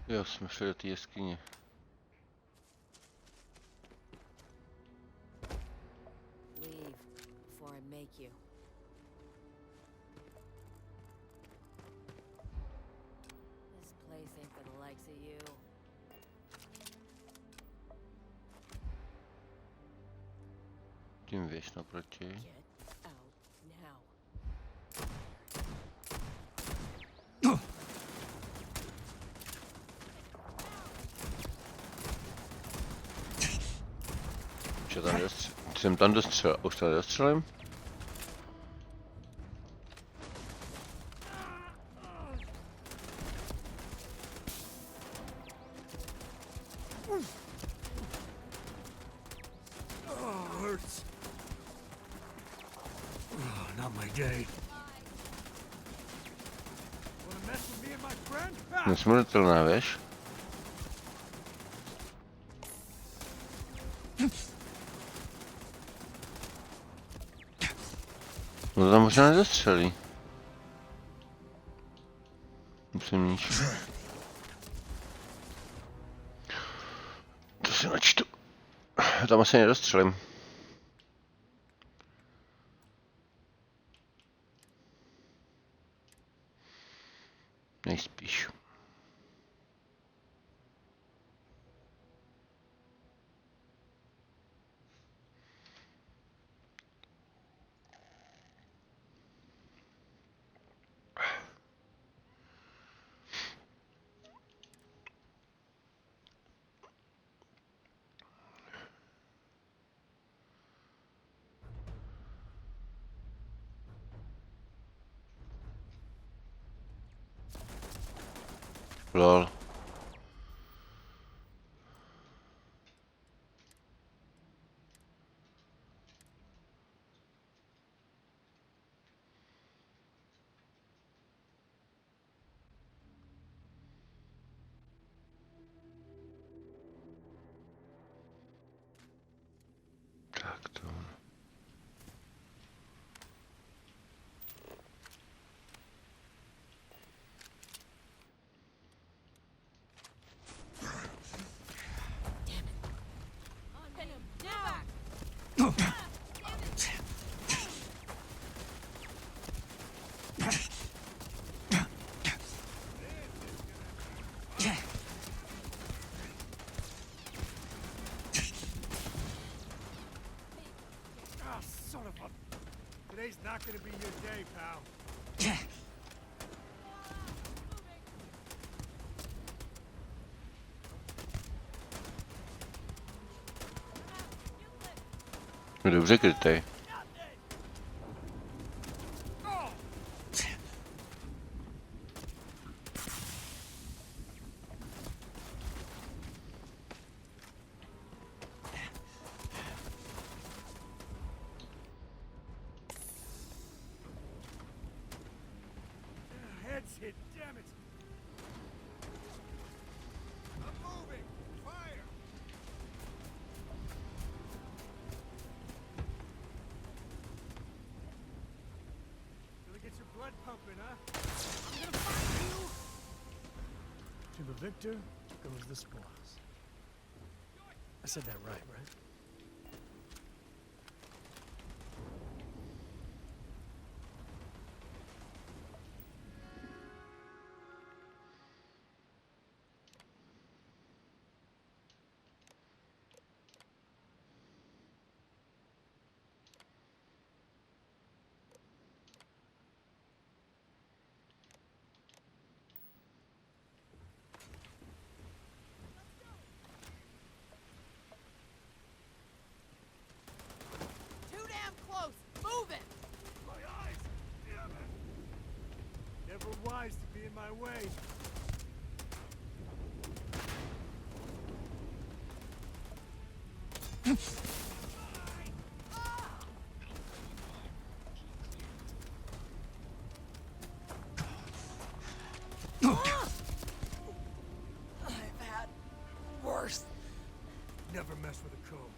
Jo, jsme šli do té jeskyně. Leave before I make you. This place ain't for the likes of you. Tím věž naproti. Get out now. Jsem tam dostřelil. Už tady dostřelím? Hurts. Not my day. Wanna mess with me and my friend? Nesmrtelná věž. No tam možná nedostřelí. Musím níž. To si načtu. Tam asi nedostřelím. Nejspíš. Lol. Tak to. Pin him now. Ah, son of a... Today's not gonna be your day, pal. Je dobře krytej. Head's hit, damn it. I'm moving. Fire. Gonna get your blood pumping, huh? I'm gonna find you. To the victor goes the spoils. I said that right? Too damn close. Move it. My eyes! Damn it! Never wise to be in my way. I've had worse. Never mess with a code.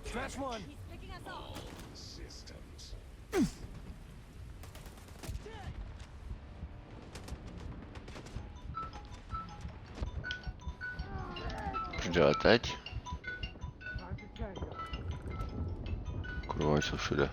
Scratch one. He's picking us up. Systems. dělat teď? Time to tango. Kurva, oni jsou všude.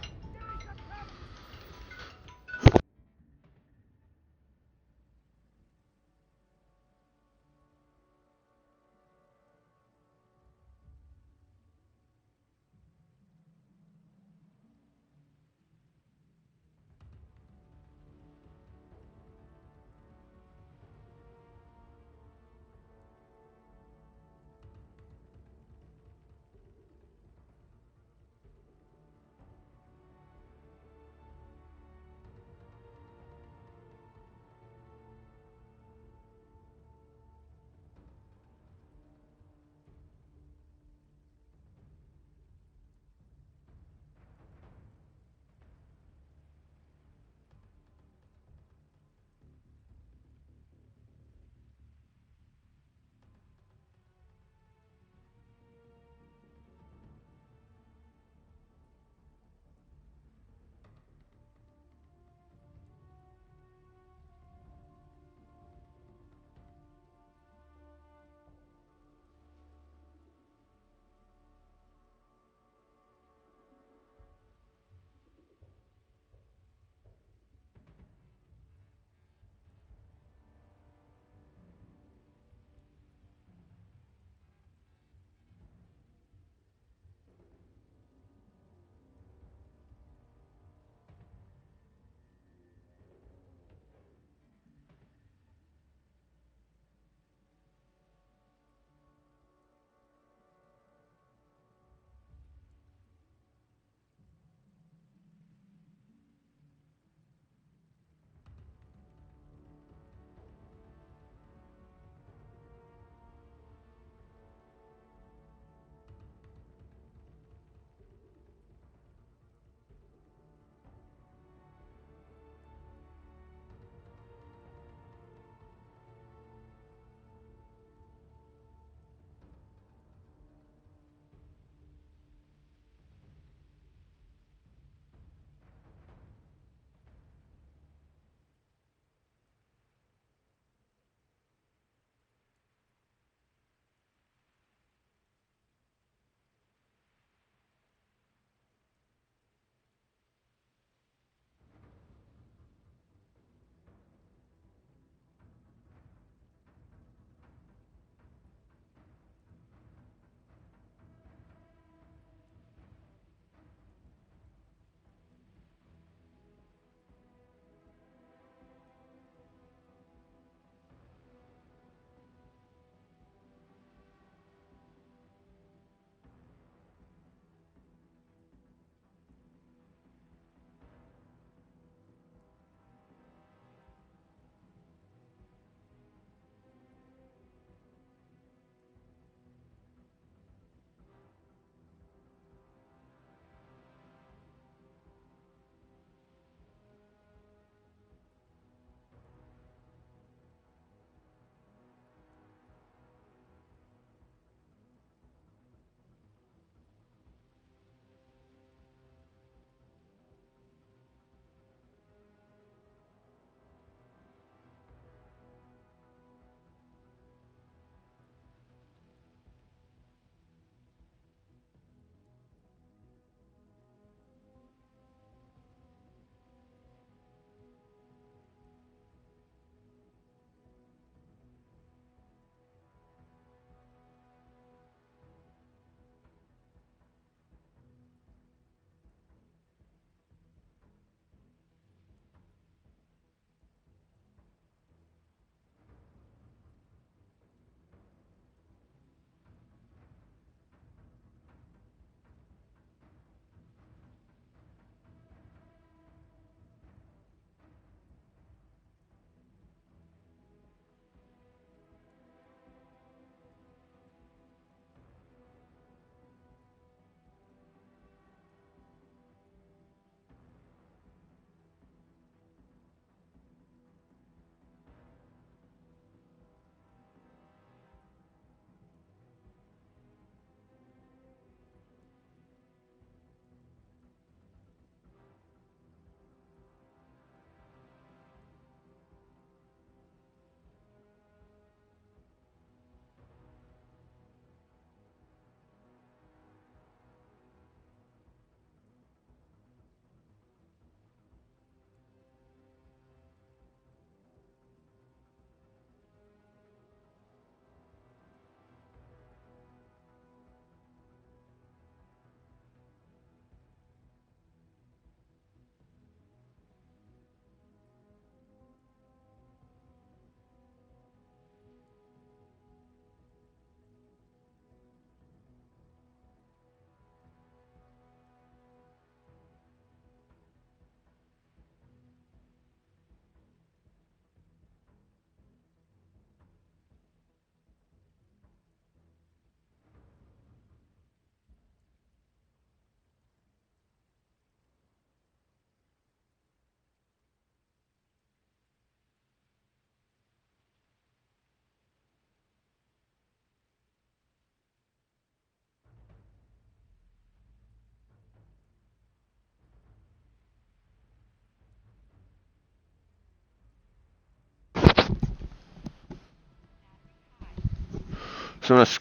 Jsem dnes,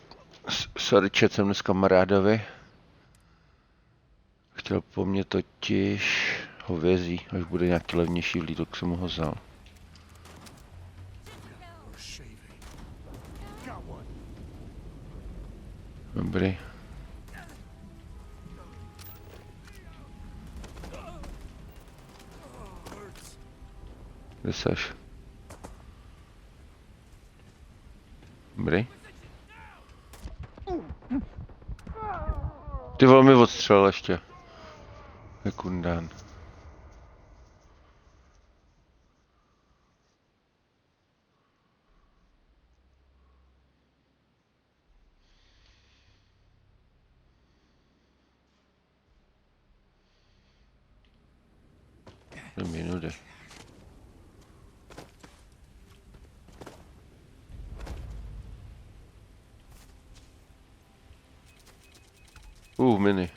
sorry, chat, jsem dnes kamarádovi. Chtěl po mně totiž hovězí, až bude nějaký levnější vlídl, tak jsem mu ho vzal. Dobrý. Kde seš? Dobrý. Ty vole, mi odstřelil ještě. Je kundán. Minuty. Mini.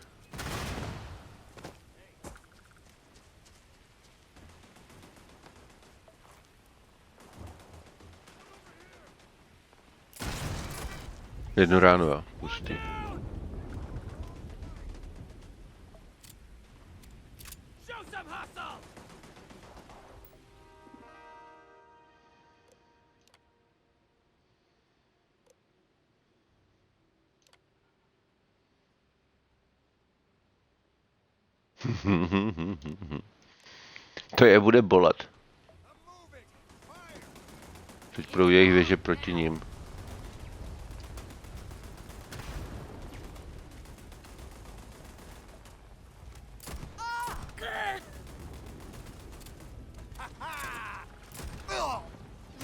Jednu ráno, jo, pustý. To je bude bolet. Teď budou jejich věže proti ním.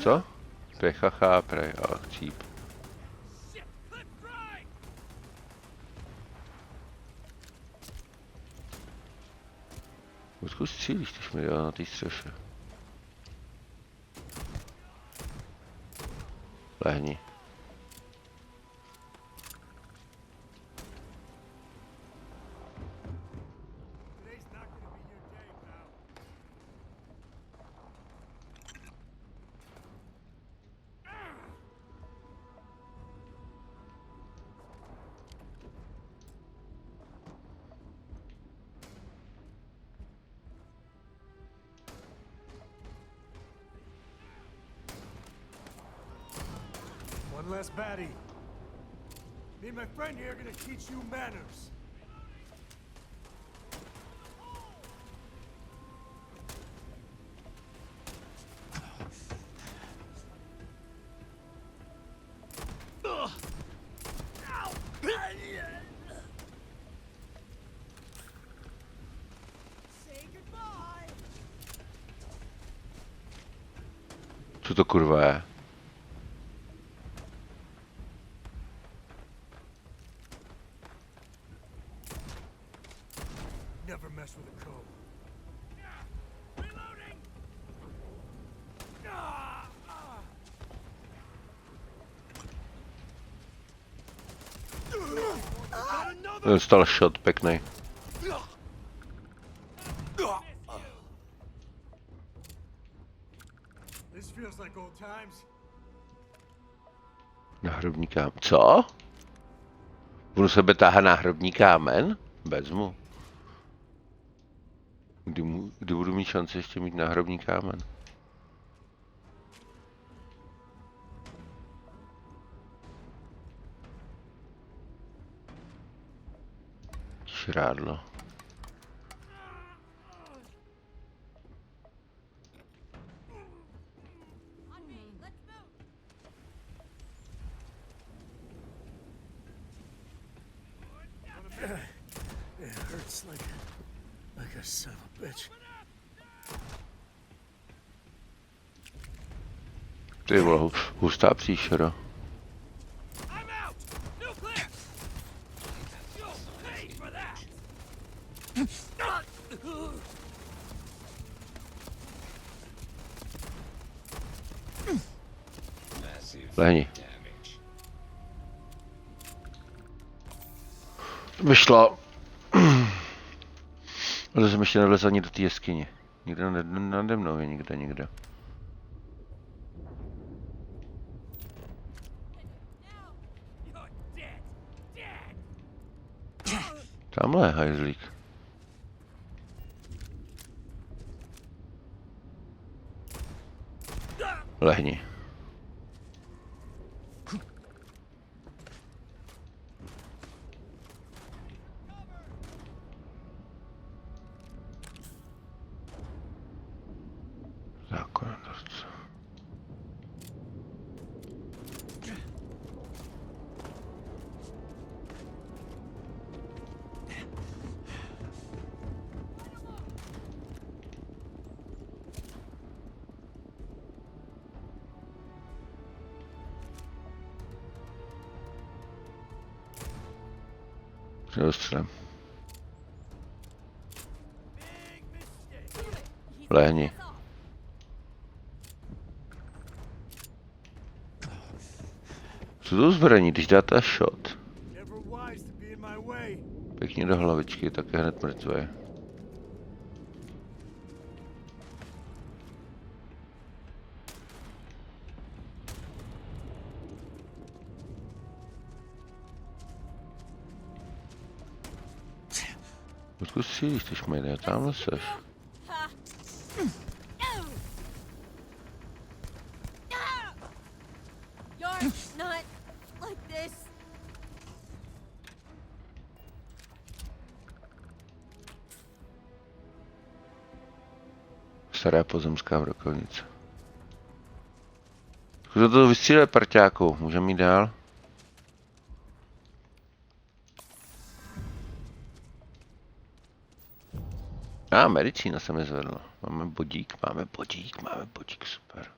Co? Pechacha, prej, ale chcíp. Odkud střílíš, když mi dělá na té střeše? Lehni. One less baddie. Me and my friend here are gonna teach you manners. Co to kurva je? Never mess with a code. Reloading. Dostal shot pěkný. This feels like old times. Náhrobní kámen. Co? Budu sebe táhat náhrobní kámen? Vezmu. Kdy budu mít šanci ještě mít náhrobní kámen? Šrádlo. It hurts like a son of a bitch. Ty vole, hustá příšera. Lehni. Vyšla. Ale jsem ještě nevlez ani do té jeskyně. Nikde nade mnou je nikde. Tamhle je hajzlík. Lehni. Zákonodárce. Dostřelem. Lehni. Co to zbraní, když dáte shot? Never wise to be in my way. Pěkně do hlavičky, tak je hned mrtvý. Odkud střílíš, ty šmejde, tamhle seš. You're not like this. Stará pozemská brokovnice. Kdo to vystřílel, parťáku? Můžeme jít dál? Medicína se mi zvedla. Máme bodík, super.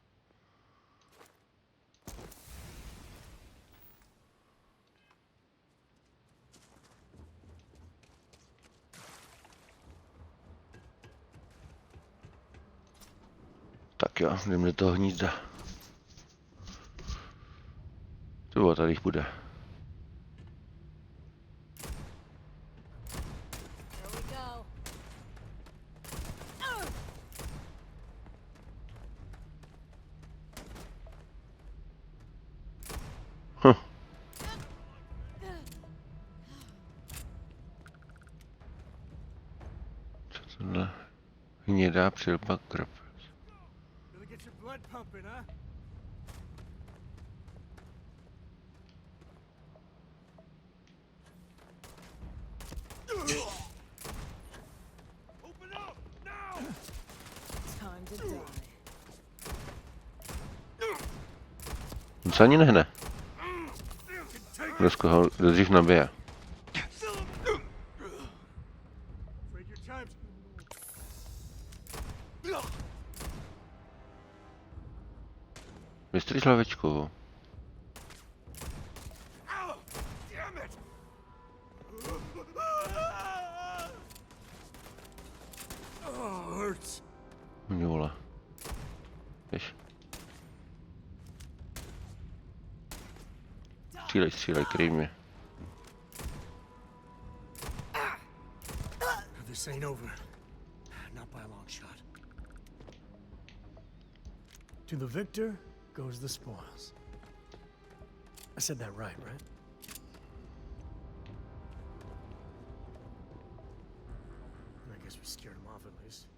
Tak jo, jdeme do toho hnízda. To tady jich bude. Here we go. Co tohle? Hnědá přilba krv. Really get your blood pumping, huh? Open up now! Time to die. On se ani nehne. Kdo dřív nabije. Afraid your time's... Vystříš hlavičku. Ow! Damn it! Oh, hurts. Mě vole. Víš. Střílej, kryj mě. This ain't over. Not by a long shot. To the victor goes the spoils. I said that right? I guess we scared him off at least.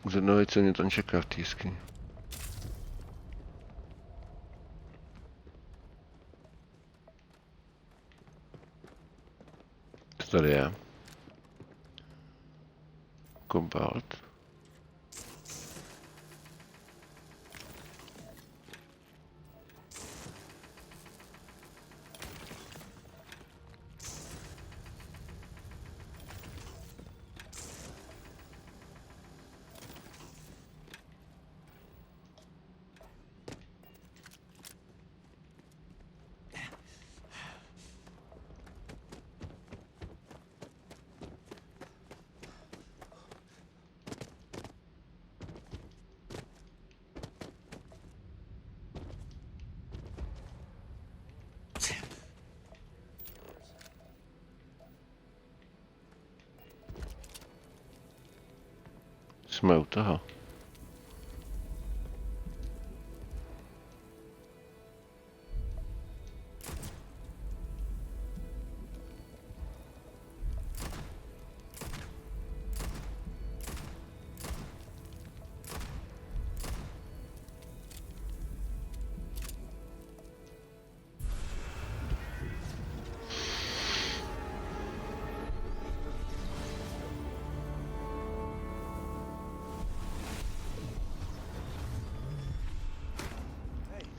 Zrnovej, co mě tam čeká v té jeskyni. Co tady je? Kobalt. Jsme u toho.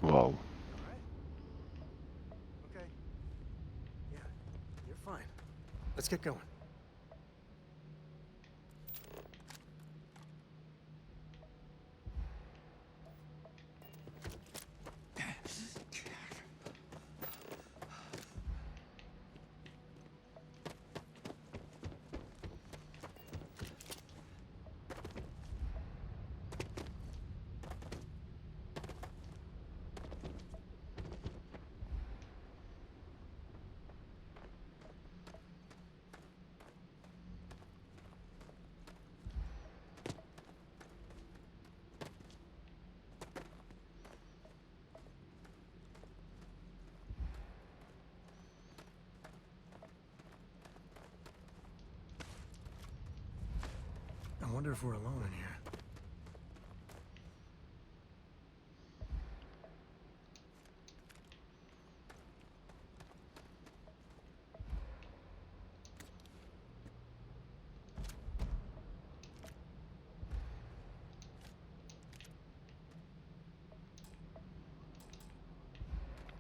Wow. All right? Okay. Yeah, you're fine. Let's get going. I wonder if we're alone in here.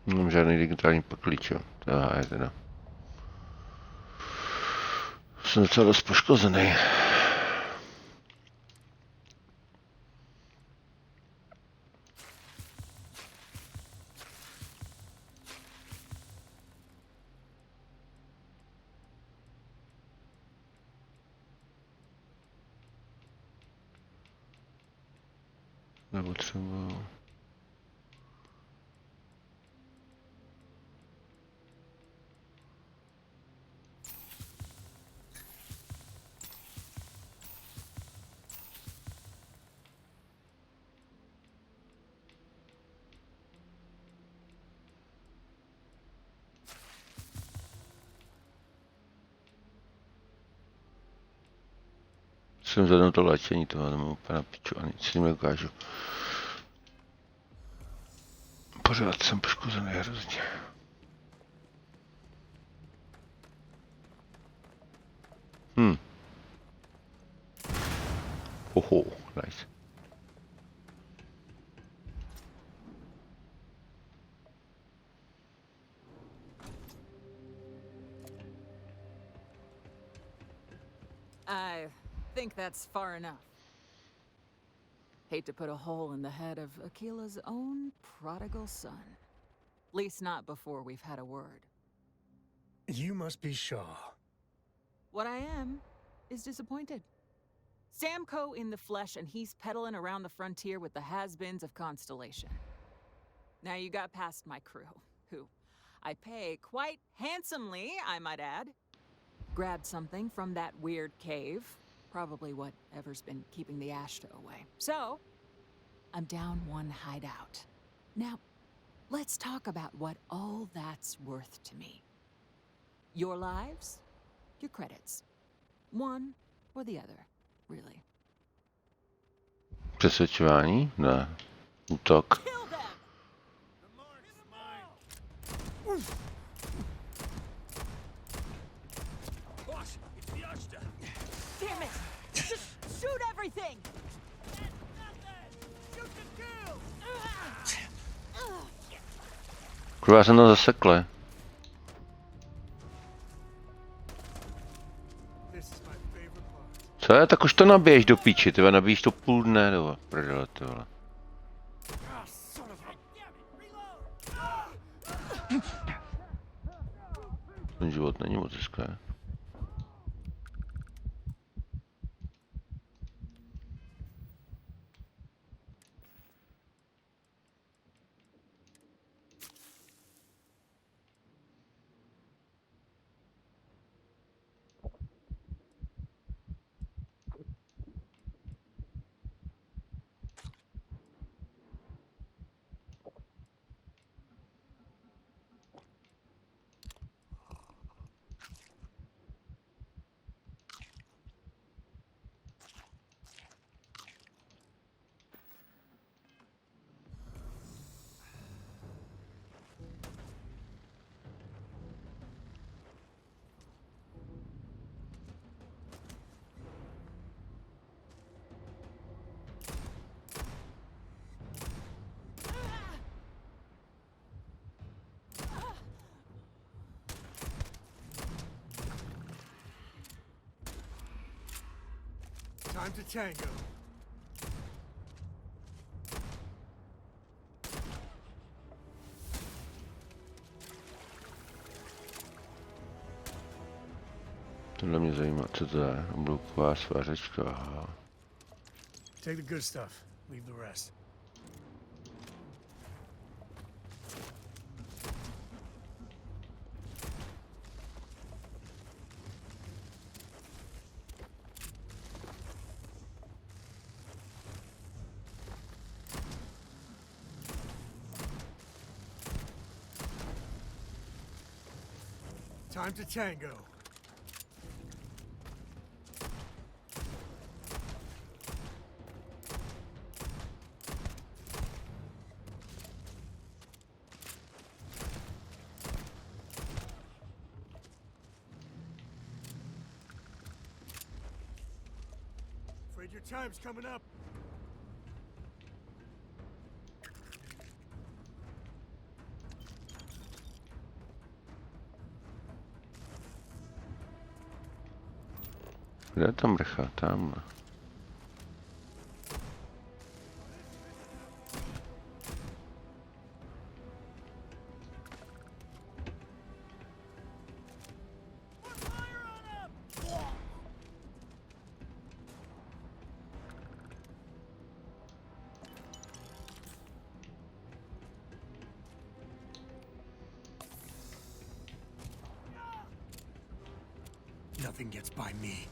Nemám žádný digitální klíč, jo. Aha, je teda. Jsem docela dost poškozený. Nebo třeba... Jsem zadnou to léčení, toho nemám úplně na piču a nic s tím neukážu. Pořád jsem poškozený hrozně. Oho, nice. I think that's far enough. Hate to put a hole in the head of Akila's own prodigal son. Least not before we've had a word. You must be Shaw. What I am is disappointed. Samco in the flesh, and he's peddling around the frontier with the has-beens of Constellation. Now you got past my crew, who I pay quite handsomely, I might add. Grabbed something from that weird cave. Probably whatever's been keeping the Ashta away. So, I'm down one hideout. Now, let's talk about what all that's worth to me. Your lives, your credits. One or the other, really. Přesvědčování? Ne. Útok. Kill them! The mark is mine. Boss, it's the Ashta. Damn it! Just shoot everything! Shoot to kill. Kurva, já jsem tam zasekl. This is my favorite part. Co je? Tak už to nabiješ do píči, ty nabíjíš to půl dne, nebo prdele, ty vole. Ah, son of a... Ten život není moc hezké. Time to tango. Tohle mě zajímá, co to je. Oblouková svářečka, aha. Take the good stuff. Leave the rest. Time to tango. Afraid your time's coming up. Kde je tam mrcha? Tamhle. Nothing gets by me.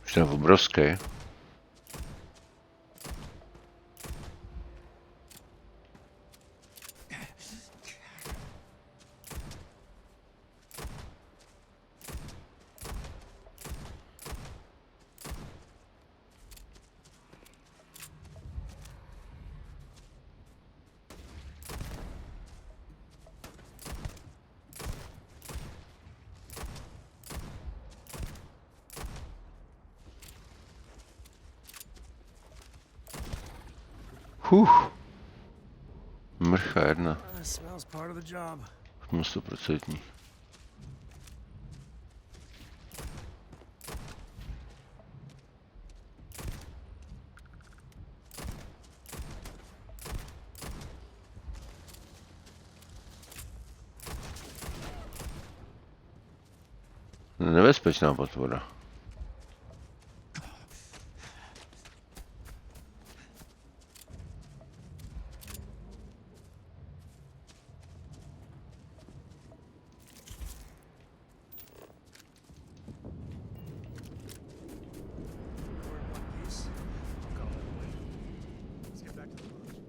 Už ten obrovský. Mrcha jedna. Smells part of the job. 100%. Nebezpečná potvora. We're in one piece. I'll go that way. Let's get back to the lodge.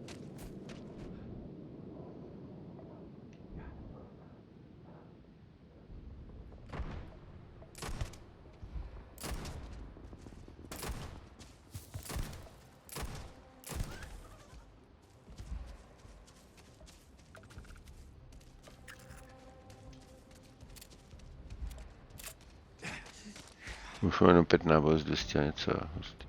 Už mám jenom 5 nábojů z 200 a něco. Hustý.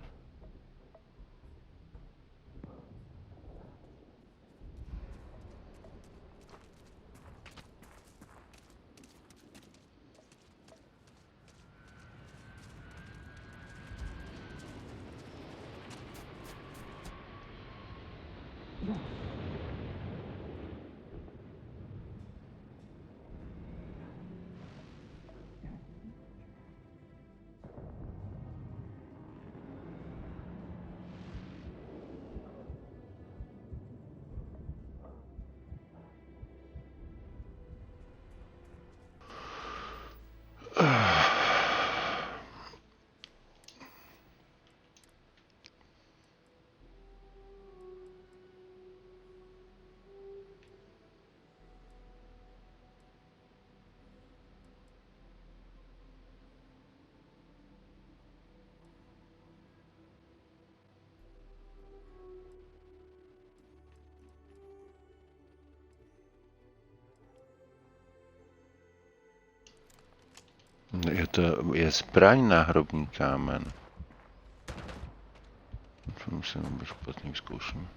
To je zbraň náhrobní kámen. To musím být špatný, zkouším.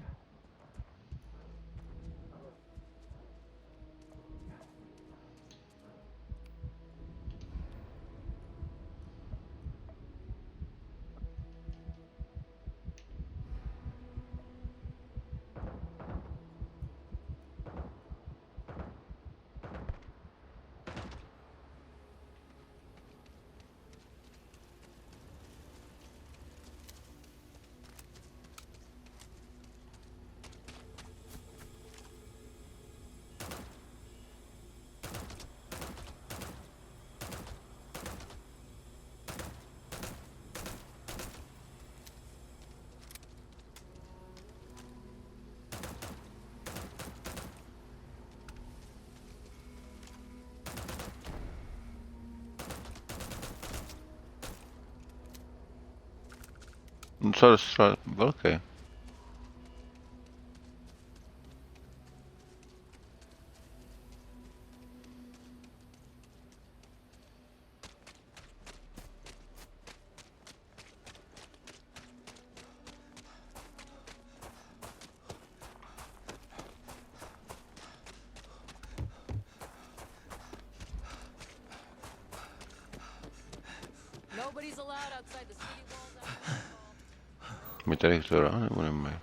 Docela velký. Nobody's allowed outside the city walls after nightfall. My tady chtěla, nebo nemají?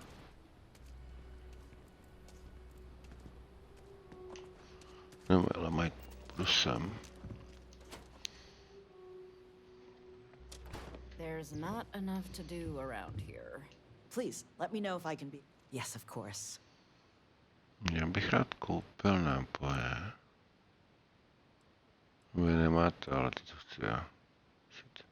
Nemají, ale mají plusem. There's not enough to do around here. Please, let me know if I can be. Yes, of course. Já bych rád koupil nápoje. Vy nemáte, ale ty to chci já. Shit.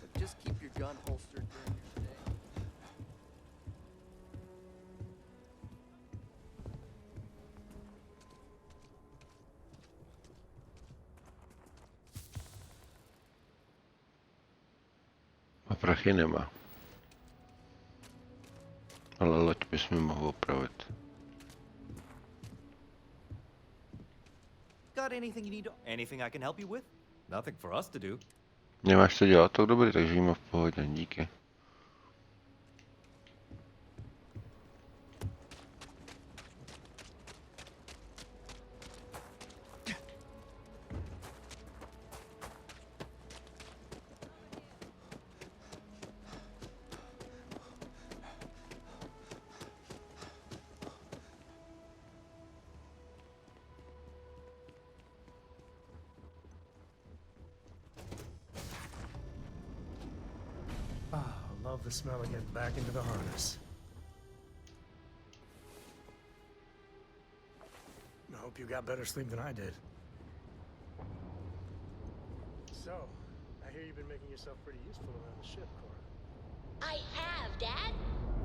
But just keep your gun holstered during your stay. A prachy nemá. Ale loď bys mi mohl opravit. Got anything you need? Anything I can help you with? Nothing for us to do. Nemáš co dělat, tak dobrý, takže jim v pohodě, díky. Ah, love the smell of getting back into the harness. I hope you got better sleep than I did. So, I hear you've been making yourself pretty useful around the ship, Cora. I have, Dad.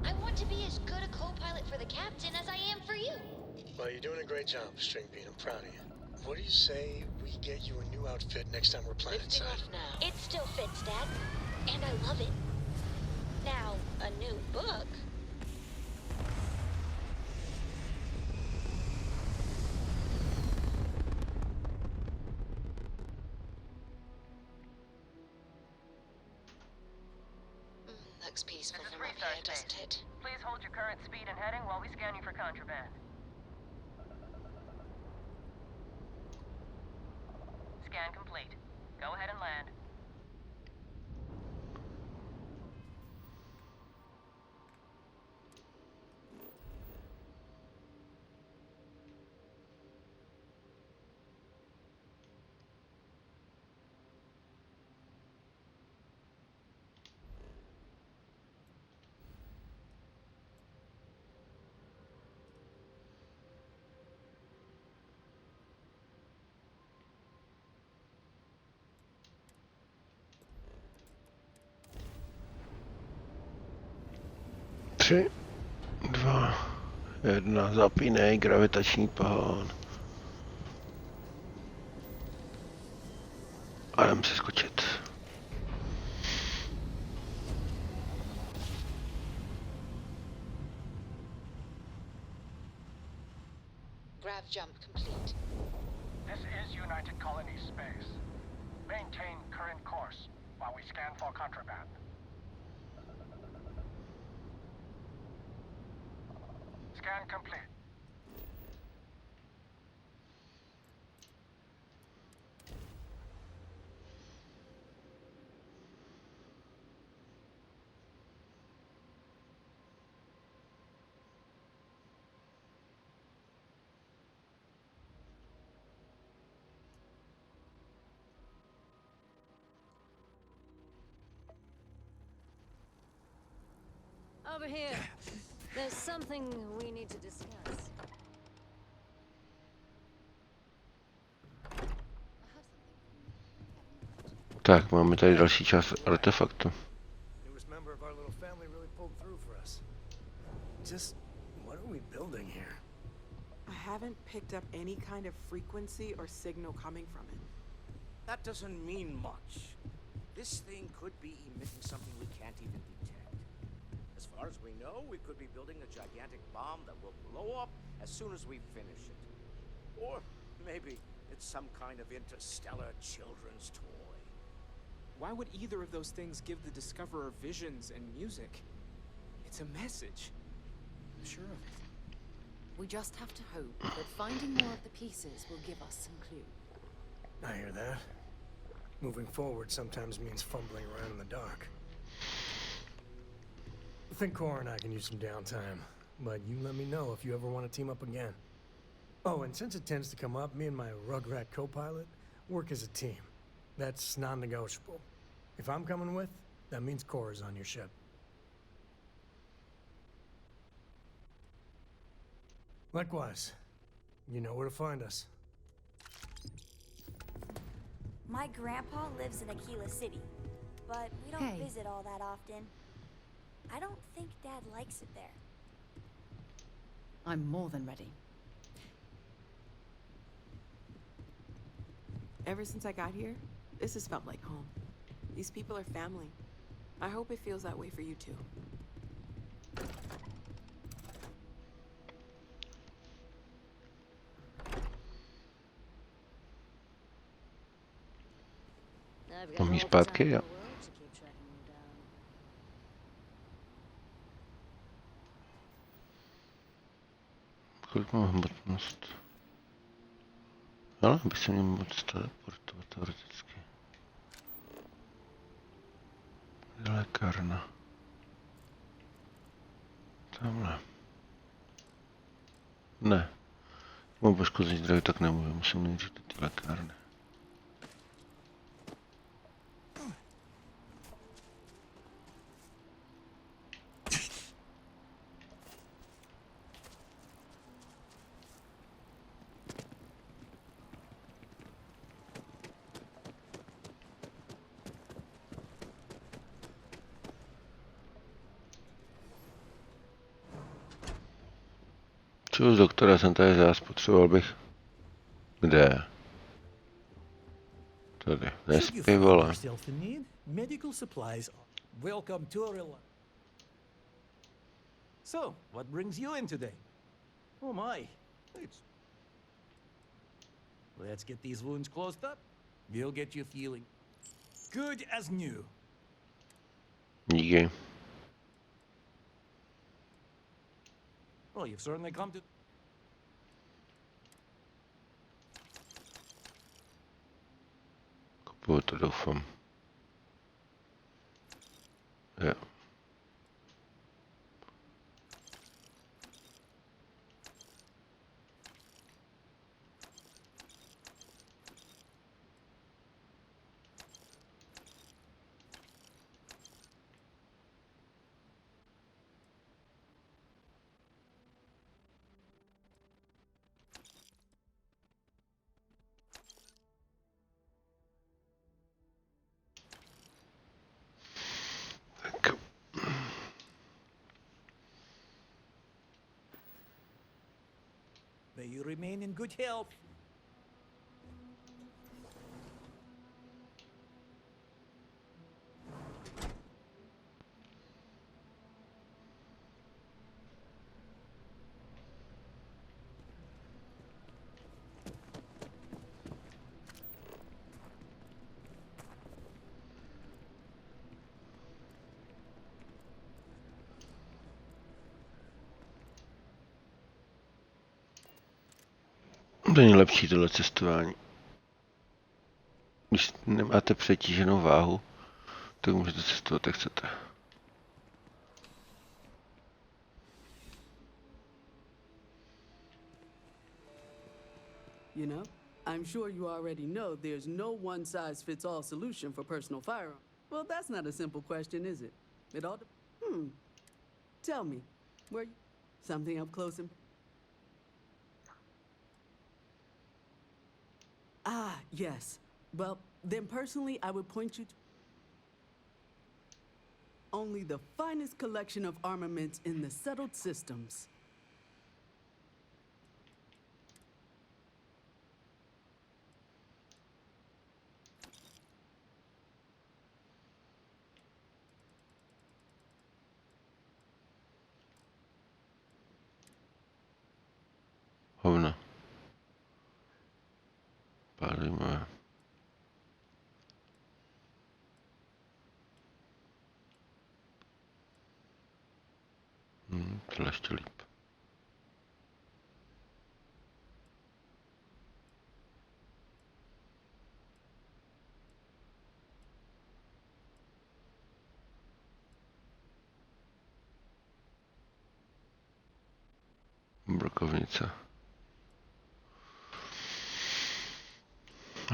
I want to be as good a co-pilot for the captain as I am for you. Well, you're doing a great job, Stringbean. I'm proud of you. What do you say we get you a new outfit next time we're Lifting planetside? off now. It still fits, Dad. And I love it. Now, a new book. Looks peaceful This is from up Restart here, doesn't Space. it? Please hold your current speed and heading while we scan you for contraband. Scan complete. Go ahead and land. 3, 2, 1, zapínej gravitační pohon. A jdem si skočit. Grav jump complete. This is United Colony space. Maintain current course while we scan for contraband. Scan complete. Over here. There's something we need to discuss. Tak, máme tady další část artefaktu. Newest member of our little family really pulled through for us. Just what are we building here? I haven't picked up any kind of frequency or signal coming from it. That doesn't mean much. This thing could be emitting something we can't even detect. As far as we know, we could be building a gigantic bomb that will blow up as soon as we finish it. Or maybe it's some kind of interstellar children's toy. Why would either of those things give the Discoverer visions and music? It's a message. I'm sure of it. We just have to hope that finding more of the pieces will give us some clue. I hear that. Moving forward sometimes means fumbling around in the dark. I think Cora and I can use some downtime, but you let me know if you ever want to team up again. Oh, and since it tends to come up, me and my Rugrat co-pilot work as a team. That's non-negotiable. If I'm coming with, that means Cora's on your ship. Likewise, you know where to find us. My grandpa lives in Aquila City, but we don't Hey. visit all that often. I don't think Dad likes it there. I'm more than ready. Ever since I got here, this has felt like home. These people are family. I hope it feels that way for you too. I've got Mám jí all the time zpátky, in jo. the world to keep tracking you down. Kolik mám hmotnost? Ale bych se měl moc teleportovat teoreticky. Lékárna. Tamhle. Ne. Mám poškození zdraví, tak nemůžu. Musím nejdřív do té lékárny. Čus, doktore, jsem tady zás, potřeboval bych... Kde? Tady, nespí, vole. Medical supplies. Welcome to our So, what brings you in today? Oh my. Let's get these wounds closed up. We'll get you feeling good as new. Díky. Well, you've certainly come to... Kupuju to, doufám. Jo. you remain in good health. To není lepší tohle cestování. Když nemáte přetíženou váhu, tak můžete cestovat, jak chcete. You know, I'm sure you already know there's no one-size-fits-all solution for personal firearms. Well, that's not a simple question, is it? It all Tell me, where you... Something up close and... Ah, yes. Well, then personally, I would point you to only the finest collection of armaments in the settled systems. Hovno. Pálíme. Tohle ještě líp. Brokovnice.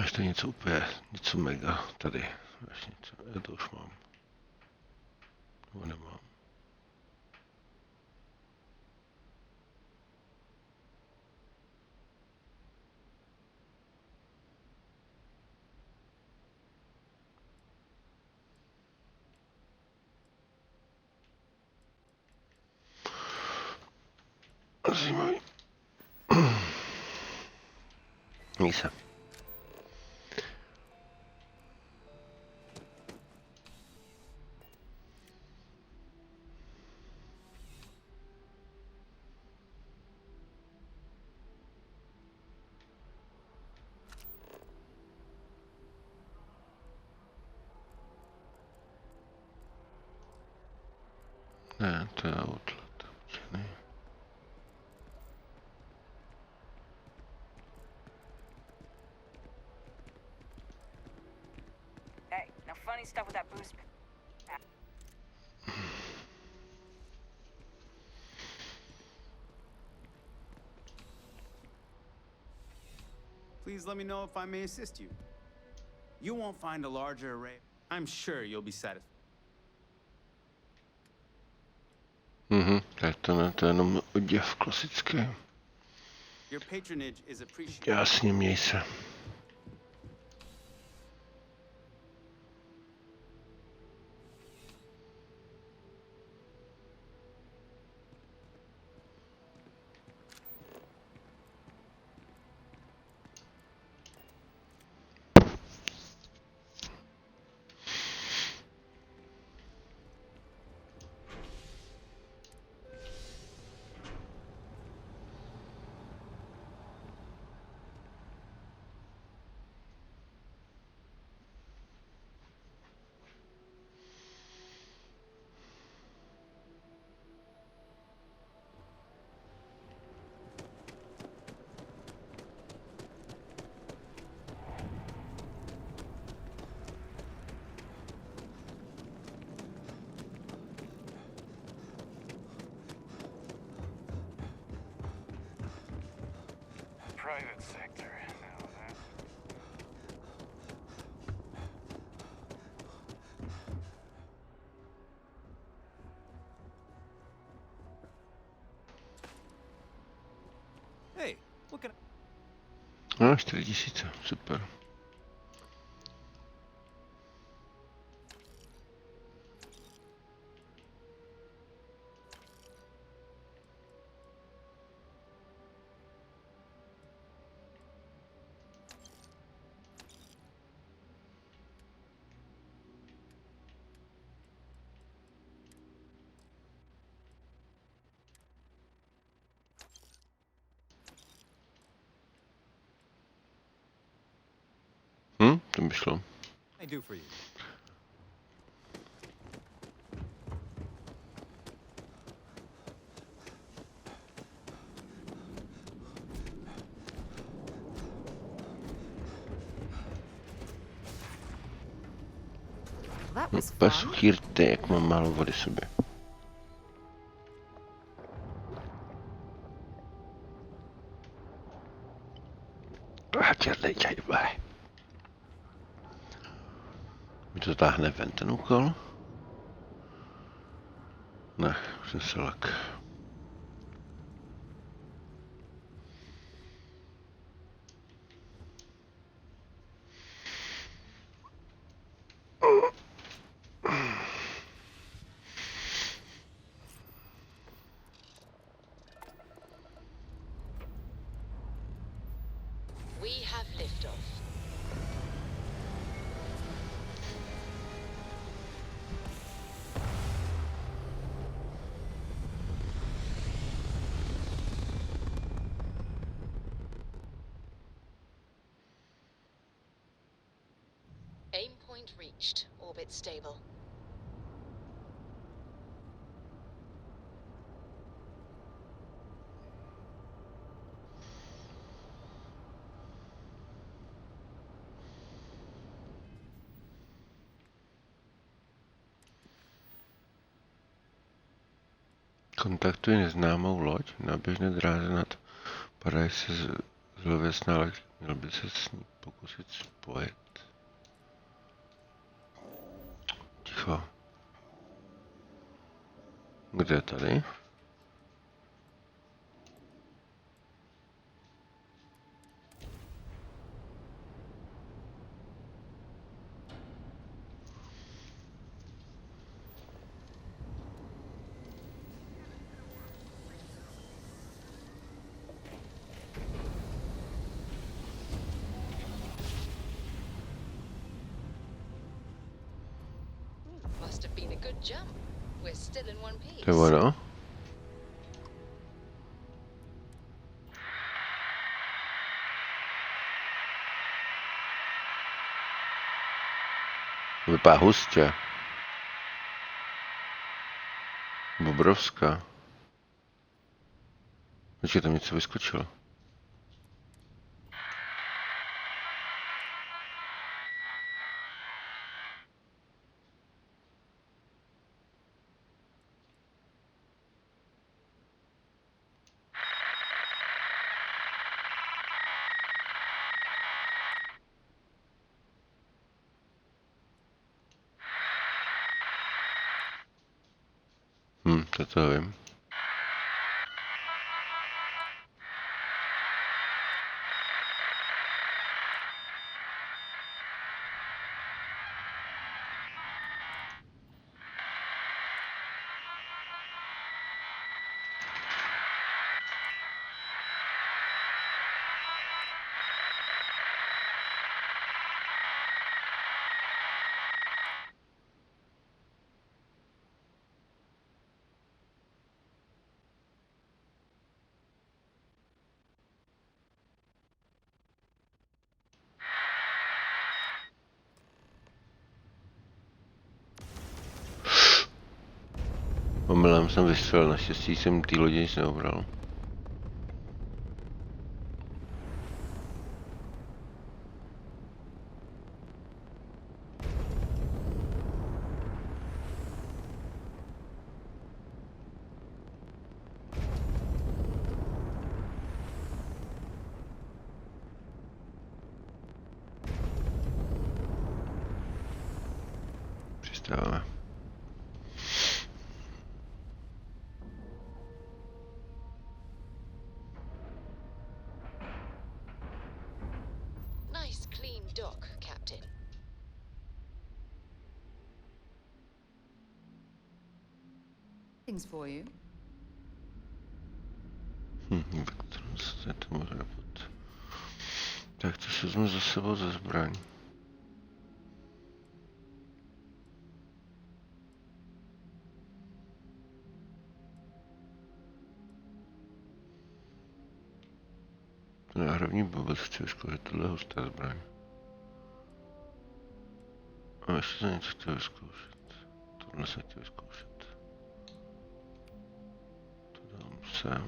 Až to něco úplně, něco mega tady. Až něco, já to už mám. Nebo nemám. Zajímavý. Měj se. Ne, to je outlet. Ne. Hey, no funny stuff with that boost. Please let me know if I may assist you. You won't find a larger array. I'm sure you'll be satisfied. Tak to ne, to je jenom oděv klasický. Your patronage is appreciated. Jasně, měj se. Private sector. Now that. Hey, look at... 4000, super. čem by šlo. I do for you. That was Úplně fun. suchý rty, jak mám málo vody sobě. Mi to táhne ven ten úkol? Ne, už jsem se lak. We have liftoff. Aim point reached. Orbit stable. Kontaktuji neznámou loď na běžné dráze nad padají se zlověsná loď. Měl by se s ní pokusit spojit. Ticho. Kde je tady? Must have been a good jump. We're still in one piece. To je ono? Vypadá hustě. Bobrovská. Počkej, tam něco vyskočilo. To vím. Omylem jsem vystřelil, naštěstí jsem té lodi nic neobral. Přistáváme. Nice clean dock, Captain. Things for you. To možná pod... Tak to si vezmu za sebou za zbraň. Náhradní vůbec chci vyzkoušet, tohle hustá zbraň. A ještě jsem něco chtěl vyzkoušet. Tohle jsem chtěl vyzkoušet. To dám sem.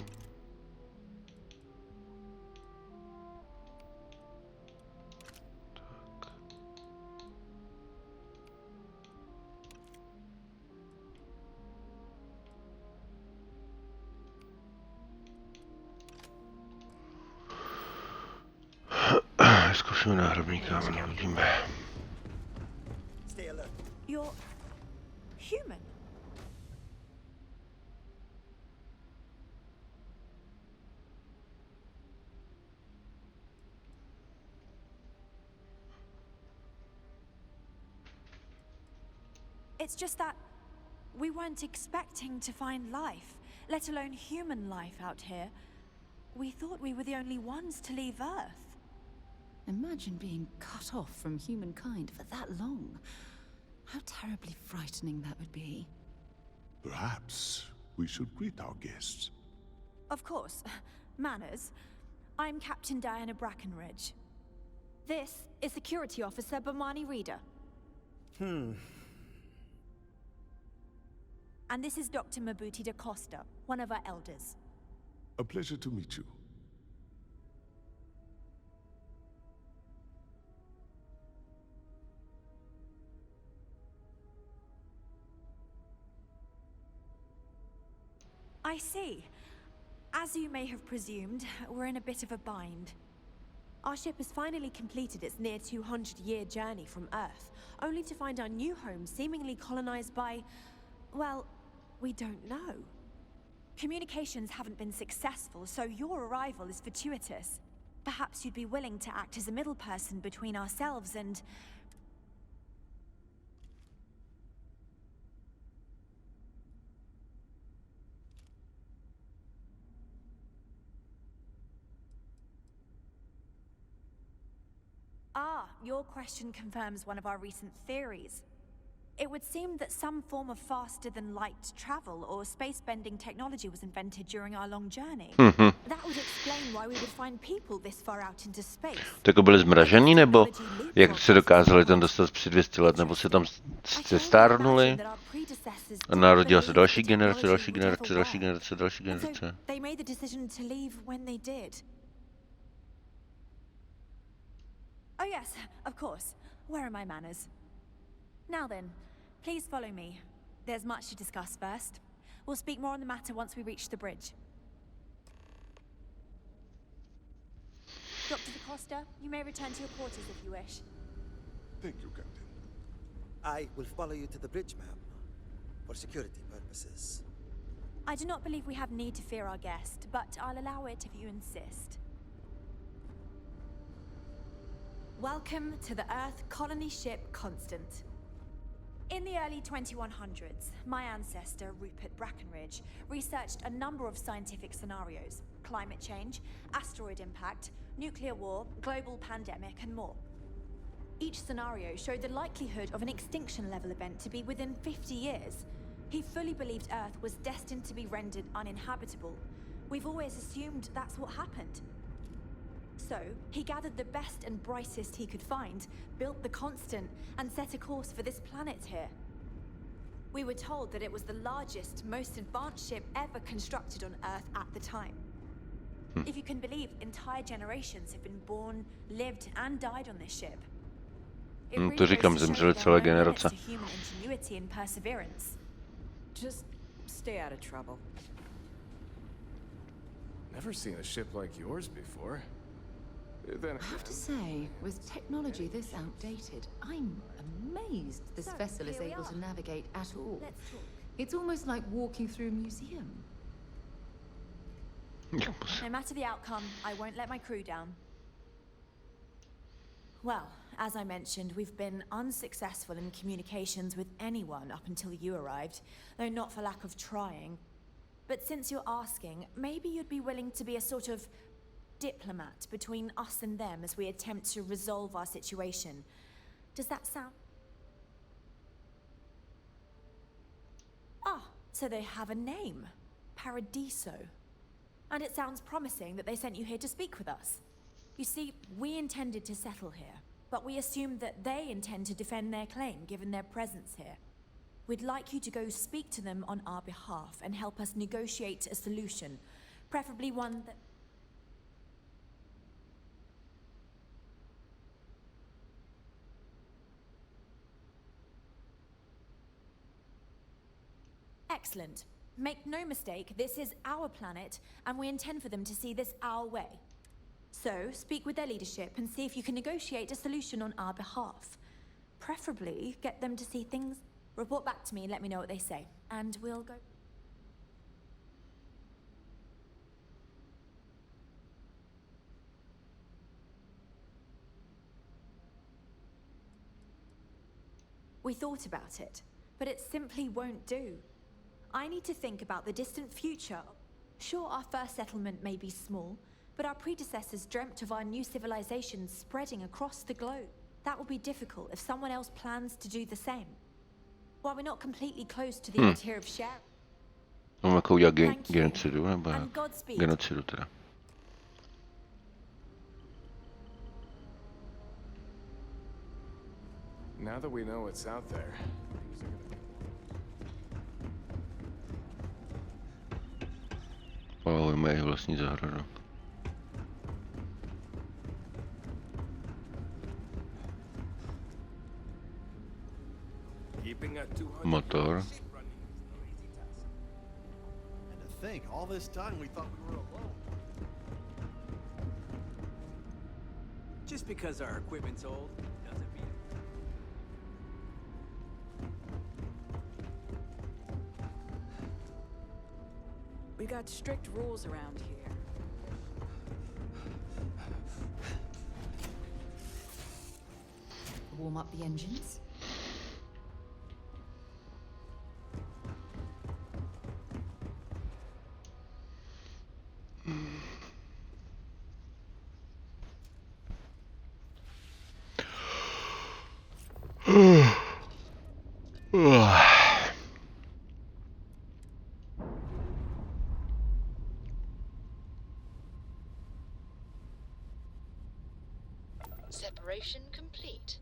Zkusíme náhrobní kámen, uvidíme. You're human. It's just that we weren't expecting to find life, let alone human life out here. We thought we were the only ones to leave Earth. Imagine being cut off from humankind for that long. How terribly frightening that would be. Perhaps we should greet our guests. Of course. Manners. I'm Captain Diana Brackenridge. This is Security Officer Bomani Reader. And this is Dr. Mabuti da Costa, one of our elders. A pleasure to meet you. I see. As you may have presumed, we're in a bit of a bind. Our ship has finally completed its near 200-year journey from Earth, only to find our new home seemingly colonized by... well, we don't know. Communications haven't been successful, so your arrival is fortuitous. Perhaps you'd be willing to act as a middle person between ourselves and... Ah, your question confirms one of our recent theories. It would seem that some form of faster-than-light travel or space-bending technology was invented during our long journey. That would explain why we would find people this far out into space. Tak byli zmražení, nebo jak se dokázali tam dostat před 200 let, nebo se tam stárnuli a narodila se další generace, další generace, další generace, další generace. They made the decision to leave when they did. Oh yes, of course. Where are my manners? Now then, please follow me. There's much to discuss first. We'll speak more on the matter once we reach the bridge. Dr. Da Costa, you may return to your quarters if you wish. Thank you, Captain. I will follow you to the bridge, ma'am, for security purposes. I do not believe we have need to fear our guest, but I'll allow it if you insist. Welcome to the Earth colony ship Constant. In the early 2100s, my ancestor, Rupert Brackenridge, researched a number of scientific scenarios: climate change, asteroid impact, nuclear war, global pandemic, and more. Each scenario showed the likelihood of an extinction-level event to be within 50 years. He fully believed Earth was destined to be rendered uninhabitable. We've always assumed that's what happened. So, he gathered the best and brightest he could find, built the Constant, and set a course for this planet here. We were told that it was the largest, most advanced ship ever constructed on Earth at the time. If you can believe, entire generations have been born, lived, and died on this ship. It really To říkám, zemřely celé generace. to human ingenuity and perseverance. Just stay out of trouble. Never seen a ship like yours before. Then I have to say, with technology this outdated, I'm amazed this vessel is able to navigate at all. It's almost like walking through a museum. No matter the outcome, I won't let my crew down. Well, as I mentioned, we've been unsuccessful in communications with anyone up until you arrived, though not for lack of trying. But since you're asking, maybe you'd be willing to be a sort of diplomat between us and them as we attempt to resolve our situation. Does that sound... Ah, so they have a name. Paradiso. And it sounds promising that they sent you here to speak with us. You see, we intended to settle here. but we assume that they intend to defend their claim given their presence here. We'd like you to go speak to them on our behalf and help us negotiate a solution, preferably one that... Excellent. Make no mistake, this is our planet, and we intend for them to see this our way. So, speak with their leadership and see if you can negotiate a solution on our behalf. Preferably, get them to see things... Report back to me and let me know what they say, and we'll go... We thought about it, but it simply won't do. I need to think about the distant future. Sure, our first settlement may be small, but our predecessors dreamt of our new civilizations spreading across the globe. That will be difficult if someone else plans to do the same. While we're not completely close to the idea of sharing. Mám jako udělat genocidu, nebo genocidu teda. Now that we know what's out there, Povalujeme jejich vlastní zahradu. Motor. And to think, all this time we thought we were alone. Just because our equipment's old doesn't mean We got strict rules around here. Warm up the engines. Separation complete.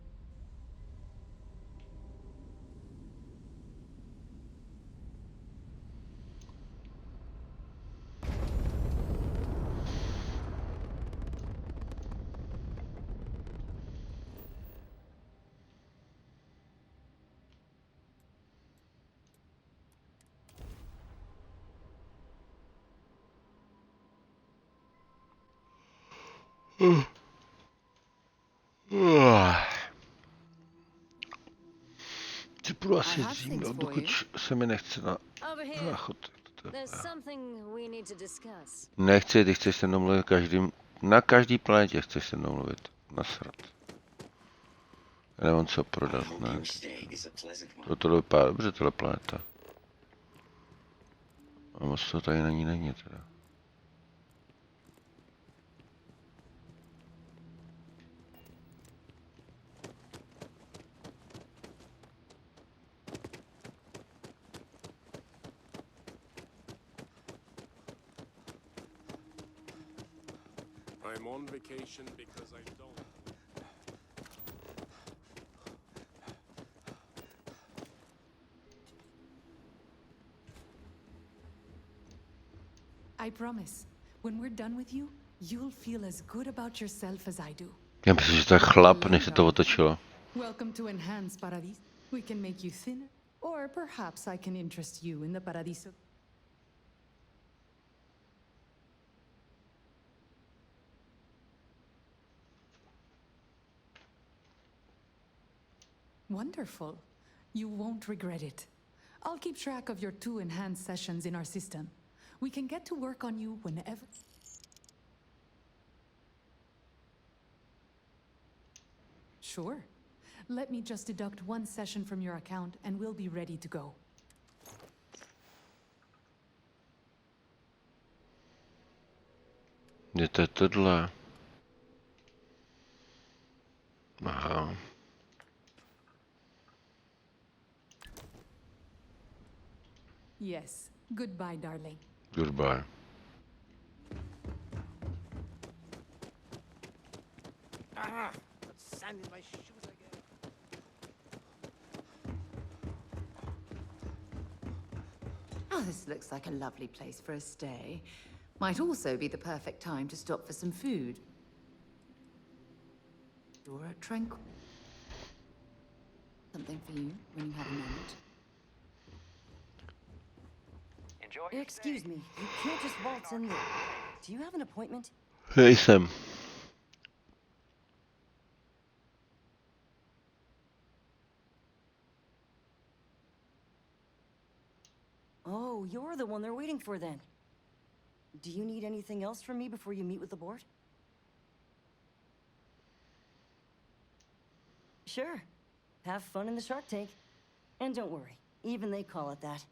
Si budu asi zimnout, dokud se mi nechce na záchod. Nechci, ty chceš se mnou mluvit na každý planetě chceš se mnou mluvit. Nasrat. Já nemám co prodat, ne. Tohle vypadá dobře, tohle planeta. A moc to tady na ní není teda. I'm on vacation because I don't. I promise, when we're done with you, you'll feel as good about yourself as I do. Já myslím, že to je chlap, než se to otočilo. Welcome to Enhanced Paradise. We can make you thinner, or perhaps I can interest you in the Paradiso. Wonderful. You won't regret it. I'll keep track of your 2 enhanced sessions in our system. We can get to work on you whenever... Sure. Let me just deduct 1 session from your account and we'll be ready to go. Je to tohle. Aha. Yes. Goodbye, darling. Goodbye. Ah, that sand in my shoes again. Oh, this looks like a lovely place for a stay. Might also be the perfect time to stop for some food. Or a tranquil... Something for you when you have a moment. Excuse me, you can't just waltz in there. Do you have an appointment? Nejsem. Oh, you're the one they're waiting for then. Do you need anything else from me before you meet with the board? Sure. Have fun in the shark tank. And don't worry, even they call it that.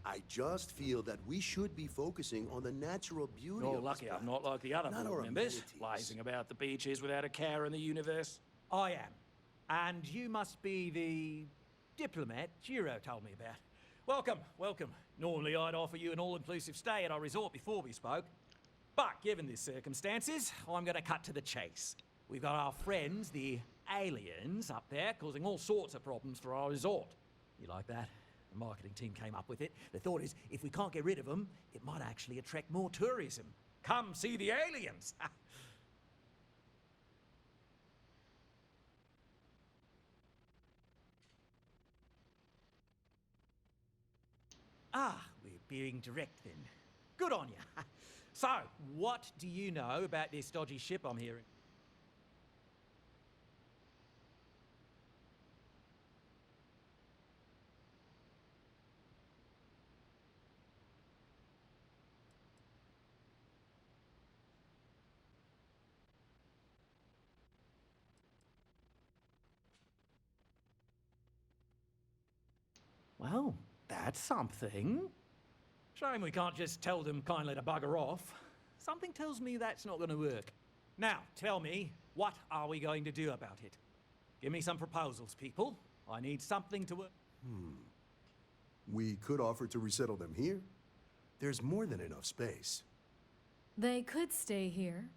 I just feel that we should be focusing on the natural beauty You're of lucky this I'm not like the other not board our members, amenities. lazing about the beaches without a care in the universe. I am. And you must be the diplomat Giro told me about. Welcome, welcome. Normally I'd offer you an all-inclusive stay at our resort before we spoke. But given the circumstances, I'm going to cut to the chase. We've got our friends, the aliens, up there causing all sorts of problems for our resort. You like that? The marketing team came up with it. The thought is, if we can't get rid of them, it might actually attract more tourism. Come see the aliens! Ah, we're being direct then. Good on you. So, what do you know about this dodgy ship I'm hearing? Well, that's something. Shame we can't just tell them kindly to bugger off. Something tells me that's not going to work. Now, tell me, what are we going to do about it? Give me some proposals, people. I need something to work. We could offer to resettle them here. There's more than enough space. They could stay here,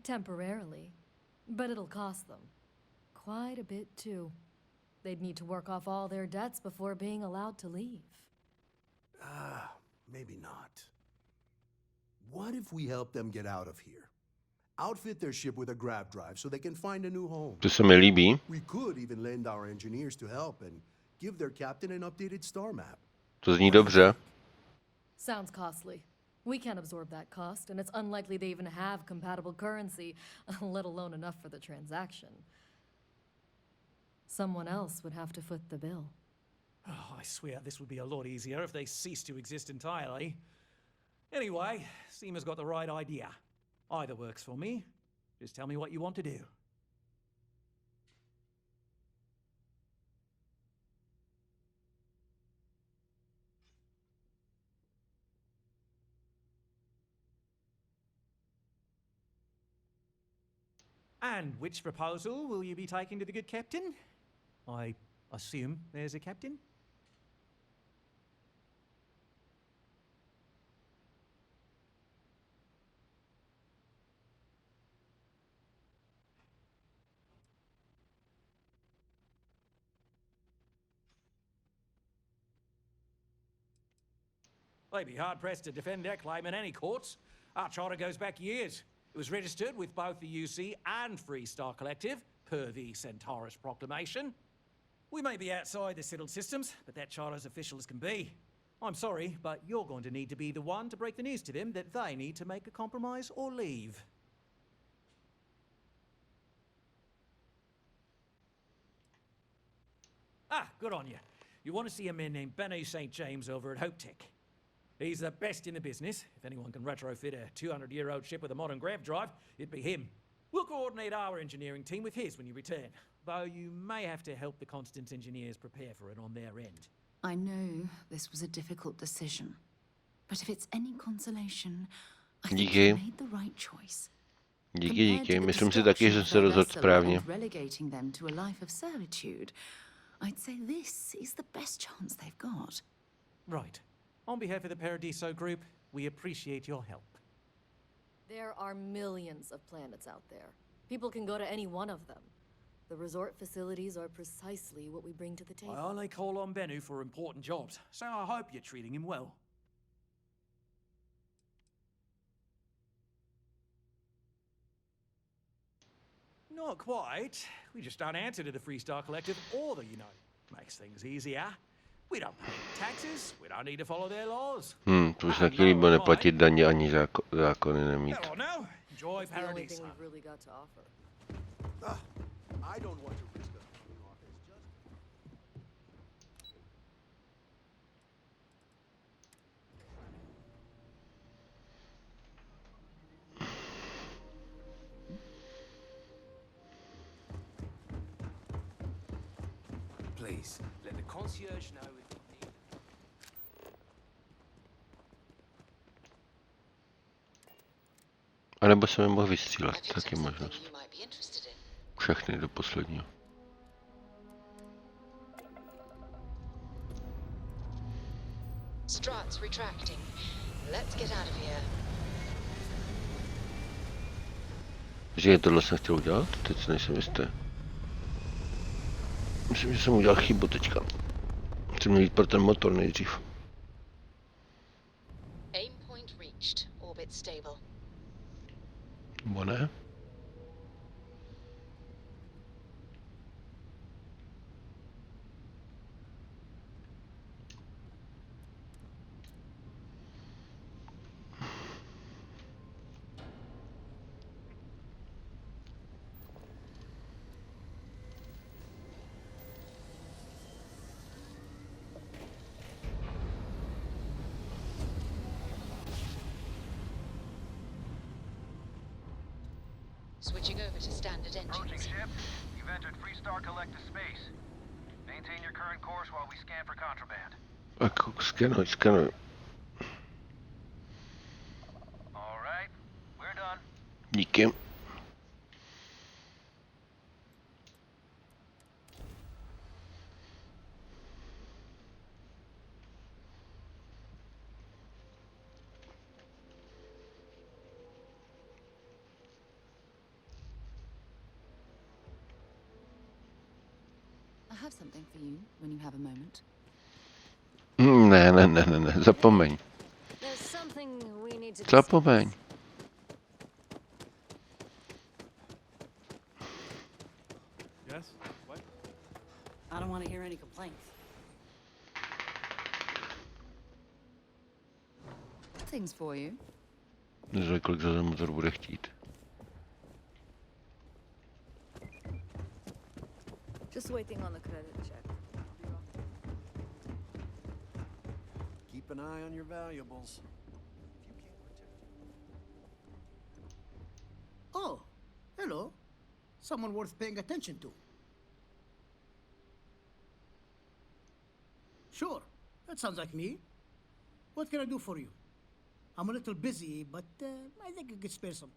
temporarily, but it'll cost them. Quite a bit, too. They'd need to work off all their debts before being allowed to leave. Maybe not. What if we help them get out of here? Outfit their ship with a grav drive so they can find a new home. To se mi líbí. We could even lend our engineers to help and give their captain an updated star map. To zní dobře. Sounds costly. We can't absorb that cost, and it's unlikely they even have compatible currency, let alone enough for the transaction. Someone else would have to foot the bill. Oh, I swear this would be a lot easier if they ceased to exist entirely. Anyway, Seema's got the right idea. Either works for me. Just tell me what you want to do. And which proposal will you be taking to the good captain? I assume there's a captain? They'd be hard-pressed to defend their claim in any courts. Our charter goes back years. It was registered with both the UC and Free Star Collective, per the Centaurus Proclamation. We may be outside the settled systems, but that charter is official as can be. I'm sorry, but you're going to need to be the one to break the news to them that they need to make a compromise or leave. Ah, good on you. You want to see a man named Benny St. James over at Hope Tech. He's the best in the business. If anyone can retrofit a 200-year-old ship with a modern grav drive, it'd be him. We'll coordinate our engineering team with his when you return, though you may have to help the Constance engineers prepare for it on their end. I know this was a difficult decision, but if it's any consolation, I think you made the right choice. Díky. Myslím si taky, že se rozhodl správně. Relegating them to a life of servitude, I'd say this is the best chance they've got. Right. On behalf of the Paradiso Group, we appreciate your help. There are millions of planets out there. People can go to any one of them. The resort facilities are precisely what we bring to the table. I only call on Bennu for important jobs, so I hope you're treating him well. Not quite. We just don't answer to the Freestar Collective or the United. Makes things easier. We don't pay taxes, we don't need to follow their laws. To by se taky líbilo neplatit daně ani zákony nemít. Well, no. Enjoy It's the only paradise. thing we've really got to offer. I don't want to risk us coming off as just... Please, let the concierge know if you need. A nebo se mi mohl vystřílet, taky možnost. Všechny do posledního. Struts retracting. Let's get out of here. Že tohle jsem chtěl udělat, teď se nejsem jistý. Myslím, že jsem udělal chybu teďka. Chci měl jít pro ten motor nejdřív. Aim point reached. Orbit stable. Nebo ne? Switching over to standard Approaching engines. ship. You've entered Freestar Collective space. Maintain your current course while we scan for contraband. Tak skenuj. All right, we're done. Díky. I have something for you when you have a moment. Ne, zapomeň. There's something we need to Zapomeň. Yes? What? I don't want to hear any complaints. Things for you. Neřekl, kolik za ten motor bude chtít. Just waiting on the credit check. Keep an eye on your valuables. Oh, hello. Someone worth paying attention to. Sure, that sounds like me. What can I do for you? I'm a little busy, but I think I could spare some.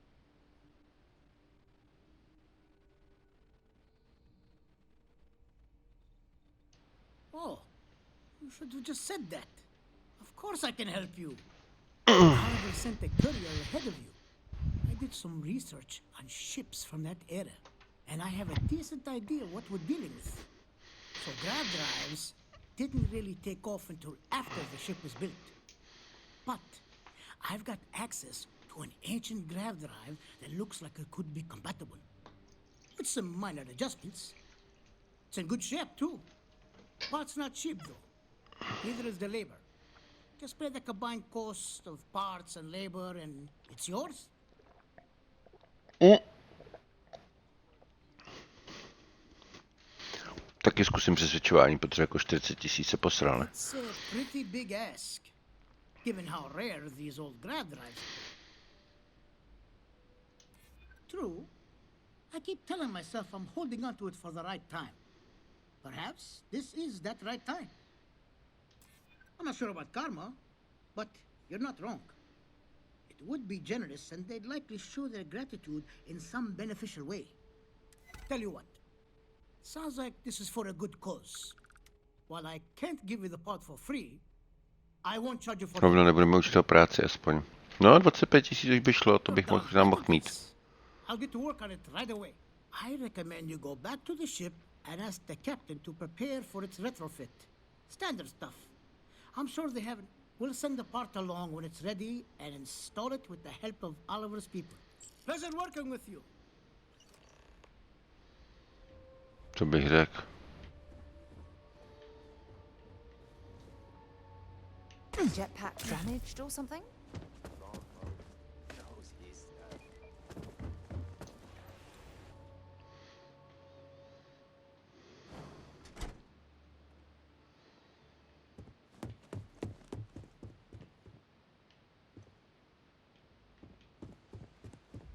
Oh, you should have just said that. Of course I can help you. I sent a courier ahead of you. I did some research on ships from that era, and I have a decent idea what we're dealing with. So grav drives didn't really take off until after the ship was built. But I've got access to an ancient grav drive that looks like it could be compatible. With some minor adjustments. It's in good shape, too. Parts not cheap, though. Neither is the labor. Just pay the combined cost of parts and labor, and it's yours. Taky zkusím přesvědčování, protože jako 40 000 se posral, ne? It's a pretty big ask, given how rare these old grav drives are. True. I keep telling myself I'm holding on to it for the right time. Perhaps this is that right time. I'm not sure about karma, but you're not wrong. It would be generous, and they'd likely show their gratitude in some beneficial way. Tell you what, sounds like this is for a good cause. While I can't give you the part for free, I won't charge you for Rovno that. nebudeme učit o práci aspoň. No, 25 000 už by šlo, to bych možná mohl mít. I'll get to work on it right away. I recommend you go back to the ship and ask the captain to prepare for its retrofit. Standard stuff. I'm sure they haven't. We'll send the part along when it's ready and install it with the help of Oliver's people. Pleasure working with you. Co bych řekl? Jetpack damaged or something?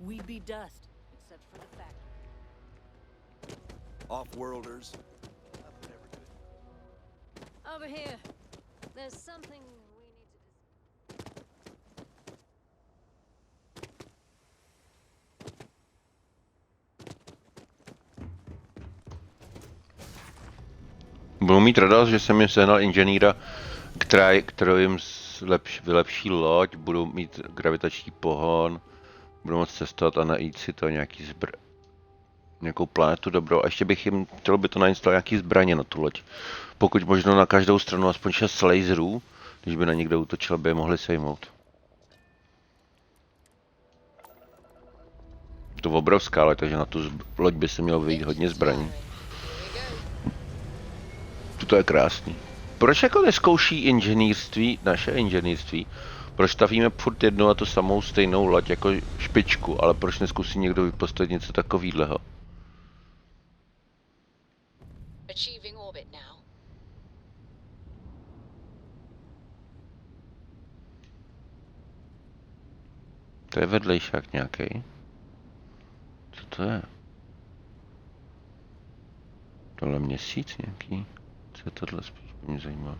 We'd be dust, except for the factory. Off-worlders. Over here. There's something we need to Budu mít radost, že jsem jim sehnal inženýra, kterou jim vylepší loď, budou mít gravitační pohon, budou moct cestovat a najít si to nějakou planetu dobrou. A ještě bych jim chtěl by to nainstalovat nějaký zbraně na tu loď. Pokud možno na každou stranu aspoň 6 laserů, když by na někdo útočil, by je mohli sejmout. To je obrovská loď, takže na tu loď by se mělo vyjít hodně zbraní. To je krásný. Proč jako neskouší inženýrství, naše inženýrství? Proč stavíme furt jednu a tu samou stejnou loď jako špičku, ale proč neskusí někdo vypostavit něco takovýhleho? achieving orbit now. To je vedlejšák nějaký. Co to je? Tohle měsíc nějaký? Co je tohle spíš mě zajímá?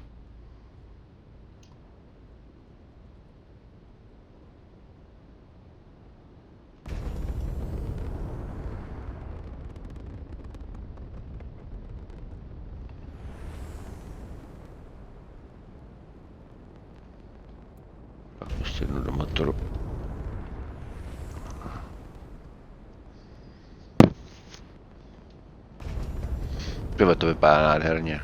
Tak ještě jednu do motoru. Tyhle, to vypadá nádherně.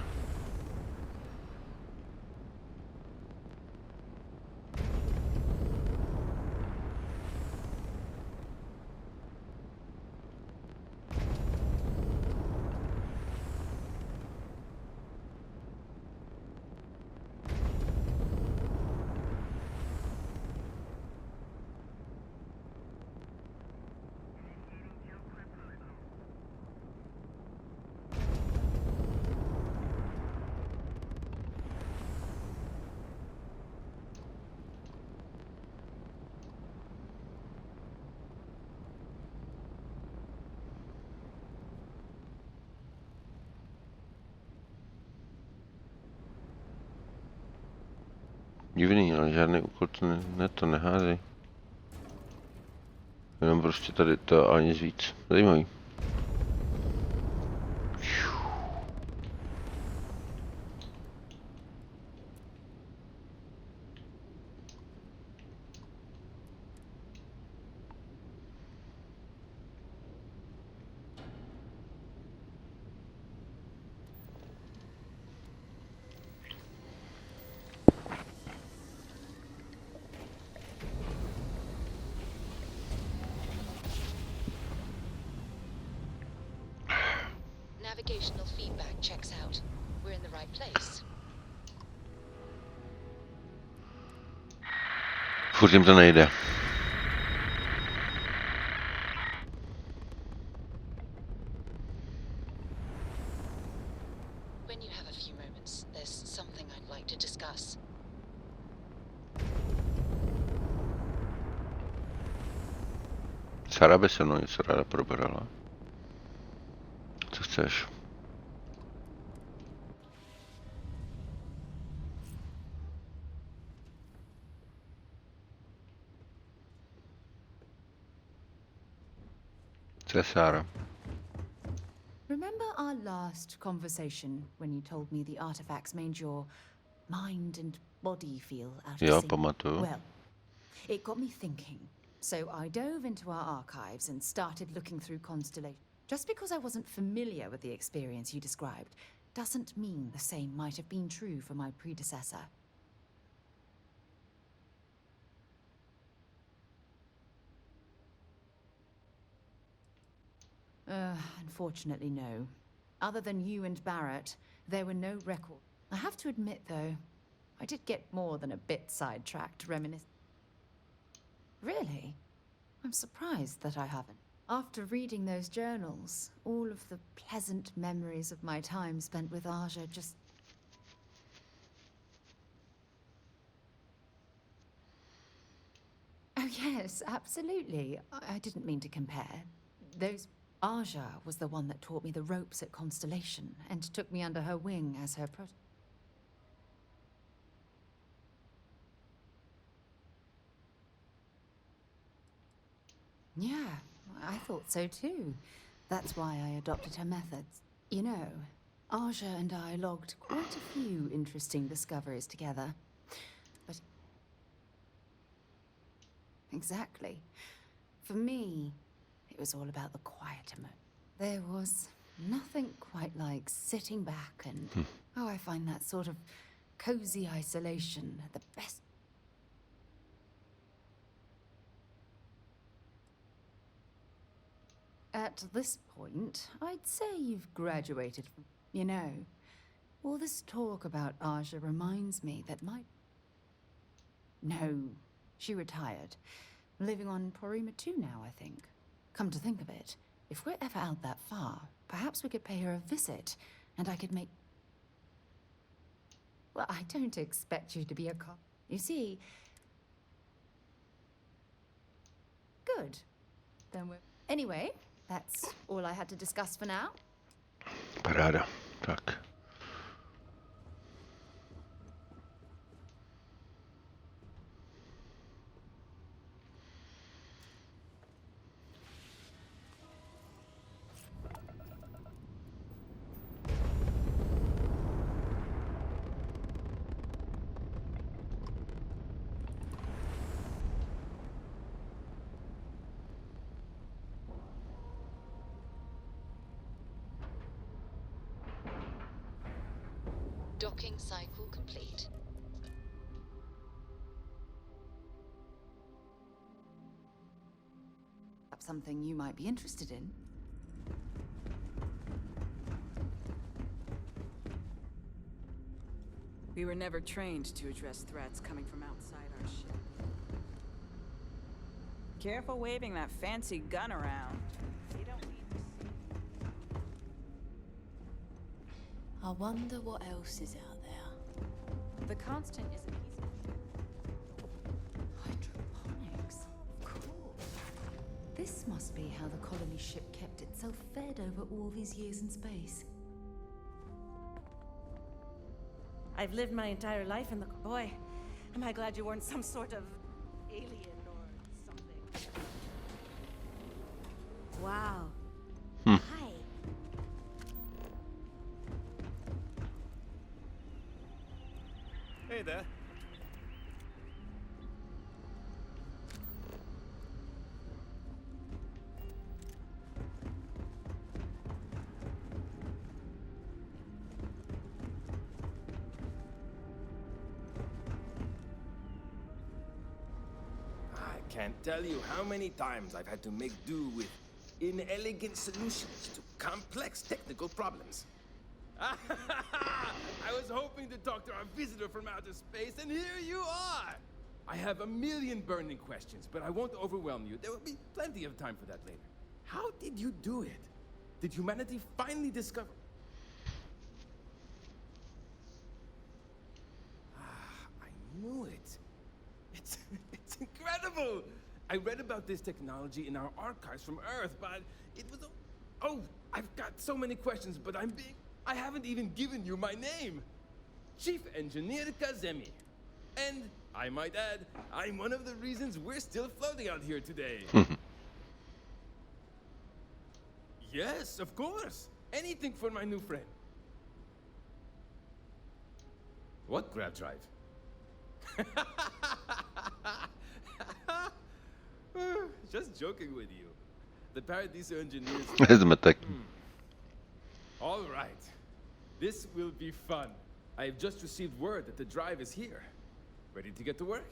Divný, ale žádný úkol to neházej. Jenom prostě tady to, ale nic víc. Zajímavý. Navigational feedback checks out. We're in the right place. Furt jim to nejde. When you have a few moments, there's something I'd like to discuss. Sara by se mnou něco ráda probrala. Co chceš? Co je Sara? Remember our last conversation when you told me the artifacts made your mind and body feel out of Jo, sync. pamatuju. Well, it got me thinking. So I dove into our archives and started looking through Constellation. Just because I wasn't familiar with the experience you described doesn't mean the same might have been true for my predecessor. Unfortunately, no. Other than you and Barrett, there were no records. I have to admit, though, I did get more than a bit sidetracked reminiscing. Really? I'm surprised that I haven't. After reading those journals, all of the pleasant memories of my time spent with Aja just... Oh yes, absolutely. I didn't mean to compare. Those... Aja was the one that taught me the ropes at Constellation and took me under her wing as her protege. Yeah, I thought so too. That's why I adopted her methods. You know, Aja and I logged quite a few interesting discoveries together. But... Exactly. For me, it was all about the quieter moment. There was nothing quite like sitting back and... Oh, I find that sort of cozy isolation the best. At this point, I'd say you've graduated from... You know, all this talk about Aja reminds me that my... No, she retired. Living on Porima 2 now, I think. Come to think of it, if we're ever out that far, perhaps we could pay her a visit, and I could make... Well, I don't expect you to be a cop. You see... Good. Then we're... Anyway, that's all I had to discuss for now. Paráda. Tak. Docking cycle complete. That's something you might be interested in. We were never trained to address threats coming from outside our ship. Careful waving that fancy gun around. You don't need to see. I wonder what else is out there. The Constant is a piece of... Hydroponics? Of course. This must be how the colony ship kept itself fed over all these years in space. I've lived my entire life in the... Boy, am I glad you weren't some sort of alien or something. Wow. Hi. Hey there. I can't tell you how many times I've had to make do with inelegant solutions to complex technical problems. I was hoping to talk to our visitor from outer space, and here you are! I have a million burning questions, but I won't overwhelm you. There will be plenty of time for that later. How did you do it? Did humanity finally discover... I knew it. It's incredible! I read about this technology in our archives from Earth, but it was... Oh, I've got so many questions, but I haven't even given you my name. Chief Engineer Kazemi. And, I might add, I'm one of the reasons we're still floating out here today. Yes, of course. Anything for my new friend. What grab drive? Just joking with you. The Paradiso engineers. Zmetek. All right. This will be fun. I have just received word that the drive is here. Ready to get to work?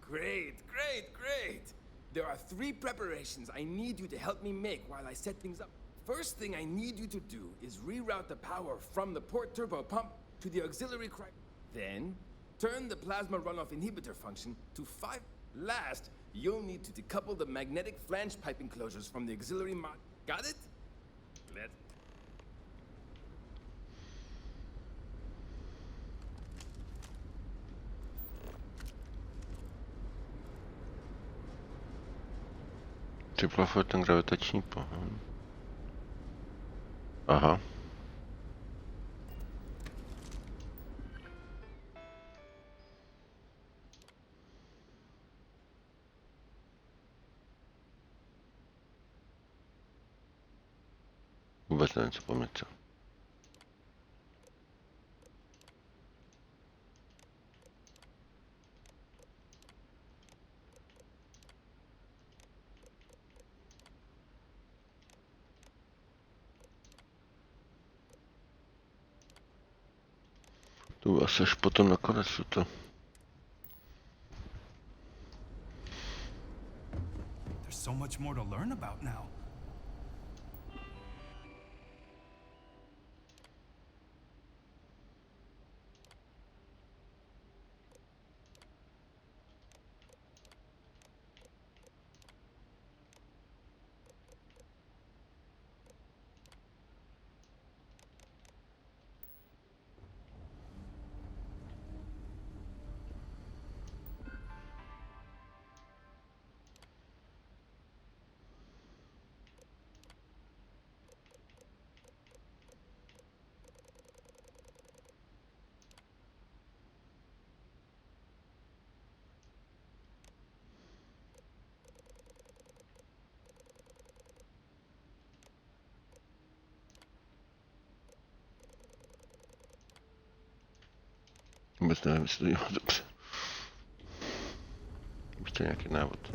Great, great, great. There are 3 preparations I need you to help me make while I set things up. First thing I need you to do is reroute the power from the port turbo pump to the auxiliary Then, turn the plasma runoff inhibitor function to 5. Last, you'll need to decouple the magnetic flange pipe enclosures from the auxiliary mod. Got it? Let's... Připlafuje ten gravitační pohon. Aha. Vůbec nevím, co po mně chce. To asi až potom nakonec to. There's so much more to learn about now. Vůbec nevím, jestli to dělá dobře. Ještě nějaký návod.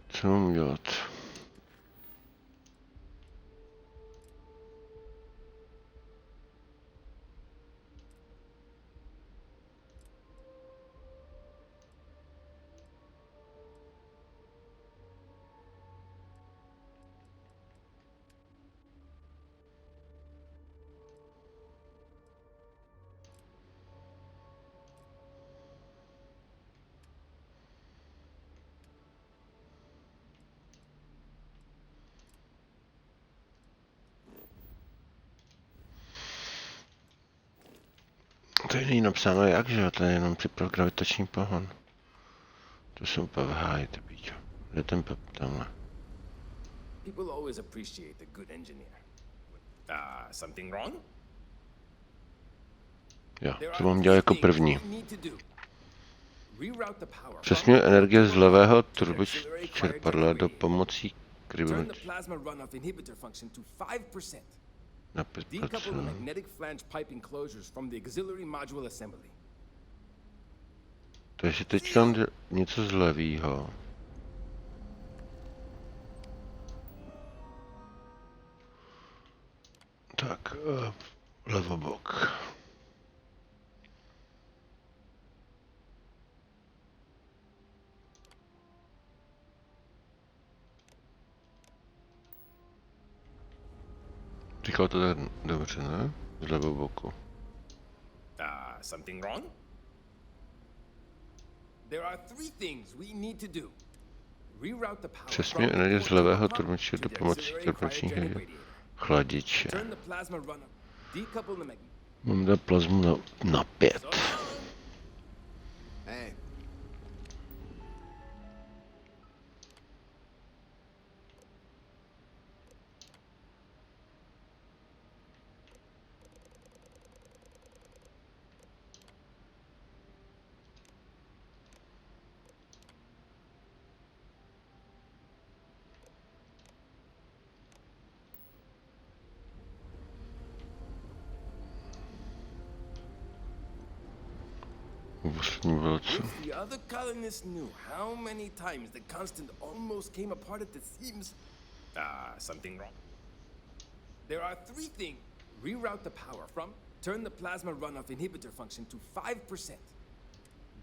Co mám udělat? To není napsáno jak, že jo? To je jenom připrav gravitační pohon. To jsou úplně v háji, ty píčo. Kde ten tamhle? People always appreciate a good engineer. Something wrong? Jo, to mám dělat jako první. Přesně energie z levého turbočerpadla do pomocí krybometří. Na 5%. Takže teď tam něco z levýho. Tak, levobok. Říkal to tak dobře, ne? Z levoboku. Something wrong? There are 3 things we need to do. Reroute the power. Přesně energie z levého turbočerpadla do pomocí turbočních chladiče. Mám dát plazmu na 5. ostatní velce. If the other colonists knew how many times the constant almost came apart at the seams. Something wrong. There are 3 things. Reroute the power from, turn the plasma runoff inhibitor function to 5%.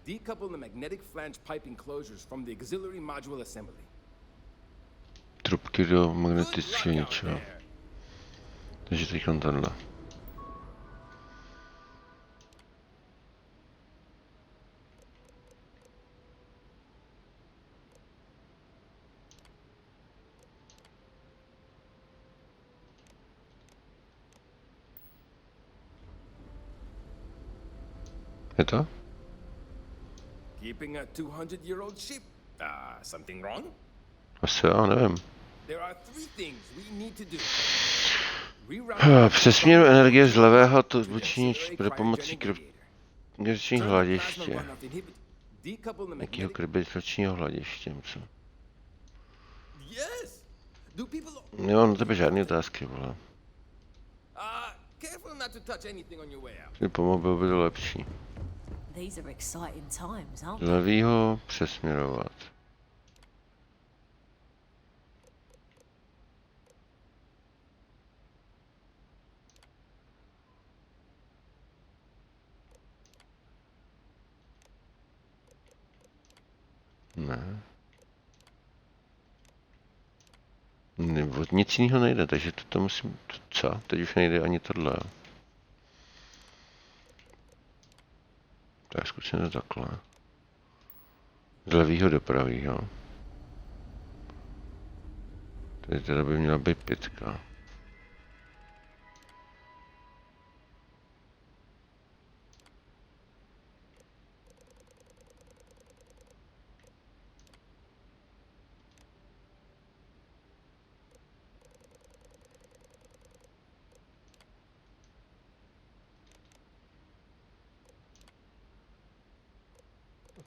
Decouple the magnetic flange pipe enclosures from the auxiliary module assembly. Trubky do magnetického něčeho. Takže teď on tenhle. Je to? Keeping a 200-year-old ship. Something wrong? Asi jo, nevím. There are 3 things we need to do. Přesměru energie z levého točníč pro pomocí krbičního hladiště. Jakýho krbičního hladiště, co? Jo, na tebe žádný otázky, vole. Ty pomohl by to lepší. Z levýho přesměrovat. Ne. Od nic jiného nejde, takže to musím... Co? Teď už nejde ani tohle. Tak zkusíme to takhle. Z levýho do pravýho. Tady teda by měla být 5.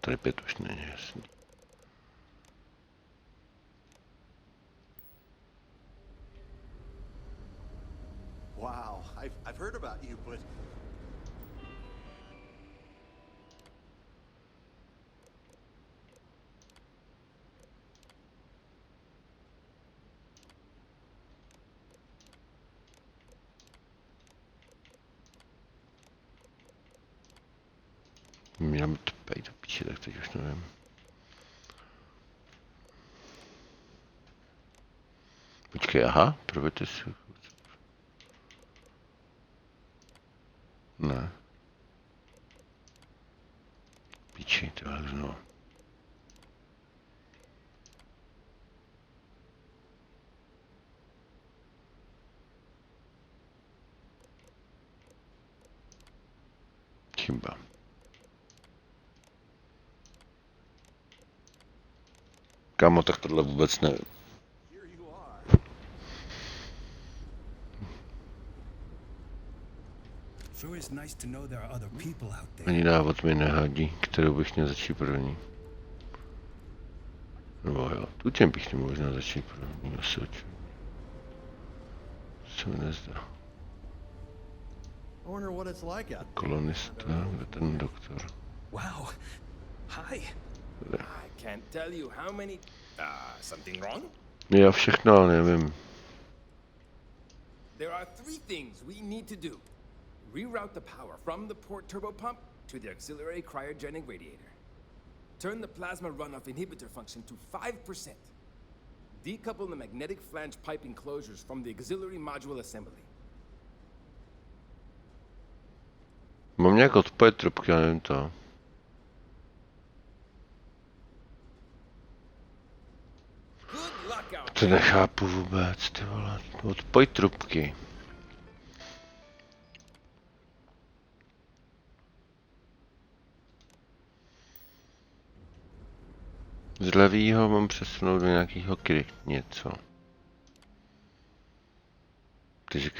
Tady 5 už není jasný. Wow, I've heard about you, but Měla by to pejt do píči, tak teď už nevím. Počkej, aha, provedte si. Ne. Píči, tohle znovu. Chyba. Kámo, tak tohle vůbec nevím. Ani návod mi nehádí, kterou bych měl začít první. Nebo jo, tu těm bych měl možná začít první, asi oči. Co mi nezdá. Kolonista, kde ten doktor? Wow. Hi. I can't tell you how many... something wrong? Já všechno, ale nevím. There are 3 things we need to do. Reroute the power from the port turbopump to the auxiliary cryogenic radiator. Turn the plasma runoff inhibitor function to 5%. Decouple the magnetic flange pipe enclosures from the auxiliary module assembly. Mám nějak odpojit trubky, já nevím to. To nechápu vůbec, ty vole. Odpoj trubky. Z levýho mám přesunout do nějakého něco. Takže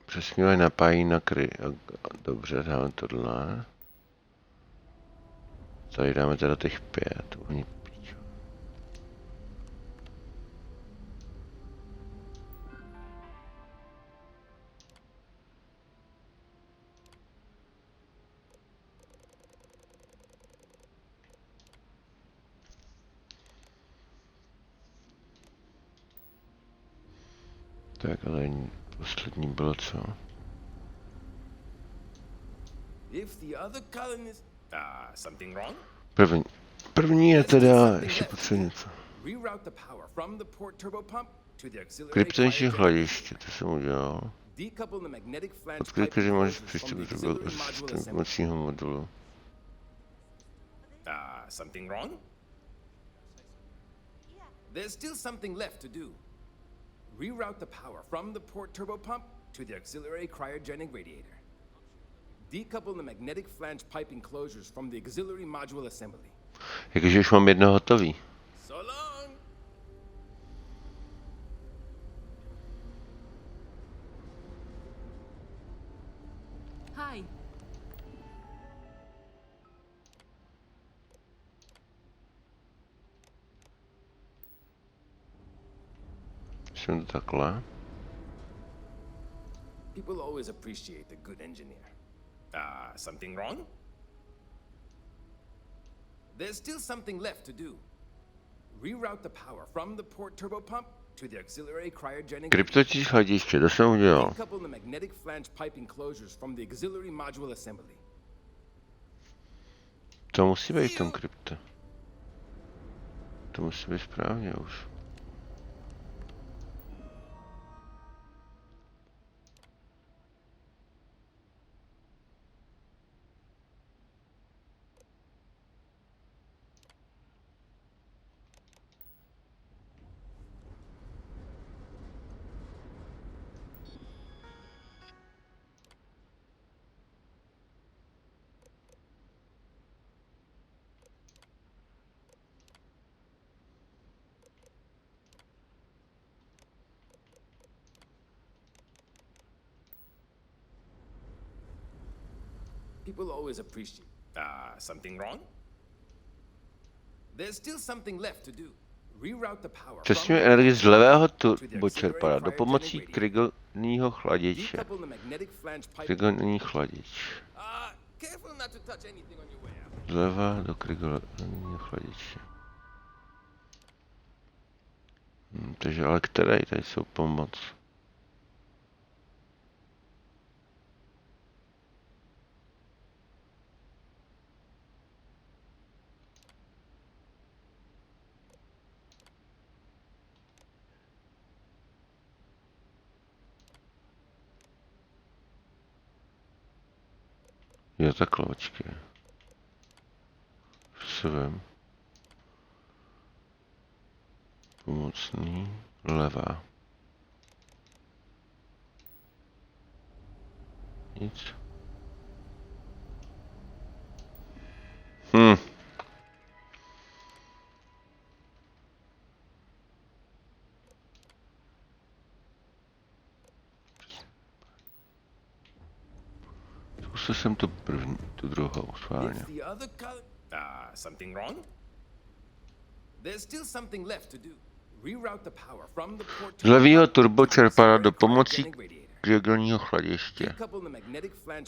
přesměruje napájí na Dobře, dáme tohle. Tady dáme teda těch 5. Oni píčo. Tak, ale poslední bylo co? If the other colonists... something wrong? První je teda, ještě potřebuji něco. Reroute the power from the port turbo pump to the auxiliary Kryptoniční hladiště, to jsem udělal. Decouple the magnetic flange Odkryj, pipe že máš enclosures přístup from the do auxiliary module assembly. systémovacího modulu. Something wrong? There's still something left to do. Reroute the power from the port turbo pump to the auxiliary cryogenic radiator. Decouple the magnetic flange pipe enclosures from the auxiliary module assembly. Jakože už mám jedno hotový. So long! Hi. Jsem to takhle. People always appreciate a good engineer. Something wrong? There's still something left to do. Reroute the power from the port turbo pump to the auxiliary cryogenic. Kryptoční hladiště, to jsem udělal. Decouple the magnetic flange pipe enclosures from the auxiliary module assembly. To musí být v tom krypto. To musí být správně už. People always appreciate. Something wrong? There's still something left to do. Reroute the power. Přesně energii z levého turbočerpáda do pomocí krygelního chladiče. Krygelní chladič. Careful not to touch anything on your way out. Zleva do krygelního chladiče. Takže ale které tady jsou pomoc? Jo, takhle, počkej. Svém. Pomocný. Levá. Nic. Zkusil jsem tu první, tu druhou, schválně. Something wrong? There's still something left to do. Reroute the power from the port Z levýho turbočerpáda do pomocí krygelního chladiště.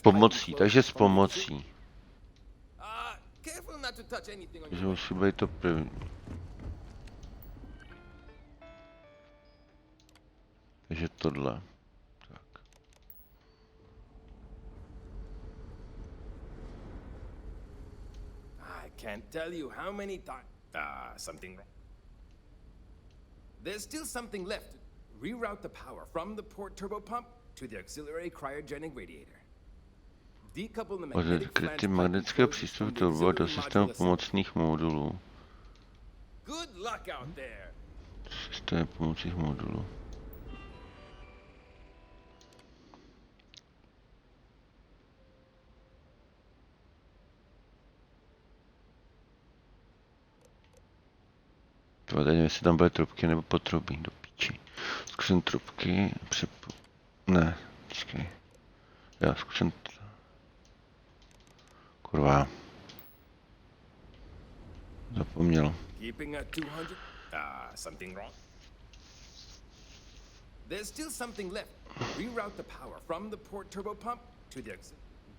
Pomocí, takže s pomocí. Careful not to touch anything on Takže your musí být to první. Takže tohle. Can't tell you how many times. Something wrong. There's still something left. Reroute the power from the port turbo pump to the auxiliary cryogenic radiator. Decouple the magnetic Odkrytí magnetického přístupu turbo do systému pomocných modulů. Good luck out there. Systém pomocných modulů. Tady nevím, jestli tam bude trubky nebo potrubí, do píči. Zkusím trubky, ne, počkej. Já zkusím kurva. Zapomněl. Keeping at 200. Something wrong. There's still something left. Reroute the power from the port turbo pump to the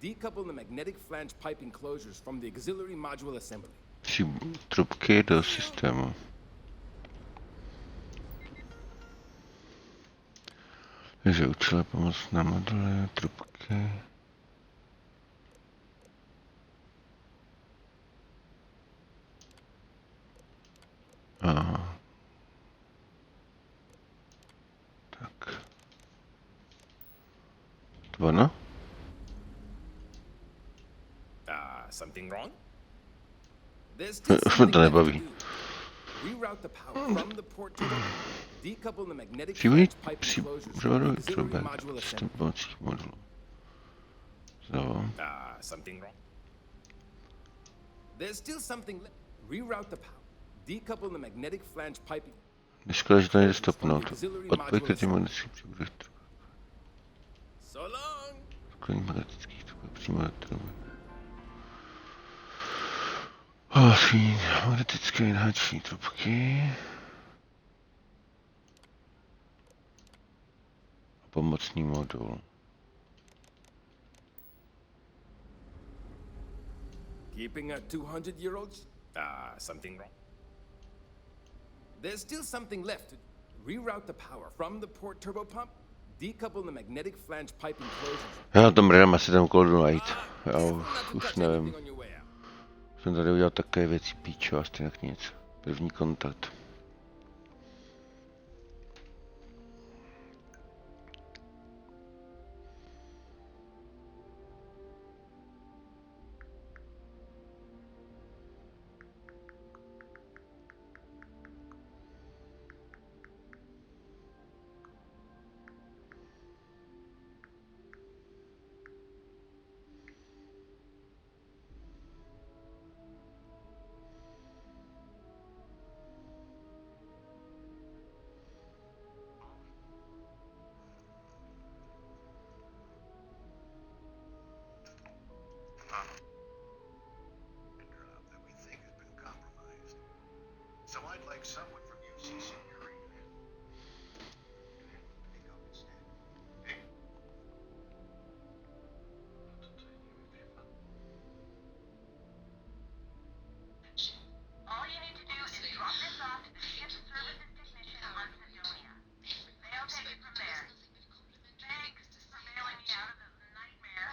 decouple the magnetic flange pipe enclosures from the auxiliary module assembly. Trubky do systému. Takže učila pomoct na module, trubky. Aha. Tak. To ono? Something wrong? There's Už still mě something to left to nebaví. do. Reroute the power from the port to the decouple the magnetic Přibudit flange pipe enclosures from the převodu auxiliary trubek module systém assembly. pomocí modulu. Znovu. Something wrong? There's still something left. Reroute the power. Decouple the magnetic flange pipe. Neškoda, že to nejde stopnout. Odpojte ty munici přibudit trubek. So long. Sklení magnetických trubek přímo do truby. Hlasí magnetické inhační trubky. Pomocný modul. Keeping a 200-year-old? Something wrong? There's still something left to reroute the power from the port turbopump, decouple the magnetic flange pipe enclosures. Já tam hledám asi ten kódu najít. Já už nevím. Jsem tady udělal také věci píčo a stejně nic. První kontakt. So I'd like someone from UCC area to pick up instead. Hey. All you need to do is drop this off to the ship services technician on Sidonia. They'll take it from there. Thanks for bailing me out of this nightmare.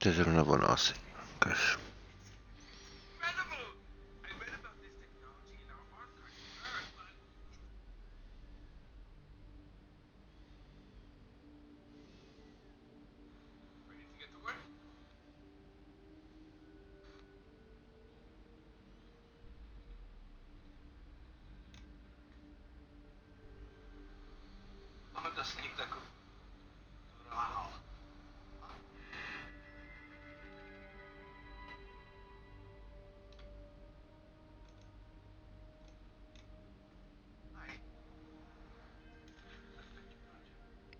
To je zrovna ono asi. Kaž. I'm just sneak that wow.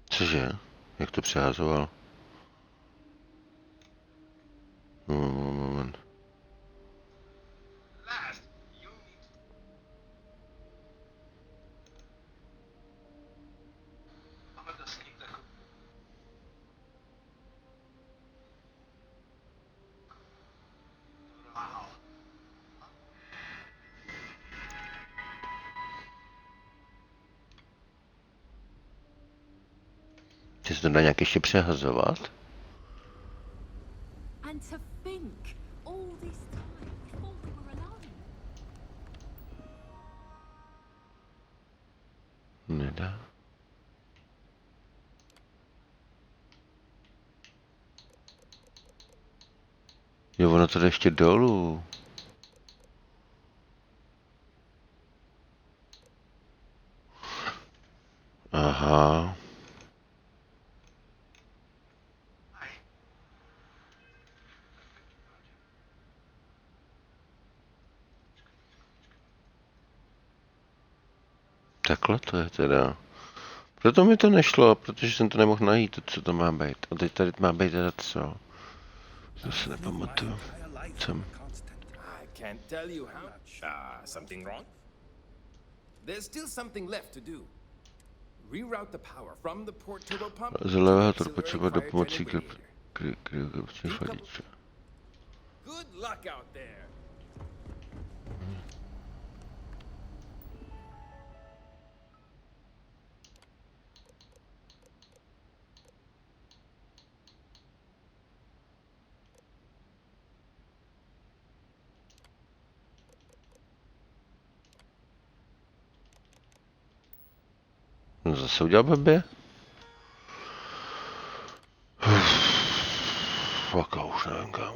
Cože? Jak to přehazoval? Moment. Last, you'll need I'm just sneak that wow. Ty se to dá nějak ještě přehazovat? And to think, all this time we thought we were alone. Nedá. Jo, ono to jde ještě dolů. Aha. Sakla to je teda. Proto mi to nešlo, protože jsem to nemohl najít, co to má být. A teď tady má být teda co? To se nepamatuju. Jsem. I can't tell you how. Something wrong? There's still something left to do. Reroute the power from the port turbo pump Z to the levého auxiliary turbočeva do pomocí cryogenic radiator. kryogenického chladiče. Good luck out there. No zase udělal blbě? Fuck, už nevím kam.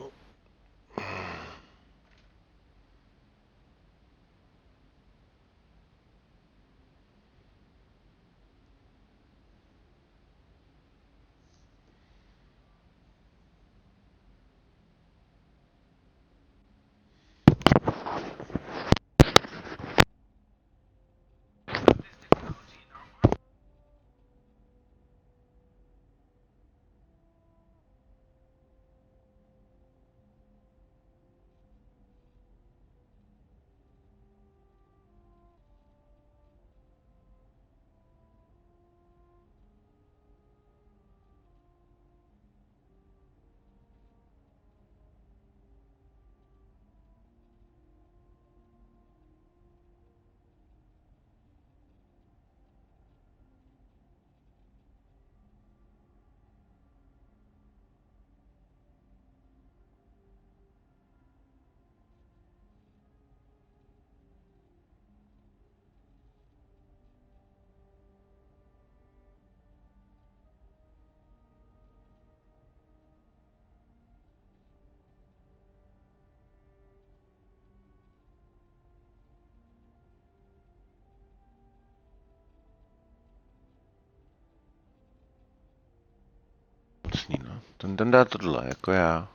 Mocný, no. Ten dá tohle, jako já.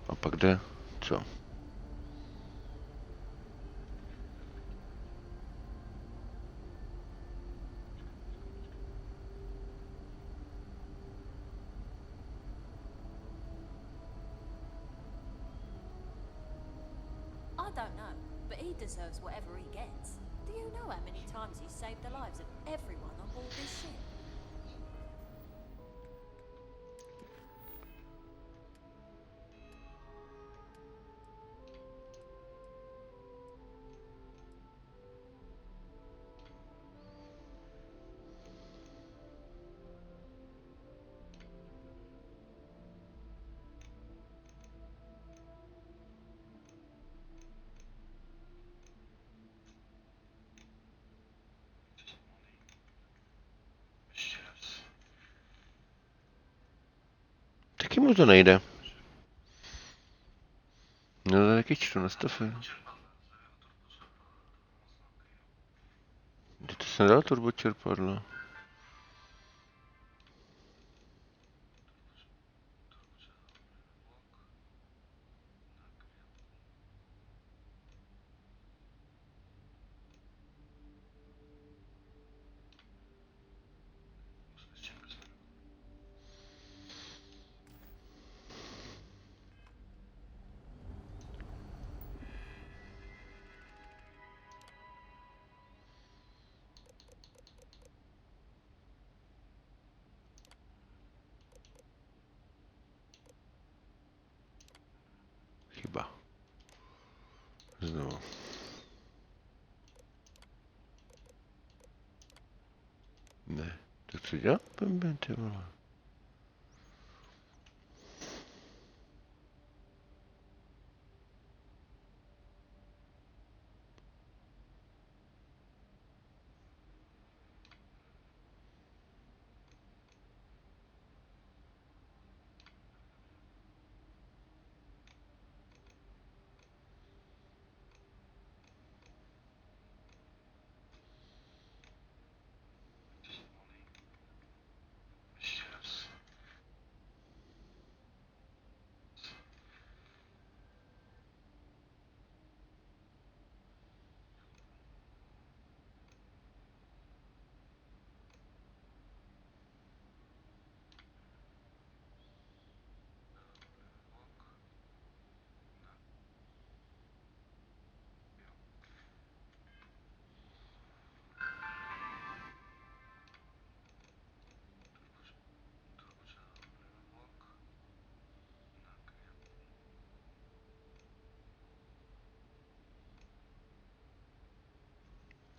A pak jde, co? I don't know, but he deserves whatever he gets. Do you know how many times he's saved the lives of everyone on board this ship? Taky mu to nejde. No to taky čtu na stafy. To jsem dal turbočerpadlo. Chyba. Znovu. Ne. Tak co dělá? Ty vole.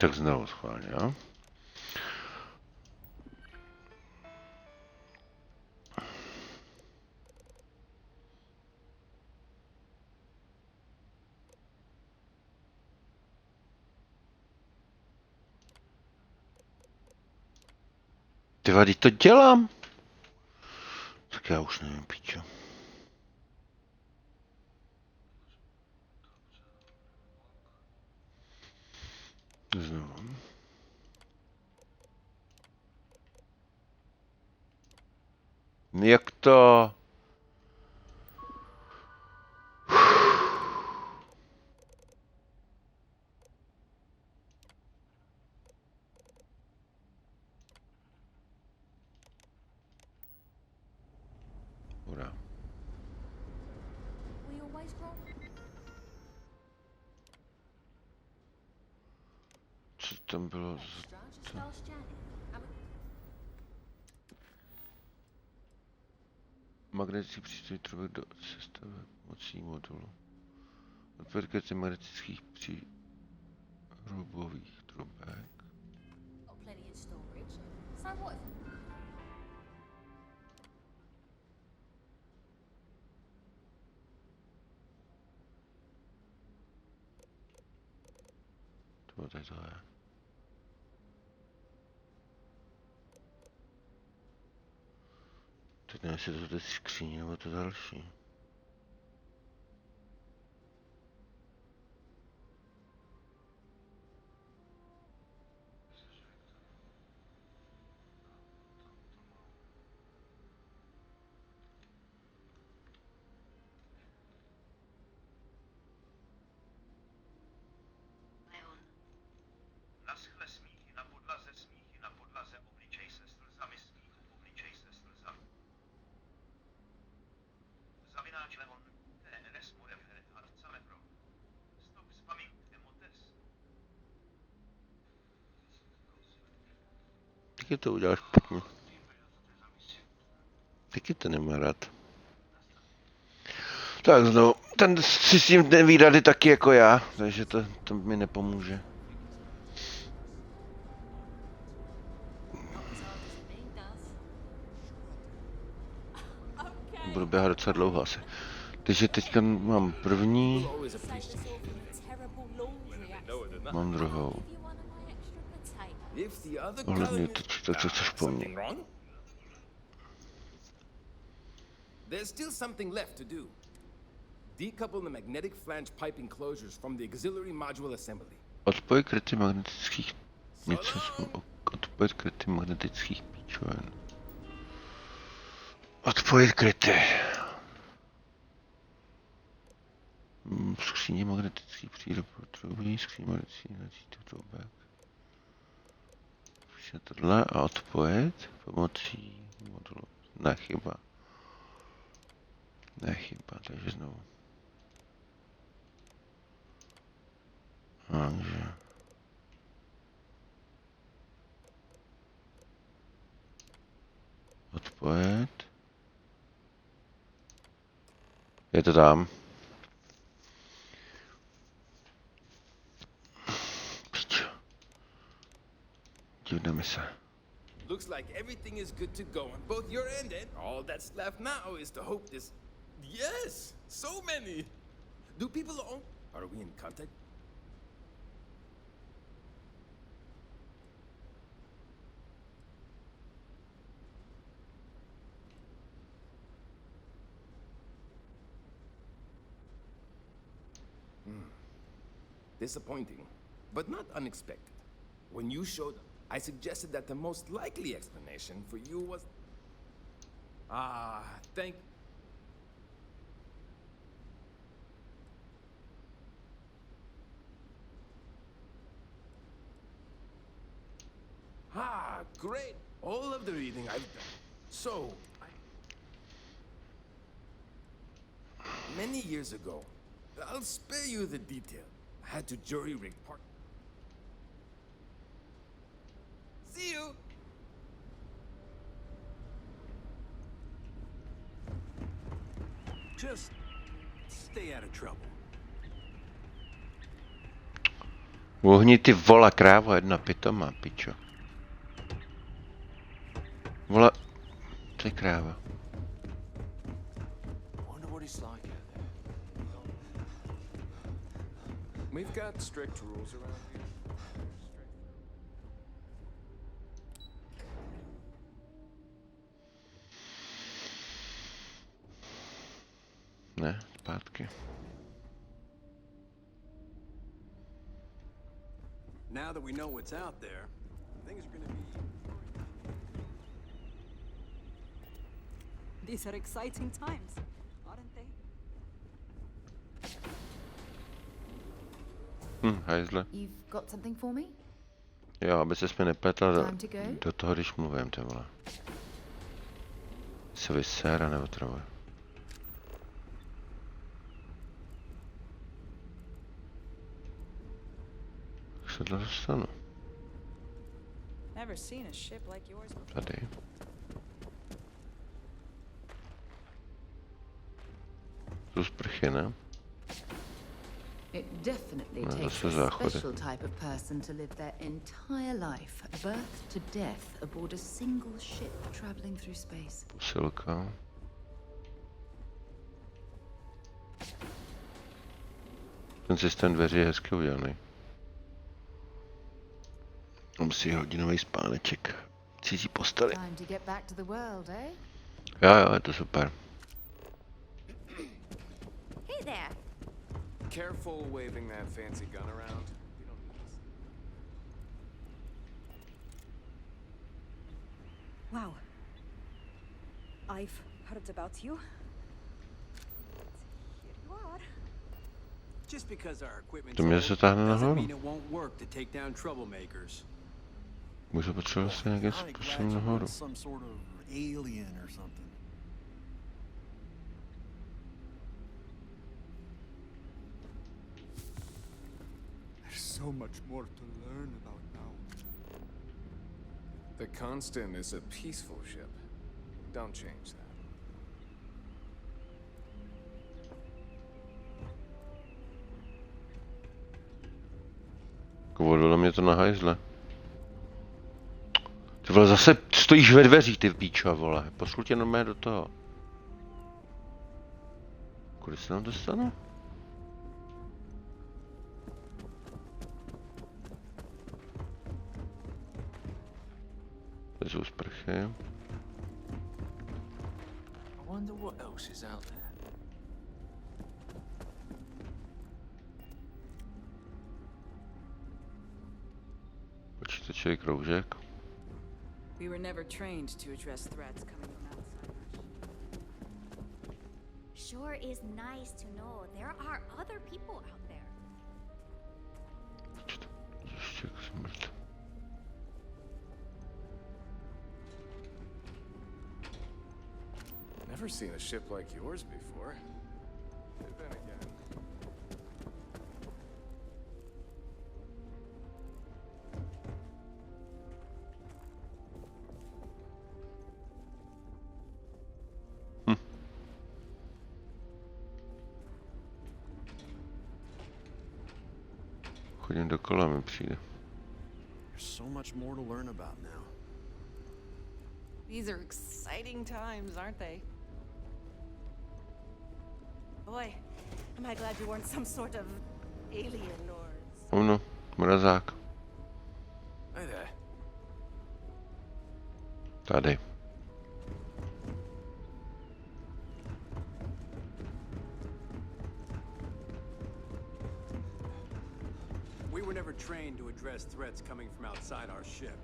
Tak znovu schválně, jo? Ty vady, to dělám. Tak já už nevím, pičo. Znovu. Jak to? Hurá. We always wrong. Co tam bylo? Extra, just ask Janet. Magnetický přístroj trubek do sestavy pomocí modulu. Odpěrkety magnetických přírubových trubek. Got plenty in storage. So what if... To tady to je. Teď nevím, jestli to jsou ty skříně nebo to další. Naschle smíchy na podlaze, obličej se slzami smíchu, obličej se slzami. Zavináč Leon, TNS Morevhere, Harcamevro. Stop spamming emotes. Taky to udělal špatně. Taky to nemá rád. Tak znovu, ten si s tím neví rady taky jako já, takže to mi nepomůže. Budu běhat docela dlouho asi. Takže teďka mám první. Mám druhou. Ohledně to, co chceš po mně. There's still something left to do. Decouple the magnetic flange pipe enclosures from the auxiliary module assembly. Odpojit kryty magnetických odpojit kryty magnetických píčoven. Odpojit kryty. Skříně magnetický přírob trubí, skříně magnetický trubek. Píše tohle a odpojit pomocí modulu. Nechyba. Nechyba, takže znovu. Takže. Odpojit. Je to tam. Pičo. Divná mise. Looks like everything is good to go on both your end, and all that's left now is to hope this... Yes! So many! Do people own... Are we in contact? Disappointing, but not unexpected. When you showed up, I suggested that the most likely explanation for you was... thank... Great! All of the reading I've done. So, many years ago, I'll spare you the detail. I had to jury-rig part... See you! Just stay out of trouble. Ohni ty vola, krávo, jedna pitomá, pičo. Vola, to je kráva. Wonder what it's like out there. We've got strict rules around here. Ne, zpátky. Now that we know what's out there, things are gonna be... These are exciting times, aren't they? Hajzle. You've got something for me? Jo, aby ses mi nepletla Time to go? do toho, když mluvím, ty vole. Se vyséra nebo trvá. Jak se to dostanu? Never seen a ship like yours before. Tady. Tu sprchy, ne? It definitely No, takes zase a záchody. special type of person to live their entire life, birth to death, aboard a single ship traveling through space. Posilka. Ten systém dveří je hezky udělaný. Mám si hodinový spáneček. Cizí posteli. Time to get back to the world, eh? Jo, je to super. Hey there. Careful waving that fancy gun around. We don't need this. Wow. I've heard about you. Here you are. Just because our equipment's To mě old se táhne doesn't nahoru. mean it won't work to take down troublemakers. Můžu potřebovat se nějakým způsobem nahoru. Some sort of alien or something. There's so much more to learn about now. The Constant is a peaceful ship. Don't change that. Odvedlo mě to na hajzle. Ty vole, zase stojíš ve dveřích, ty píčo, vole. Pošlu tě normálně do toho. Kudy se nám dostanu? To jsou sprchy. I wonder what else is out there. Počítačový kroužek. We were never trained to address threats coming from outside. Sure is nice to know there are other people out there. Ještě jak jsem mrtvý. Never seen a ship like yours before. But then again. Chodím dokola, mi přijde. There's so much more to learn about now. These are exciting times, aren't they? Boy, am I glad you weren't some sort of alien or... Ono, mrazák. Hey there. Tady. We were never trained to address threats coming from outside our ship.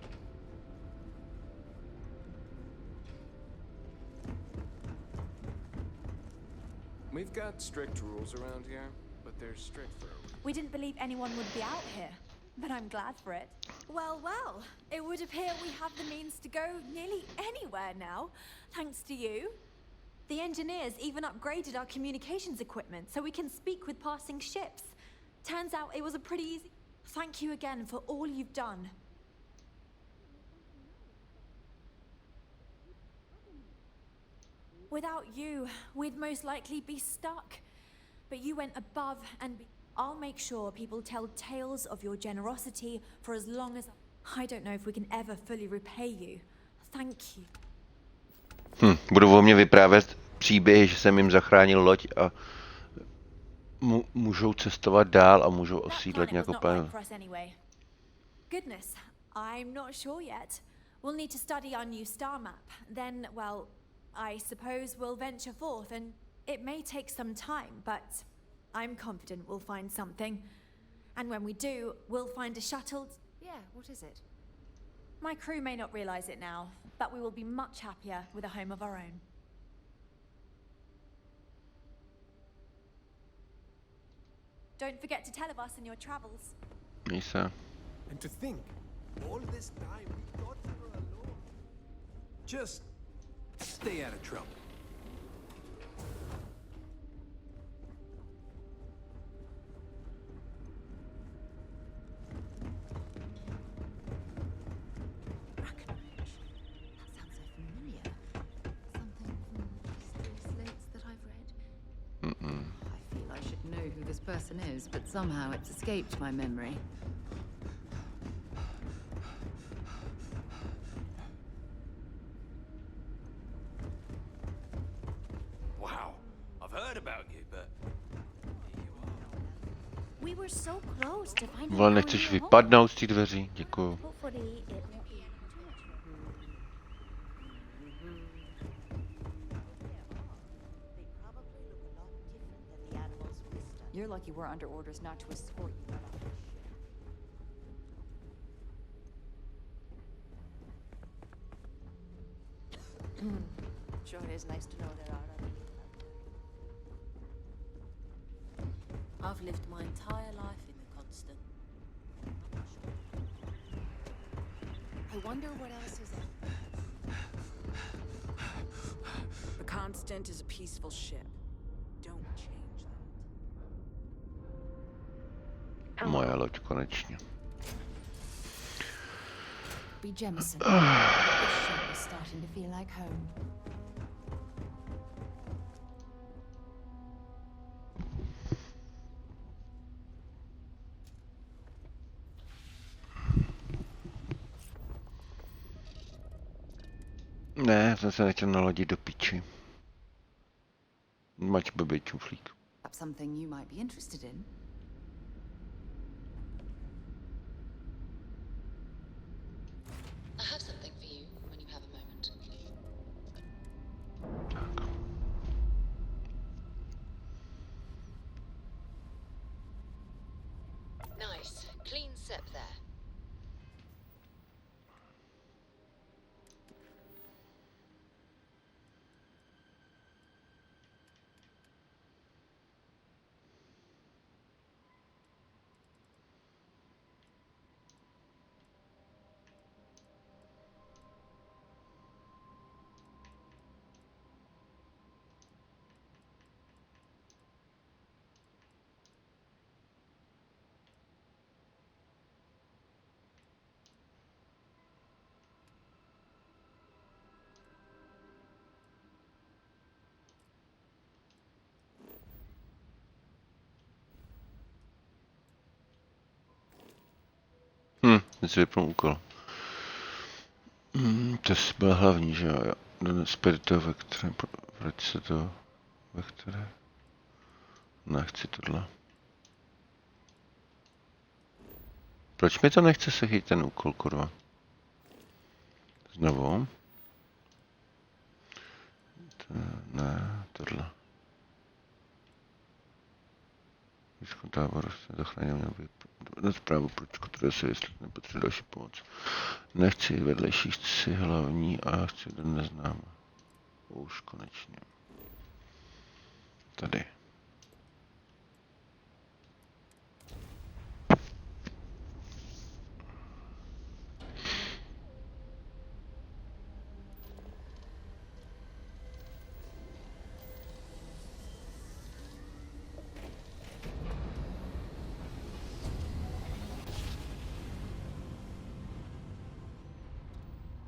We've got strict rules around here, but they're strict for a reason. We didn't believe anyone would be out here, but I'm glad for it. Well, well, it would appear we have the means to go nearly anywhere now, thanks to you. The engineers even upgraded our communications equipment so we can speak with passing ships. Turns out it was a pretty easy... Thank you again for all you've done. Without you, we'd most likely be stuck. But you went above and I'll make sure people tell tales of your generosity for as long as... I don't know if we can ever fully repay you. Thank you. Budou o mě vyprávět příběhy, že jsem jim zachránil loď a můžou cestovat dál a můžou osídlet nějakou planetu. Goodness, I'm not sure yet. We'll need to study our new star map. Then, well, I suppose we'll venture forth, and it may take some time, but I'm confident we'll find something. And when we do, we'll find a shuttle. Yeah, what is it? My crew may not realize it now, but we will be much happier with a home of our own. Don't forget to tell of us in your travels. Lisa. And to think, all this time we thought we were alone. Just stay out of trouble. Person is, but somehow it's escaped my memory. Wow, I've heard about you, but We were so close to finding Vole, nechceš vypadnout z té dveří? Děkuju. You're lucky we're under orders not to escort you out on the ship. Sure, it is nice to know there are other people out there. I've lived my entire life in the Constant. I wonder what else is out there. The Constant is a peaceful ship. Don't change that. Moje loď konečně. Be Jemison. This ship is starting to feel like home. Ne, jsem se nechtěl nalodit do piči. Mať blbý čuflík. Perhaps something you might be interested in. I have something for you when you have a moment. Tak. Nice. Clean sip there. Teď si vypnu úkol. To byl hlavní, že jo? Spirito vektore, proč se to vektore? Nechci tohle. Proč mi to nechce se chytit ten úkol, kurva? Znovu. Ne, tohle. Výzkum táboru se zachránil, měl by na zprávu proč kontroluje, jestli nepotřebuje další pomoc. Nechci vedlejší, chci hlavní a chci do neznáma. Už konečně. Tady.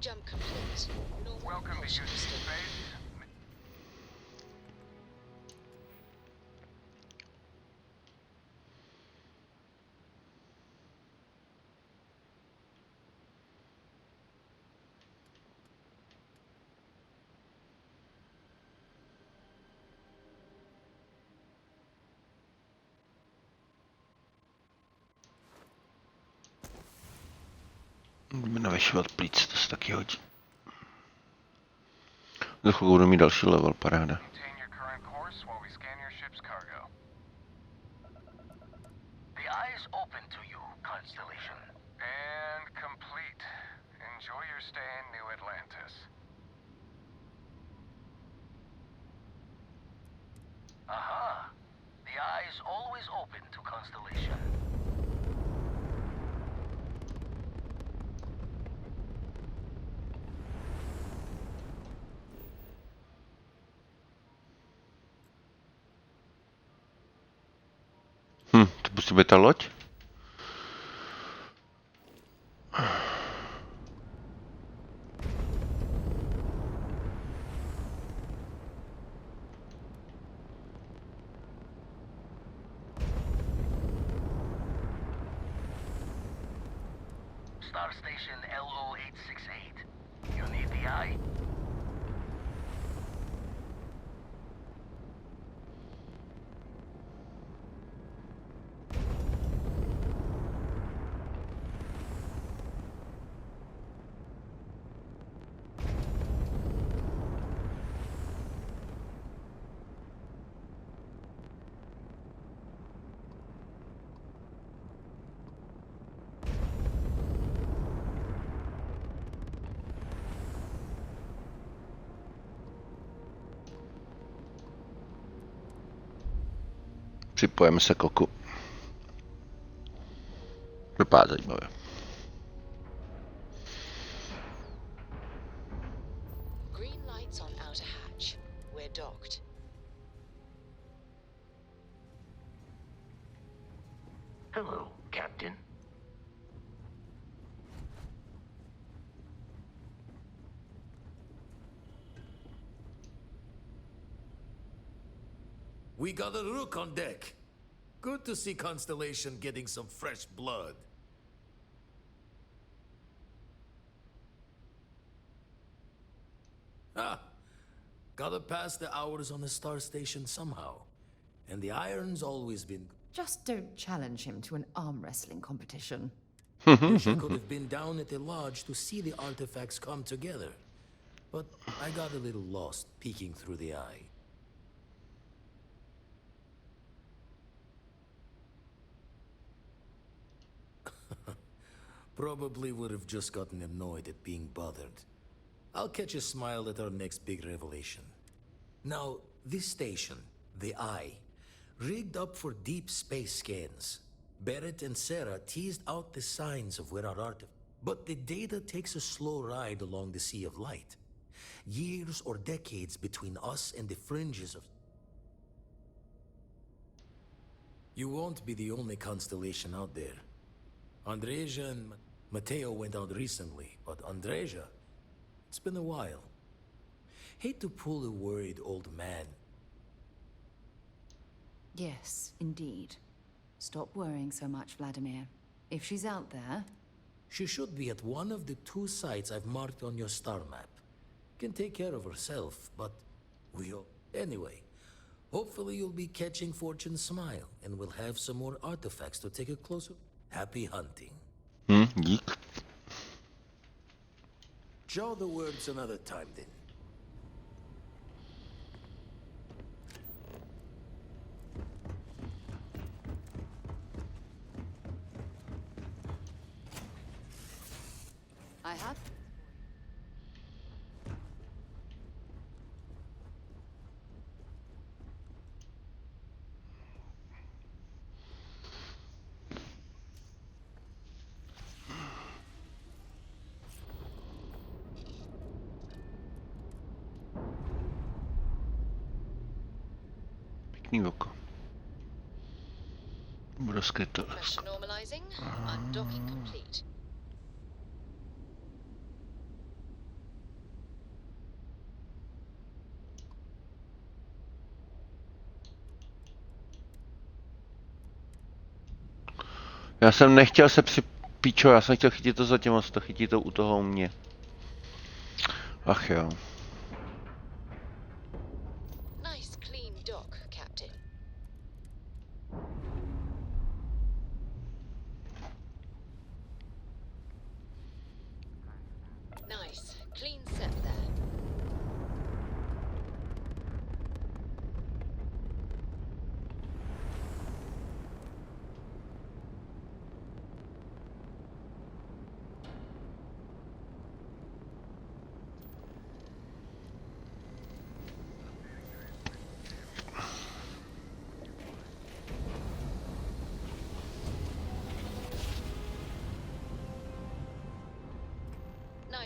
Jump complete. Welcome to Houston Space. Zavěšovat plíc, to se taky hodí. Za chvilku budu mít další level, paráda. Maintain your current course while we scan your ship's cargo. The eye is open to you, Constellation. And complete. Enjoy your stay in New Atlantis. Aha! The eye is always open to Constellation. To musí být ta loď? Star Station LO868. You need the eye? Připojeme se k oku. Vypadá zajímavě. Green lights on outer hatch. We're docked. Hello, Captain. We got a rook on deck. Good to see Constellation getting some fresh blood. Ah, gotta pass the hours on the Star Station somehow. And the iron's always been... Just don't challenge him to an arm wrestling competition. Wish I could have been down at the lodge to see the artifacts come together. But I got a little lost peeking through the eye. Probably would have just gotten annoyed at being bothered. I'll catch a smile at our next big revelation. Now, this station, the Eye, rigged up for deep space scans. Barrett and Sarah teased out the signs of where our artifact... But the data takes a slow ride along the Sea of Light. Years or decades between us and the fringes of... You won't be the only constellation out there. Andreja and Mateo went out recently, but Andreja, it's been a while. Hate to pull a worried old man. Yes, indeed. Stop worrying so much, Vladimir. If she's out there... She should be at one of the 2 sites I've marked on your star map. Can take care of herself, but we'll... Anyway, hopefully you'll be catching Fortune's smile, and we'll have some more artifacts to take a closer... Happy hunting. Dík. Jaw the words another time, then. I have... Pěkný oko. Bude skryto. Pressure normalizing. Undocking complete. Já jsem nechtěl se připíčo, já jsem chtěl chytit to za těma, to chytí to u toho u mě. Ach jo. Nice clean dock, Captain.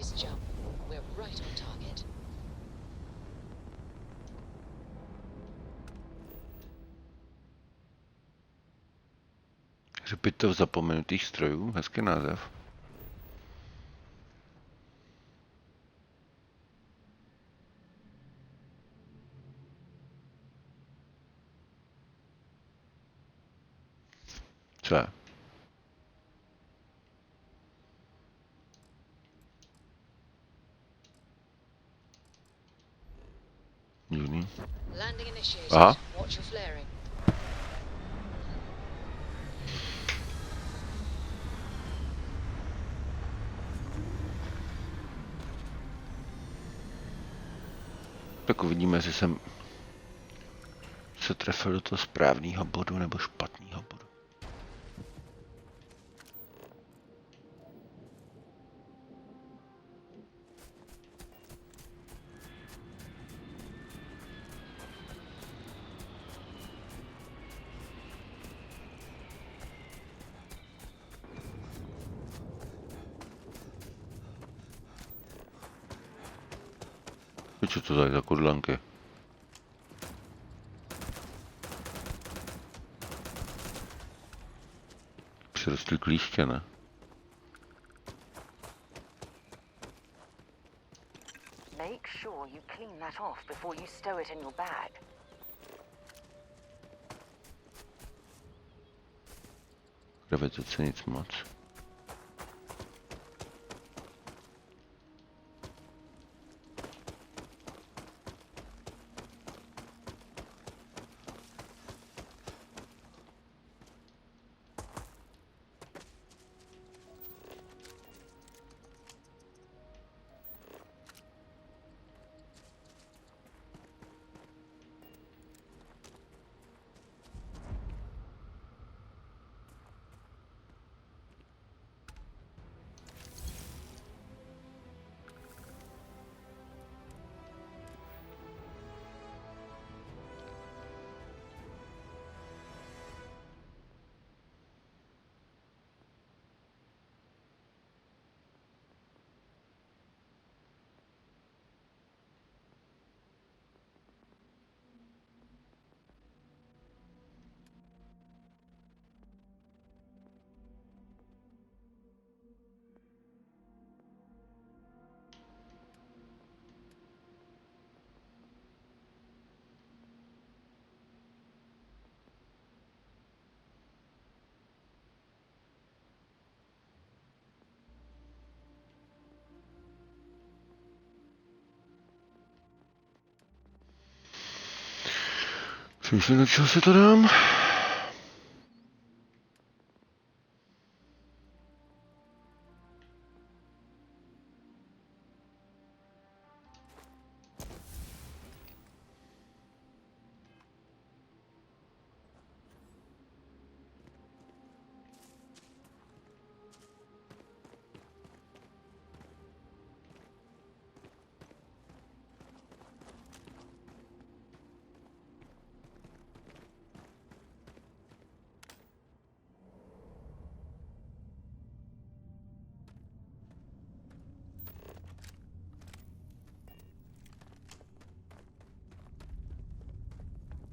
Nice jump. We're right on target. Hřbitov zapomenutých strojů, hezký název. Co je? Divný. Landing initiated. Aha. Watch your flaring. Tak uvidíme, jestli jsem se trefil do toho správného bodu nebo špatného bodu. Co to tady za kudlanky? Přirostly klíště, ne? Make sure you clean that off before you stow it in your bag. Gravitace nic moc. Přemýšlím, do čeho si to dám?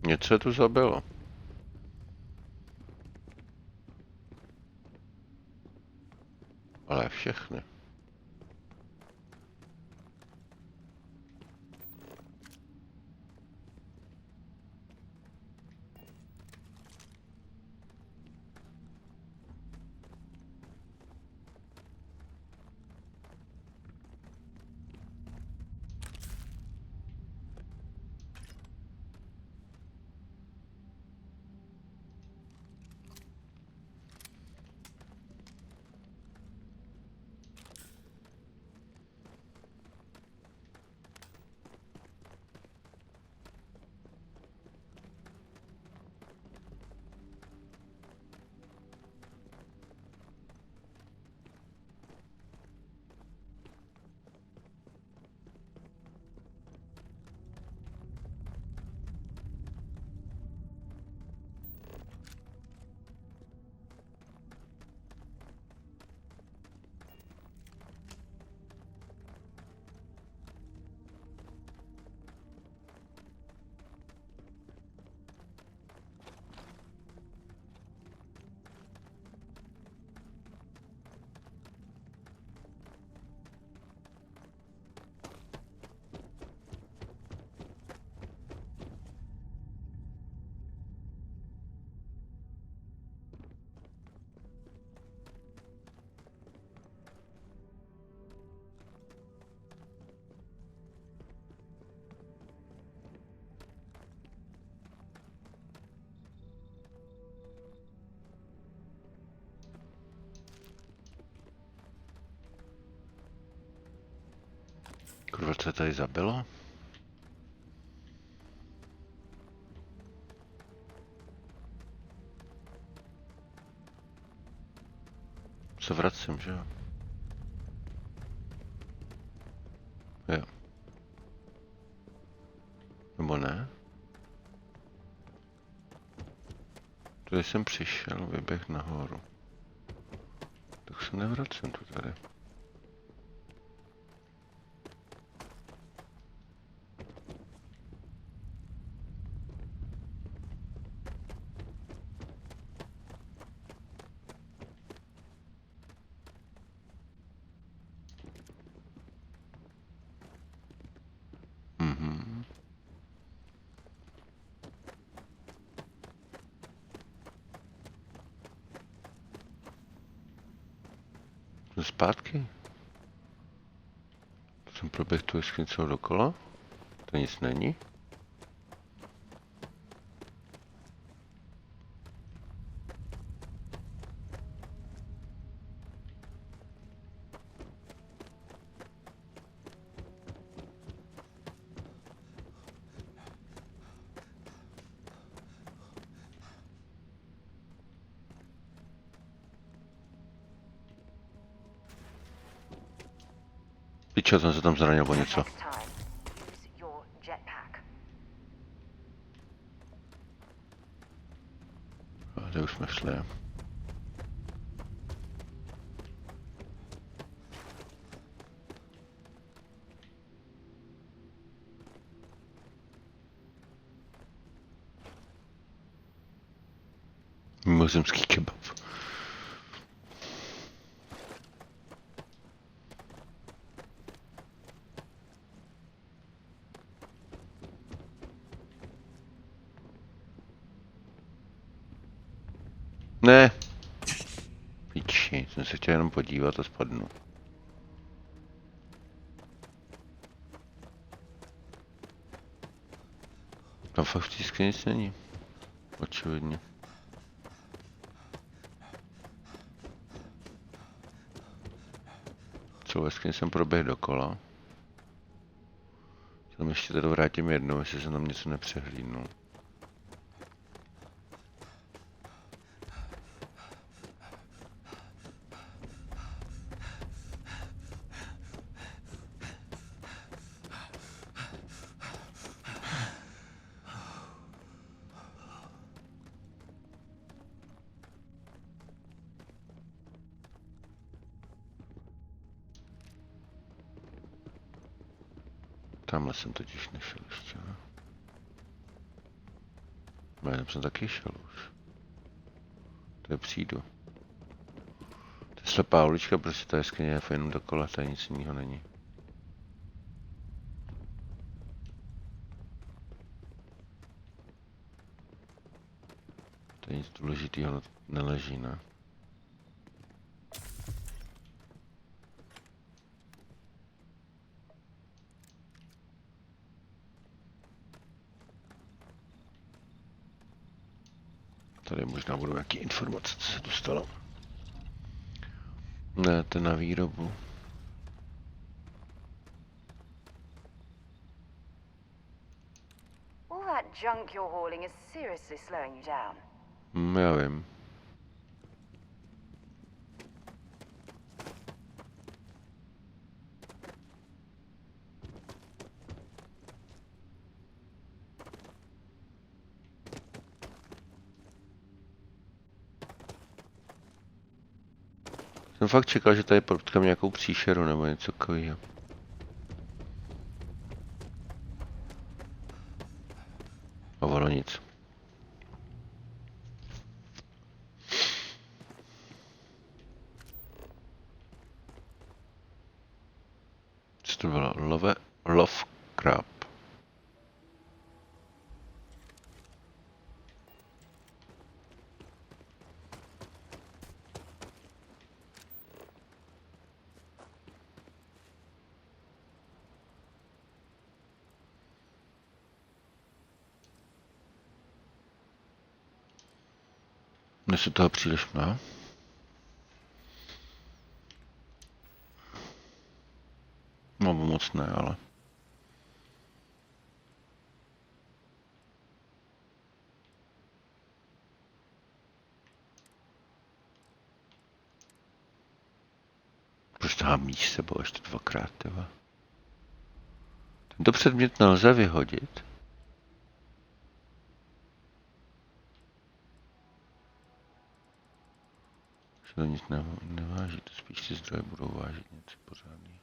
Něco tu zabilo. Ale všechny. se tady zabilo? Se vracím, že jo? Jo. Nebo ne? Tady jsem přišel, vyběh nahoru. Tak se nevracím tu tady. Mhm. Jsem zpátky. Jsem proběhl tu jeskyni celou dokola. To nic není. Pičo, jsem se tam zranil o něco. Next time, use your jetpack. A kde už jsme šli? Mimozemský kebab. Ne. Piči, jsem se chtěl jenom podívat a spadnu. Tam fakt v tísku nic není. Očividně. Celou jeskyni jsem proběhl dokola. Tam ještě tady vrátím jednou, jestli jsem tam něco nepřehlídnul. Tamhle jsem totiž nešel ještě, ne? No, tam jsem taky šel už. Tady přijdu. To je slepá ulička, prostě ta jeskyně je jenom dokola, tady nic jiného není. Tady nic důležitého neleží, ne? Tady možná budou nějaké informace, co se tu stalo. Ne, to na výrobu. All that junk you're hauling is seriously slowing you down. Já vím. Jsem fakt čekal, že tady potkám nějakou příšeru nebo něco takového. A ono nic. Co to bylo? Love crab. Nesu toho příliš mnoho. No moc ne, ale Hamíš sebou ještě dvakrát, tyva. Tento předmět nelze vyhodit. Že to nic neváží, to spíš ty zdroje budou vážit něco pořádného.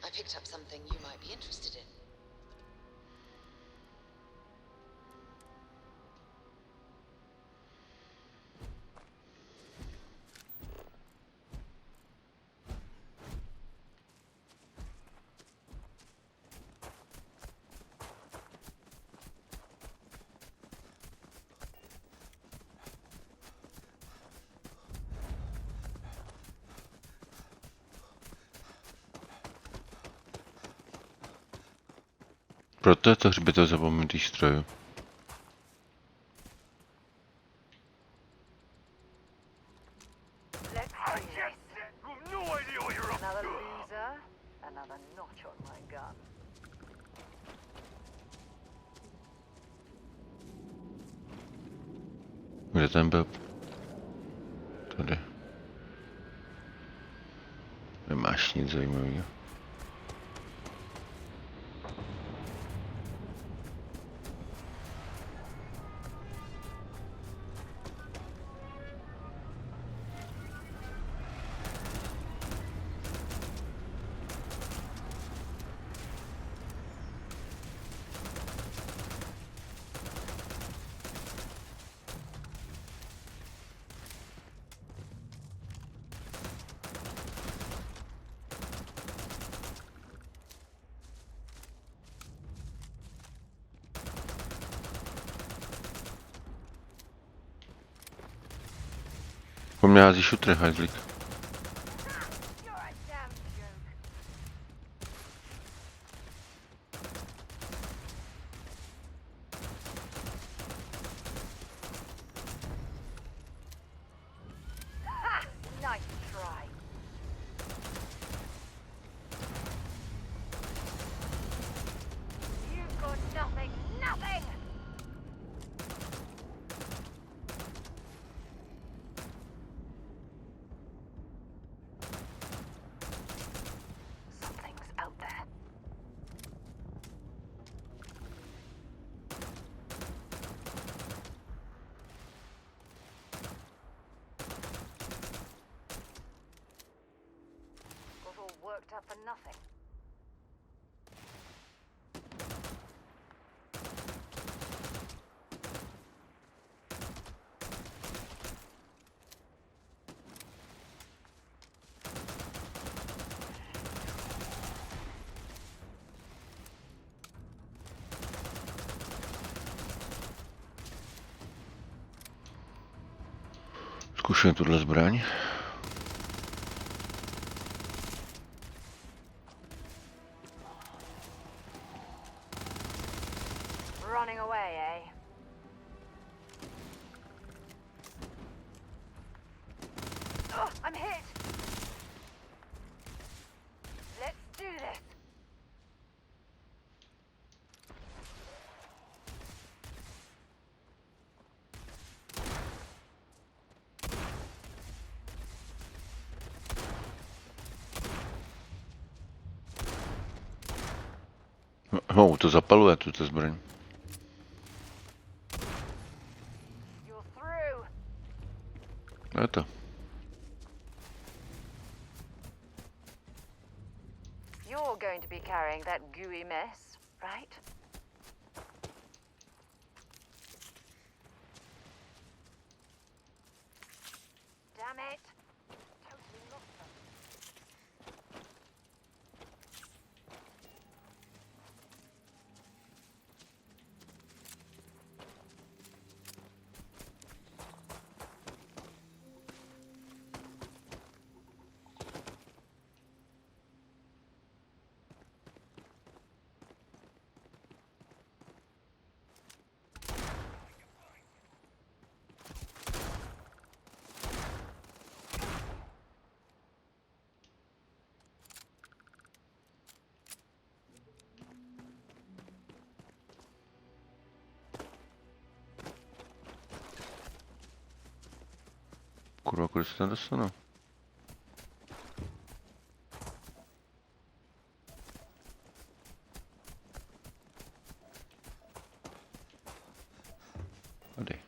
I picked up something you might be interested in. Proto je to hřbitov zapomenutých strojů. Another loser, another notch on my gun. Kde ten byl? Tady. Nemáš nic zajímavého. Po mě hází šutry, hajzlík. Nice try. You've got nothing, nothing! Something's out there. Got all worked up for nothing. Zkuším tuhle zbraň. Running away, eh? Oh, I'm hit! Let's do this! No, to zapaluje tuto zbraň. You're through! Je to. You're going to be carrying that gooey mess, right? Kurva, kudy se tam dostanu? Tady.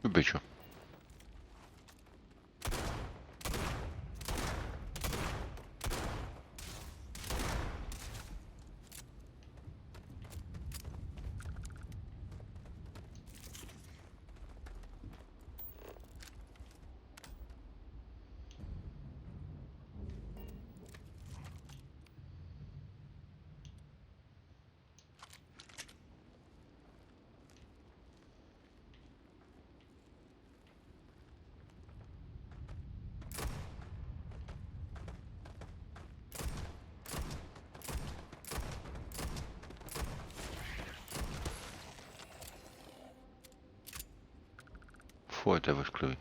Bičo. Fuj, to je vošklivý.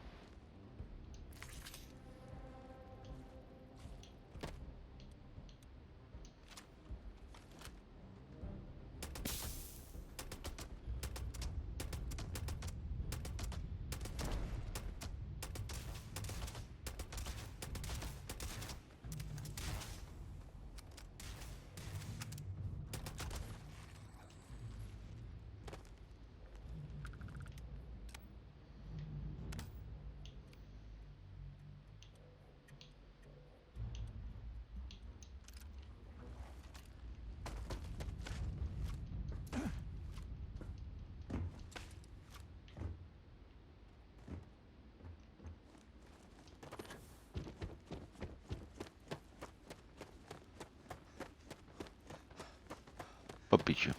Po píči.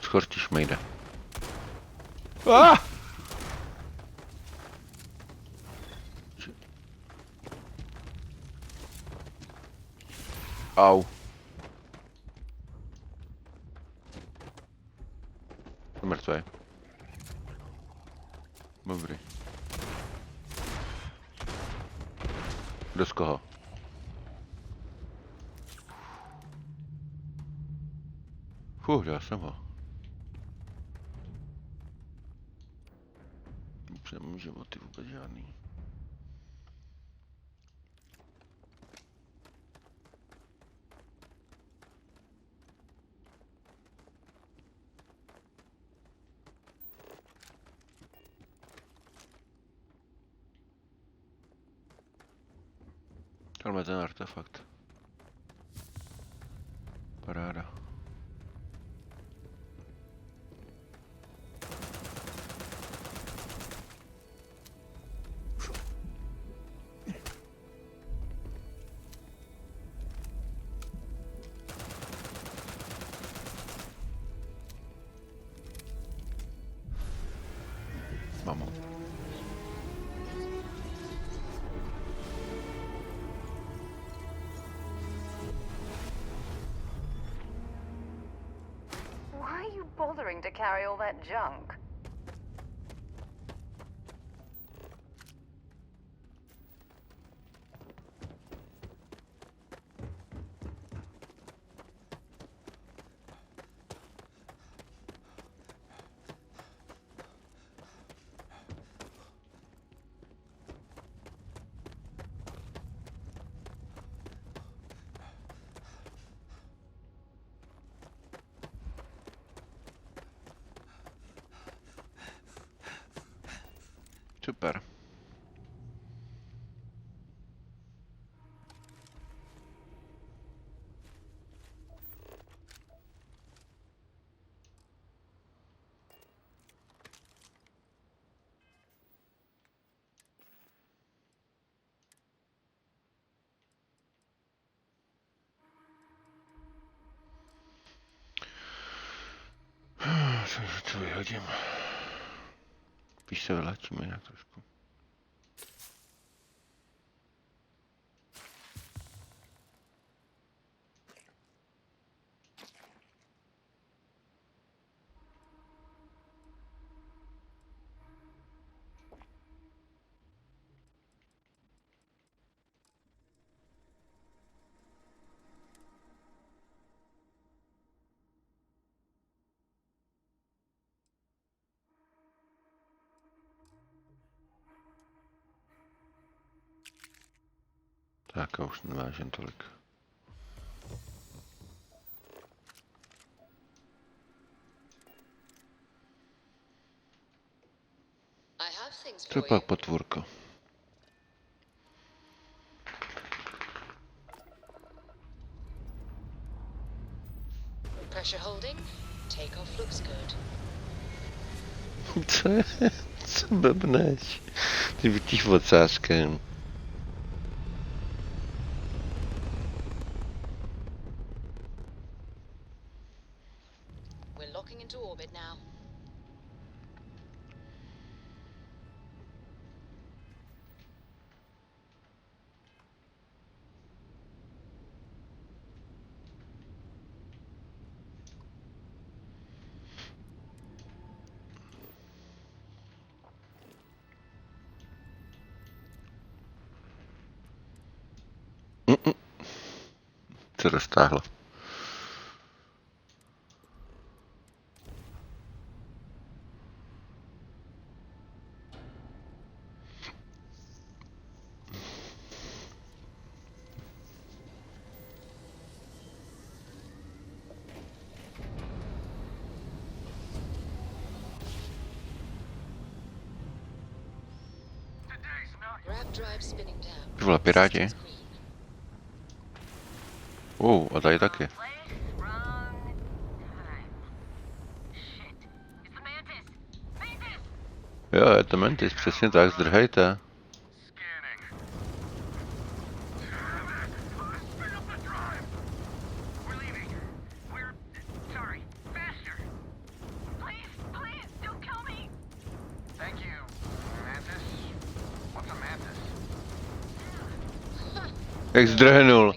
Schorti šmejde. Ah! Au. Mrtvé. Dobrý. Kdo z koho? Já jsem ho. Už nemám životy vůbec žádný. Ale ten artefakt. Paráda. Mamo. Why are you bothering to carry all that junk? Super. Co vyhodím? Spíš se vyléčíme nějak trošku. Tak já už nevážím tolik. I have things To for je pak you. potvůrka. Pressure holding. Takeoff looks good. Co je? Co blbneš? Ty vidíš ocáskem. We're locking into orbit now. Se roztáhlo. Grab drive spinning down. Ty vole, piráti. A tady taky. Jo, je to Mantis, přesně tak, zdrhejte. Jak zdrhnul.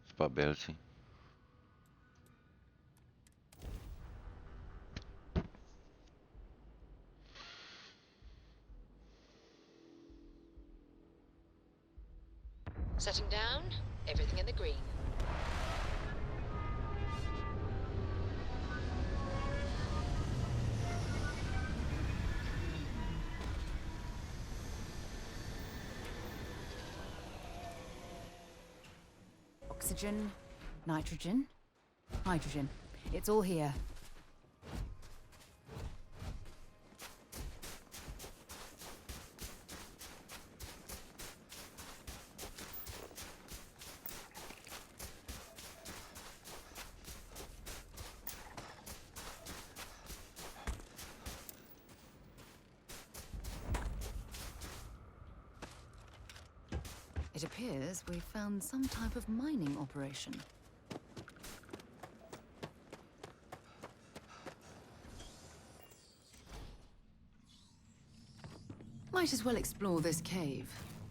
Zbabělci. Setting down. Everything in the green. Oxygen, nitrogen, hydrogen. It's all here. It appears we've found some type of mining operation. Might as well explore this cave.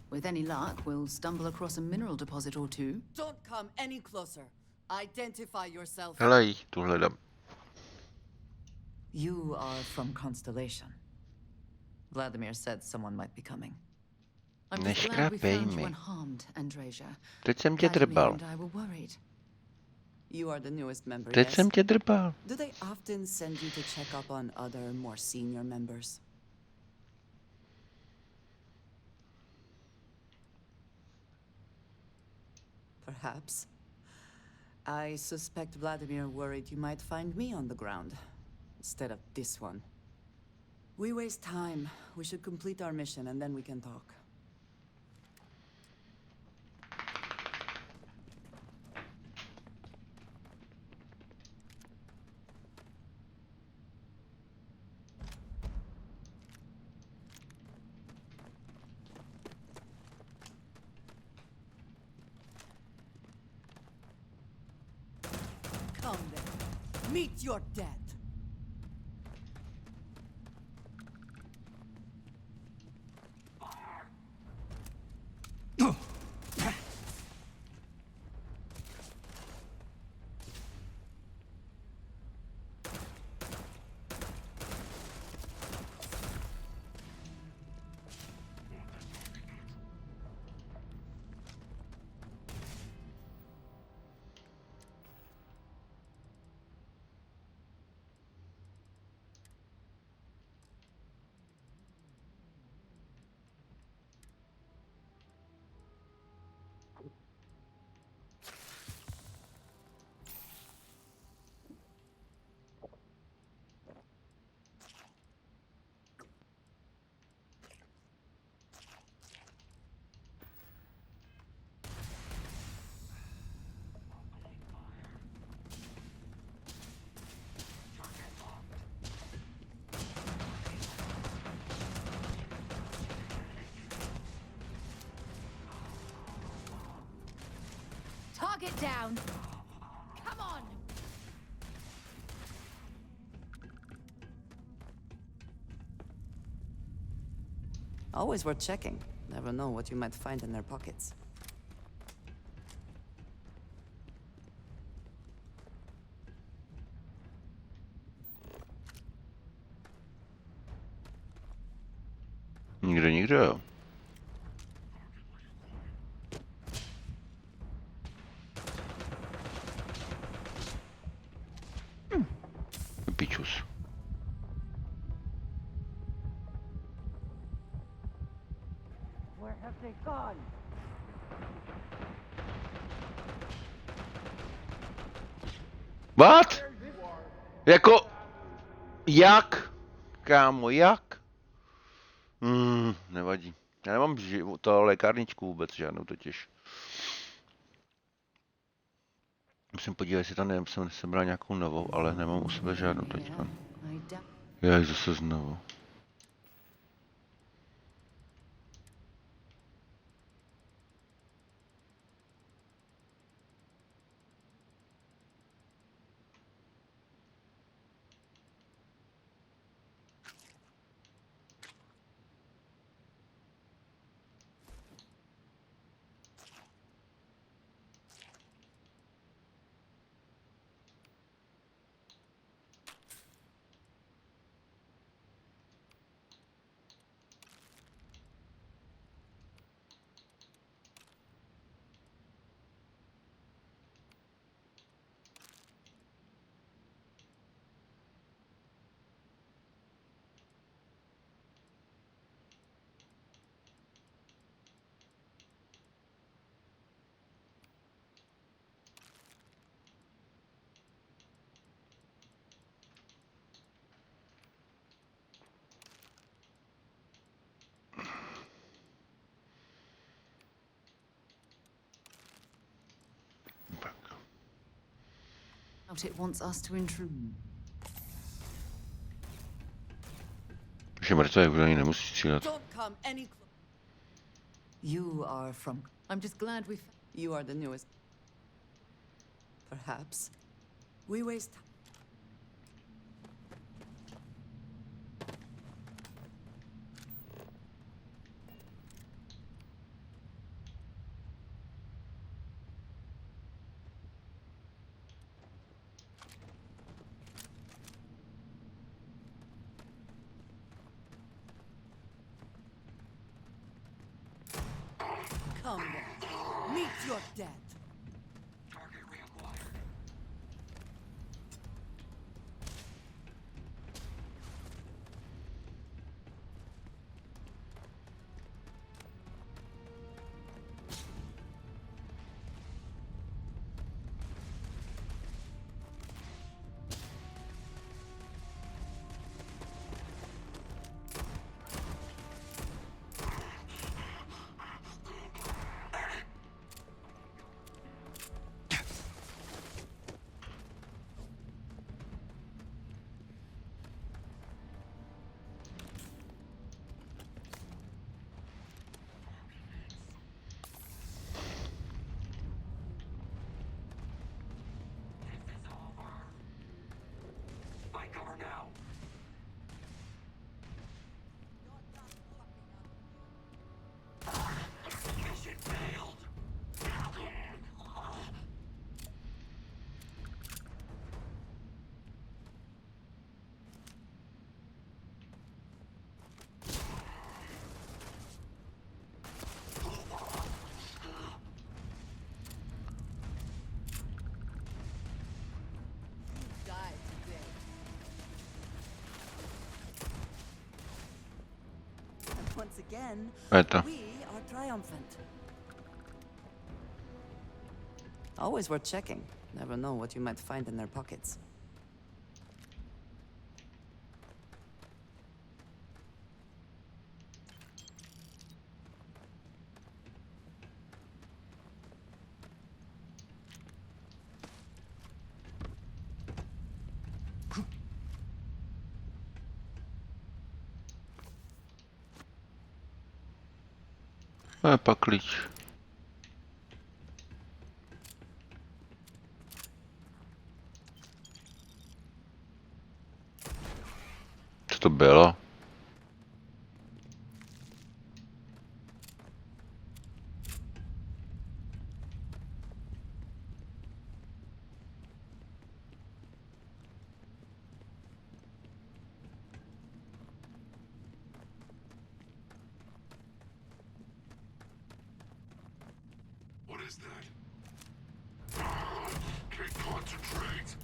With any luck, we'll stumble across a mineral deposit or two. Don't come any closer. Identify yourself. Hele, tu hledám. You are from Constellation. Vladimir said someone might be coming. I'm just glad we found you unharmed, Andreja. Teď jsem tě Vladimir drbal. and I were worried. You are the newest member, Teď yes? jsem tě drbal. Do they often send you to check up on other, more senior members? Perhaps. I suspect Vladimir worried you might find me on the ground, instead of this one. We waste time. We should complete our mission and then we can talk. Come then. Meet your death. Target down. Come on. Always worth checking. Never know what you might find in their pockets. Nikdo. Pičus. Where have they gone? What? Jako... Jak? Kámo, jak? Nevadí. Já nemám to lékárničku vůbec žádnou totiž. Musím podívat, jestli tam jsem sebral nějakou novou, ale nemám u sebe žádnou teďka. Já zase znovu. It wants us to intrude. Že mrtvé, kdo ani nemusí střílet. You are from... I'm just glad we... You are the newest. Perhaps. We waste... Come then. Meet your death. Target reacquired. Once again, Это. we are triumphant. Always worth checking. Never know what you might find in their pockets. A pak klíč. to bylo? What is that? Can't concentrate.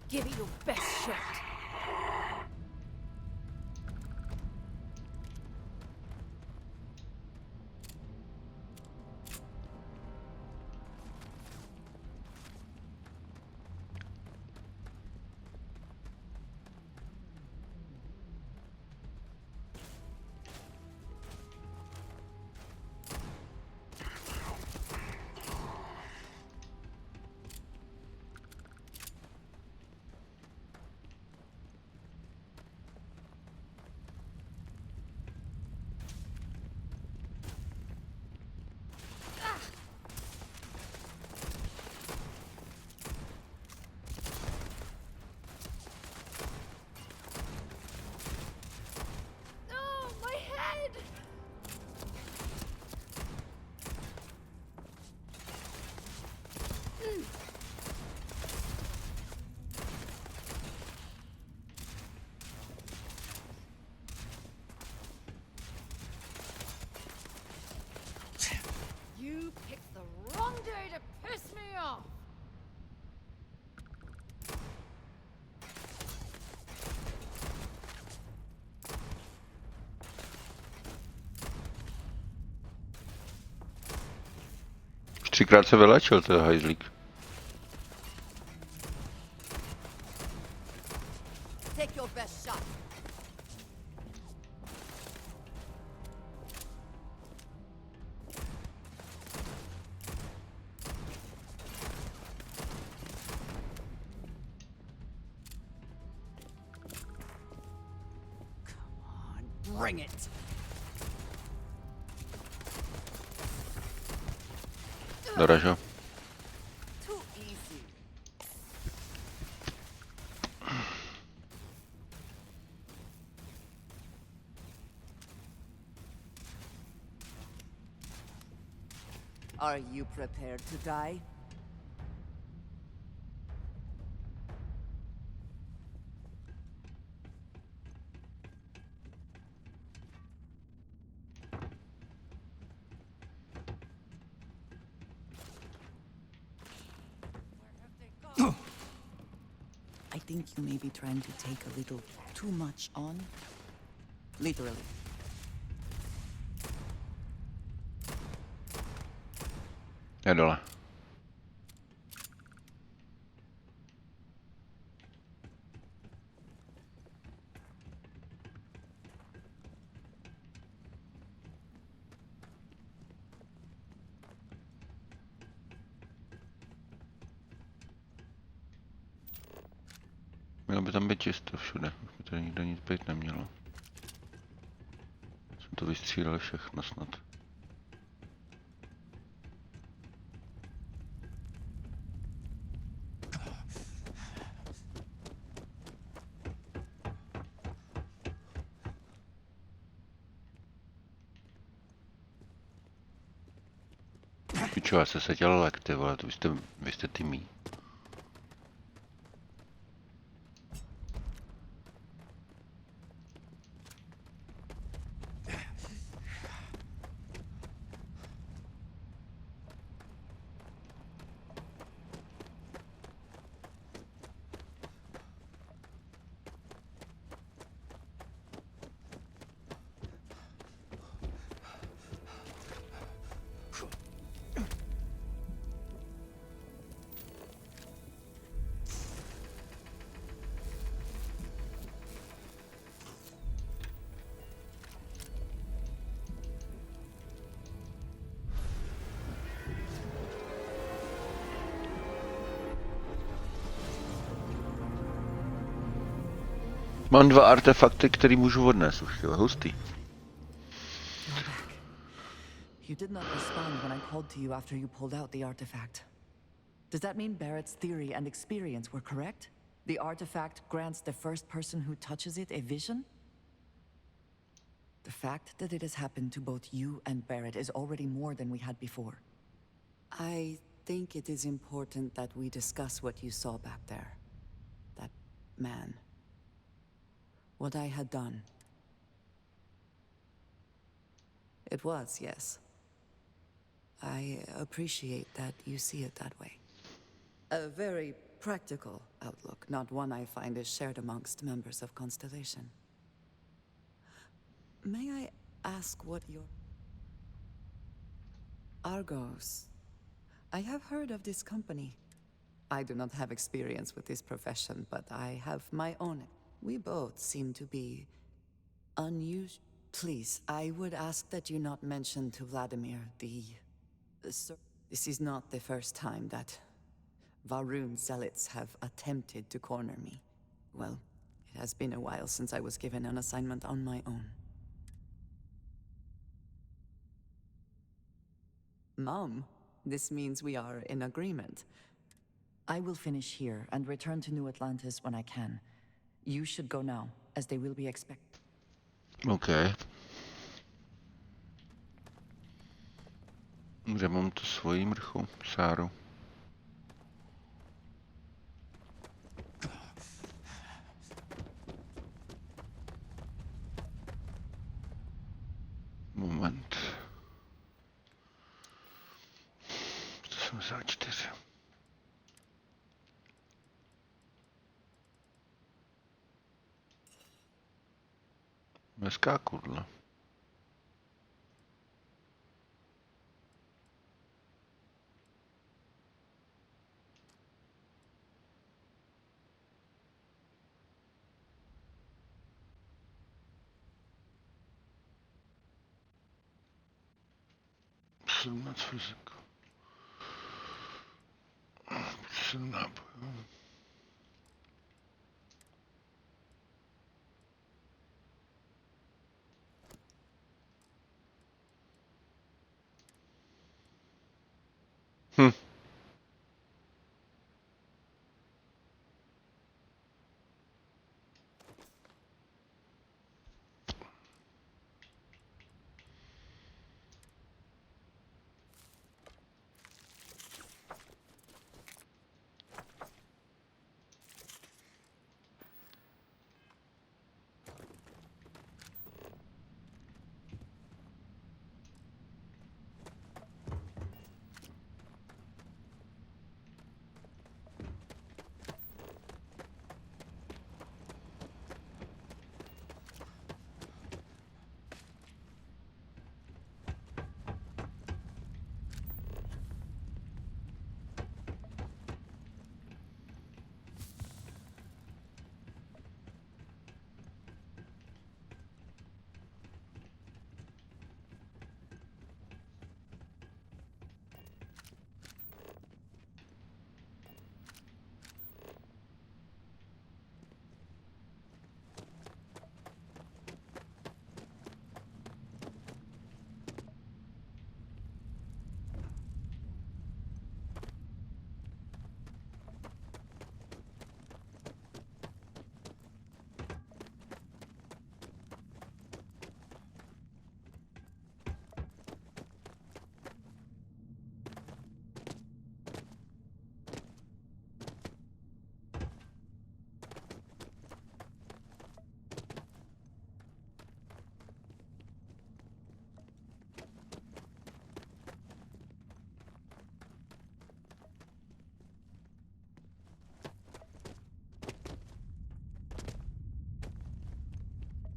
Give it your best shot. Oh, my head! You picked the wrong day to piss me off! Už 3krát se vylečil, to je hajzlík. Take your best shot. Bring it. Doražo. Too easy. Are you prepared to die? I think you may be trying to take a little too much on. Literally. Je dole. Mělo by tam být čisto všude, už by tady nikde nic být nemělo. Jsme to vystříleli všechno snad. Pičo, já se seděl lek, ty vole, to vy jste ty mý. Mám 2 artefakty, které můžu odnést už, jo, hustý. You did not respond when I called to you after you pulled out the artifact. Does that mean Barrett's theory and experience were correct? The artifact grants the first person who touches it a vision? The fact that it has happened to both you and Barrett is already more than we had before. I think it is important that we discuss what you saw back there. That man. What I had done. It was, yes. I appreciate that you see it that way. A very practical outlook, not one I find is shared amongst members of Constellation. May I ask what your... Argos. I have heard of this company. I do not have experience with this profession, but I have my own. We both seem to be unusual. Please, I would ask that you not mention to Vladimir the this is not the first time that Varun zealots have attempted to corner me. Well, it has been a while since I was given an assignment on my own. Mom, this means we are in agreement. I will finish here and return to New Atlantis when I can. You should go now, as they will be expected. OK. Kde mám tu svoji mrchu? Sáru. Moment. 174. Hezká kudla. Fyzik. 7 nábojů.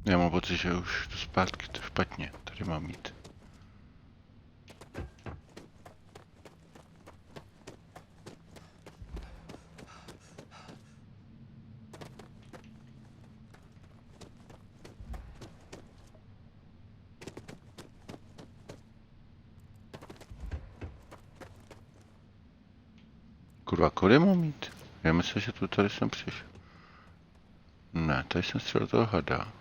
Já mám pocit, že už to zpátky to špatně. Tady mám mít. Kurva, kudy mám mít? Já myslím, že tu tady jsem přišel. Ne, tady jsem střelil toho hada.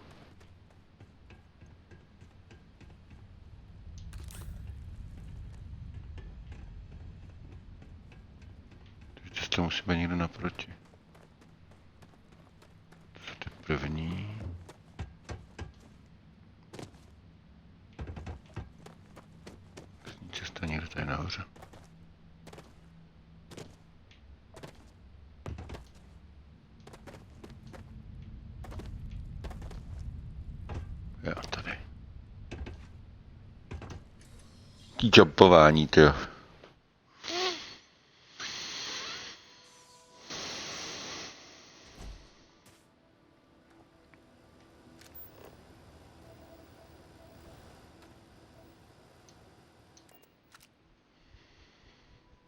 Teďka musí být někdo naproti. To jsou ty první. Cesta někde tady nahoře. Jo, tady. Jumpování, tyjo.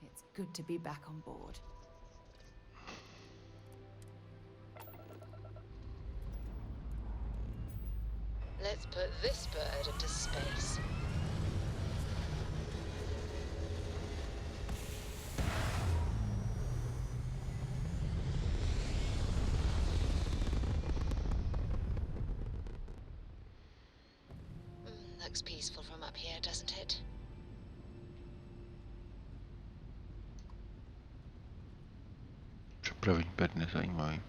It's good to be back on board. Let's put this bird into space. Looks peaceful from up here, doesn't it? Přepravení pět nezajímavý.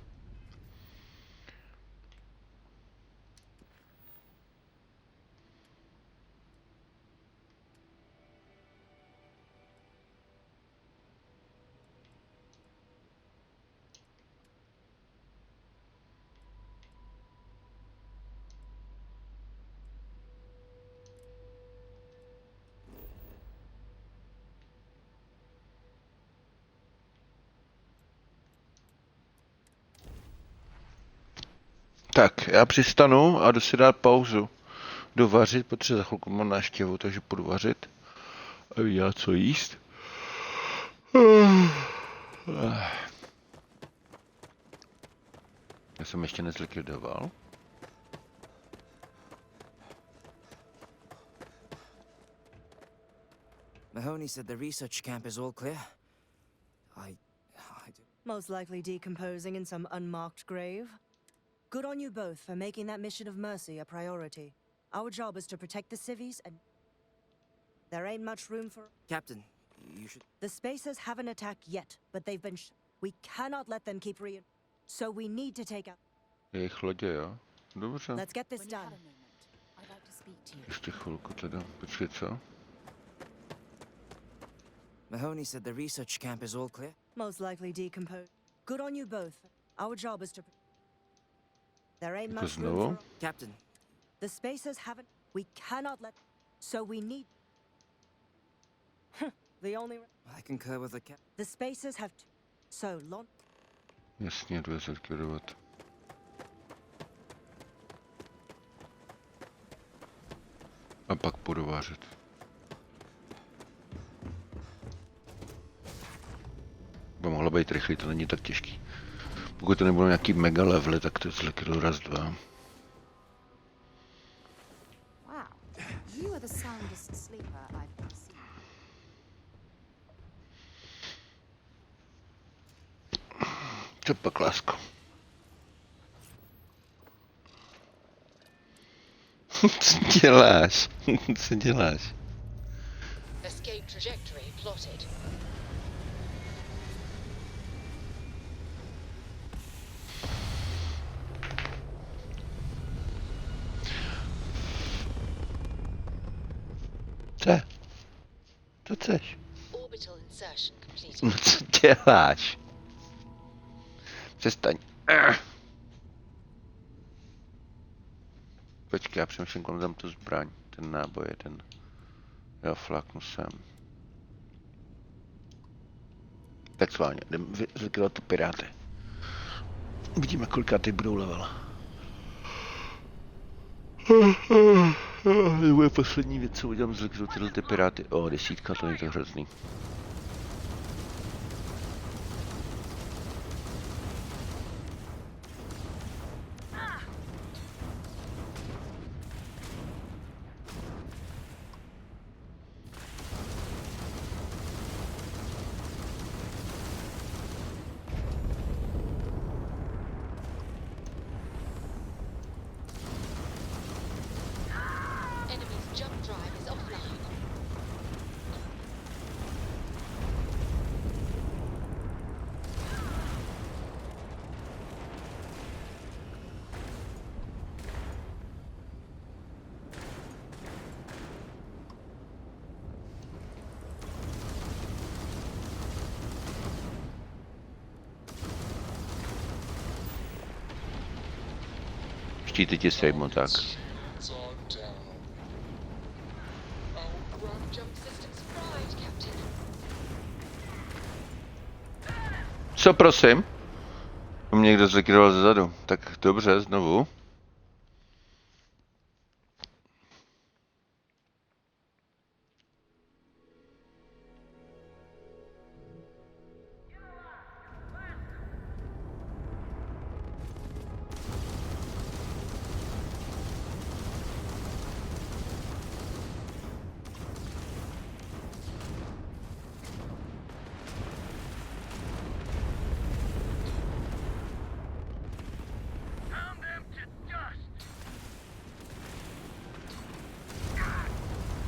Tak, já přistanu a jdu si dát pauzu. Jdu vařit, protože za chvilku mám návštěvu, takže půjdu vařit. A já co jíst. Já jsem ještě nezlikvidoval. Mahoney said the research camp is all clear. Most likely decomposing in some unmarked grave. Good on you both for making that mission of mercy a priority. Our job is to protect the civvies, and there ain't much room for... Captain, you should... The Spacers haven't attacked yet, but they've been... We cannot let them keep So we need to take out... Jejich lodě, jo? Dobře. Let's get this done. Ještě chvilku teda. Počkej, co? Mahoney said the research camp is all clear. Most likely decompose. Good on you both. Our job is to... There ain't much room for... Captain. The Spacers haven't... We cannot let... So we need... The only... I concur with the cap... The Spacers have... So long... Jasně, jdu je zlikvidovat. A pak půjdu vařit. By mohlo být rychlý, to není tak těžký. Pokud to nebudou nějaký mega levely, tak to zlikviduju raz, dva. Wow, you are the soundest sleeper I've seen. Co pak, lásko? Co děláš? Co děláš? Escape trajectory plotted. Co? Co chceš? Orbital insertion completed. No co děláš? Přestaň. Počkej, já přemýšlím, komu dám tu zbraň. Ten náboj jeden. Jo, fláknu sem. Tak schválně, jdem zlikvidovat ty piráty. Uvidíme, kolika ty budou level. To bude poslední věc, co udělám, zlikviduju tyhle ty piráty. O, 10, to není to hrozný. štíty ti sejmu, tak. Shields are down. Our ground Jump systems fried, Captain. Co prosím? To mě někdo zlikvidoval zezadu. Tak dobře, znovu.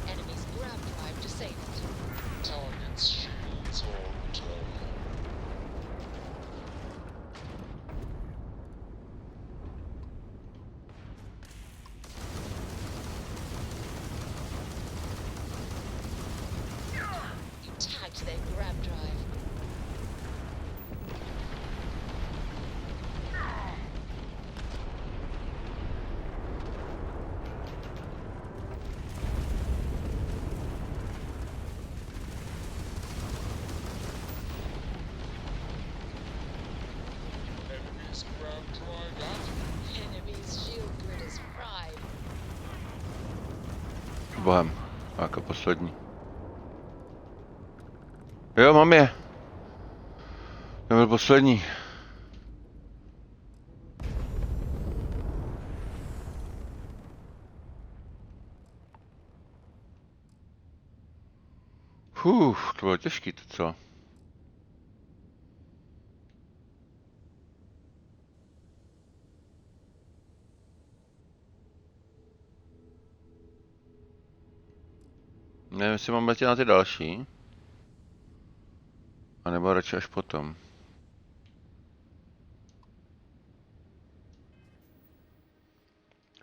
Enemy's grab drive disabled. target's shields are returning. You tagged their grab drive. Enemy's grab drive out. Enemy's shield grid is fried. Bohem. Jako poslední. Jo, mám je. To byl poslední. To bylo těžký, to co? Nevím, jestli mám letět na ty další. A nebo radši až potom.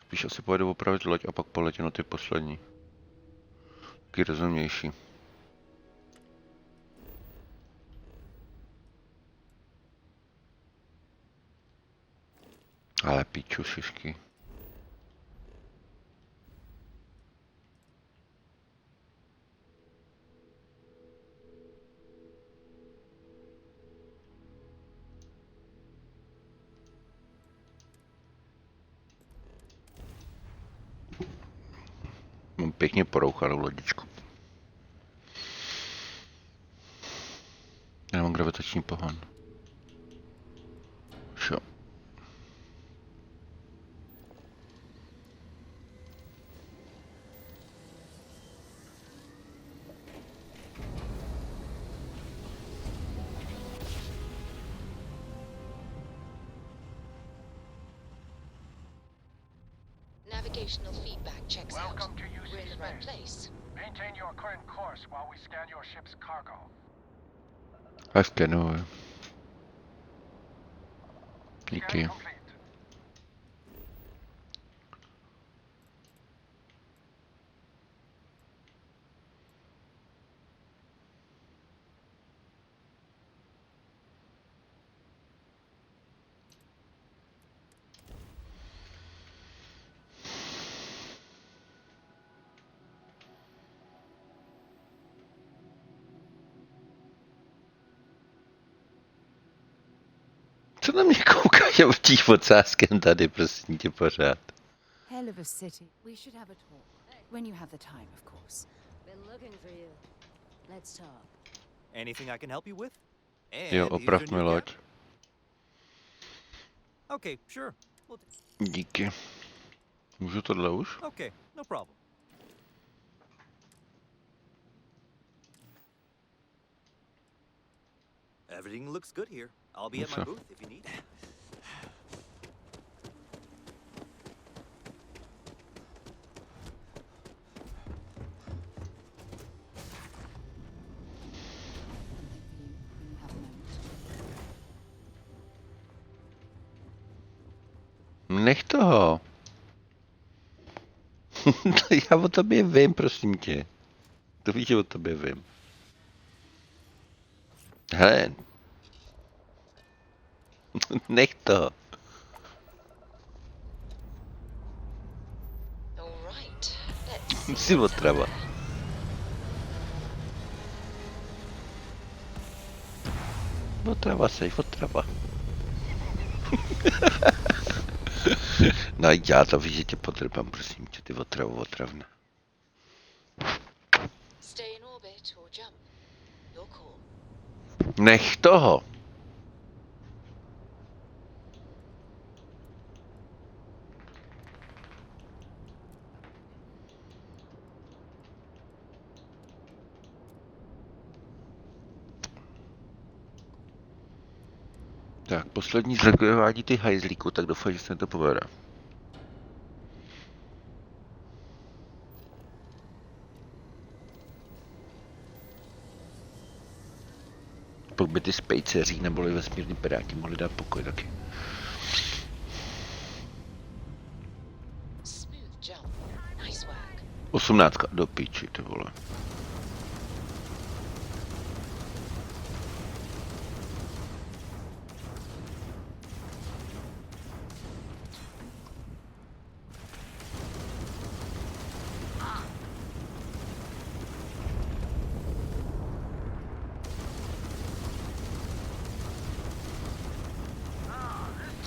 Spíš asi pojedu opravit loď a pak poletím na ty poslední. Taky rozumnější. Ale píču šišky. Mám pěkně porouchanou lodičku. Já mám gravitační pohon. Šo. Navigational feedback checks Welcome out. to UC We're in the right space. place. Maintain your current course while we scan your ship's cargo. A skenuju. Díky. Scan complete. Co na mě koukáš a vrtíš ocáskem tady, prosím tě, pořád. Hell of a city. We should have a talk. When you have the time, of course. Been looking for you. Let's talk. Anything I can help you with? Jo, And oprav use mi your new loď. cap? Okay, sure. Díky. Můžu tohle už? Okay, no problem. Everything looks good here. I'll be at my So. booth if you need. Nech toho. Já o tobě vím, prosím tě. To víš, že o tobě vím. Hele. Nech to. Jsi otrava. Otrava seš, otrava. No já to víš, že tě potřebám, prosím tě, ty otravna. Stay in orbit or jump. Your call. Nech toho. Tak, poslední zrekvívání ty hajzlíku, tak doufám, že se to povede. Pokud by ty spejceří neboli vesmírní pedáky mohli dát pokoj taky. Smooth jump. Nice work. 18 do píči, ty vole.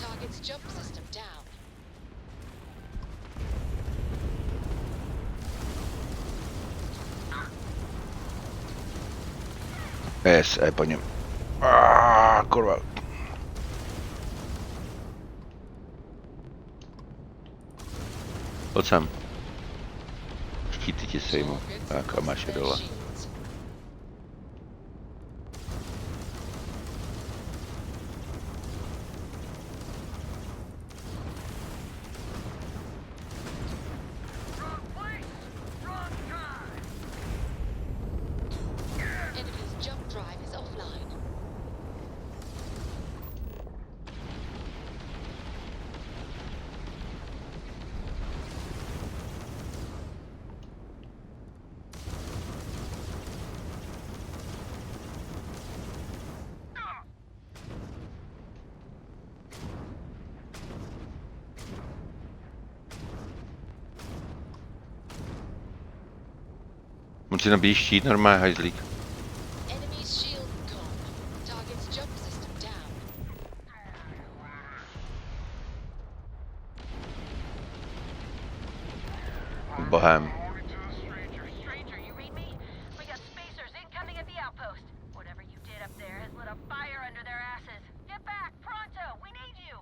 Target's jump system down. Po něm. Kurva. Pojď sem. Štíty ti sejmu. Tak a máš je dole. Enemy's jump drive is offline. On si nabíjí štít, normálně hajzlík. Enemy's shield gone. Target's jump system down. Bohem. Stranger, you read me? We got spacers incoming at the outpost. Whatever you did up there has lit a fire under their asses. Get back, pronto! We need you!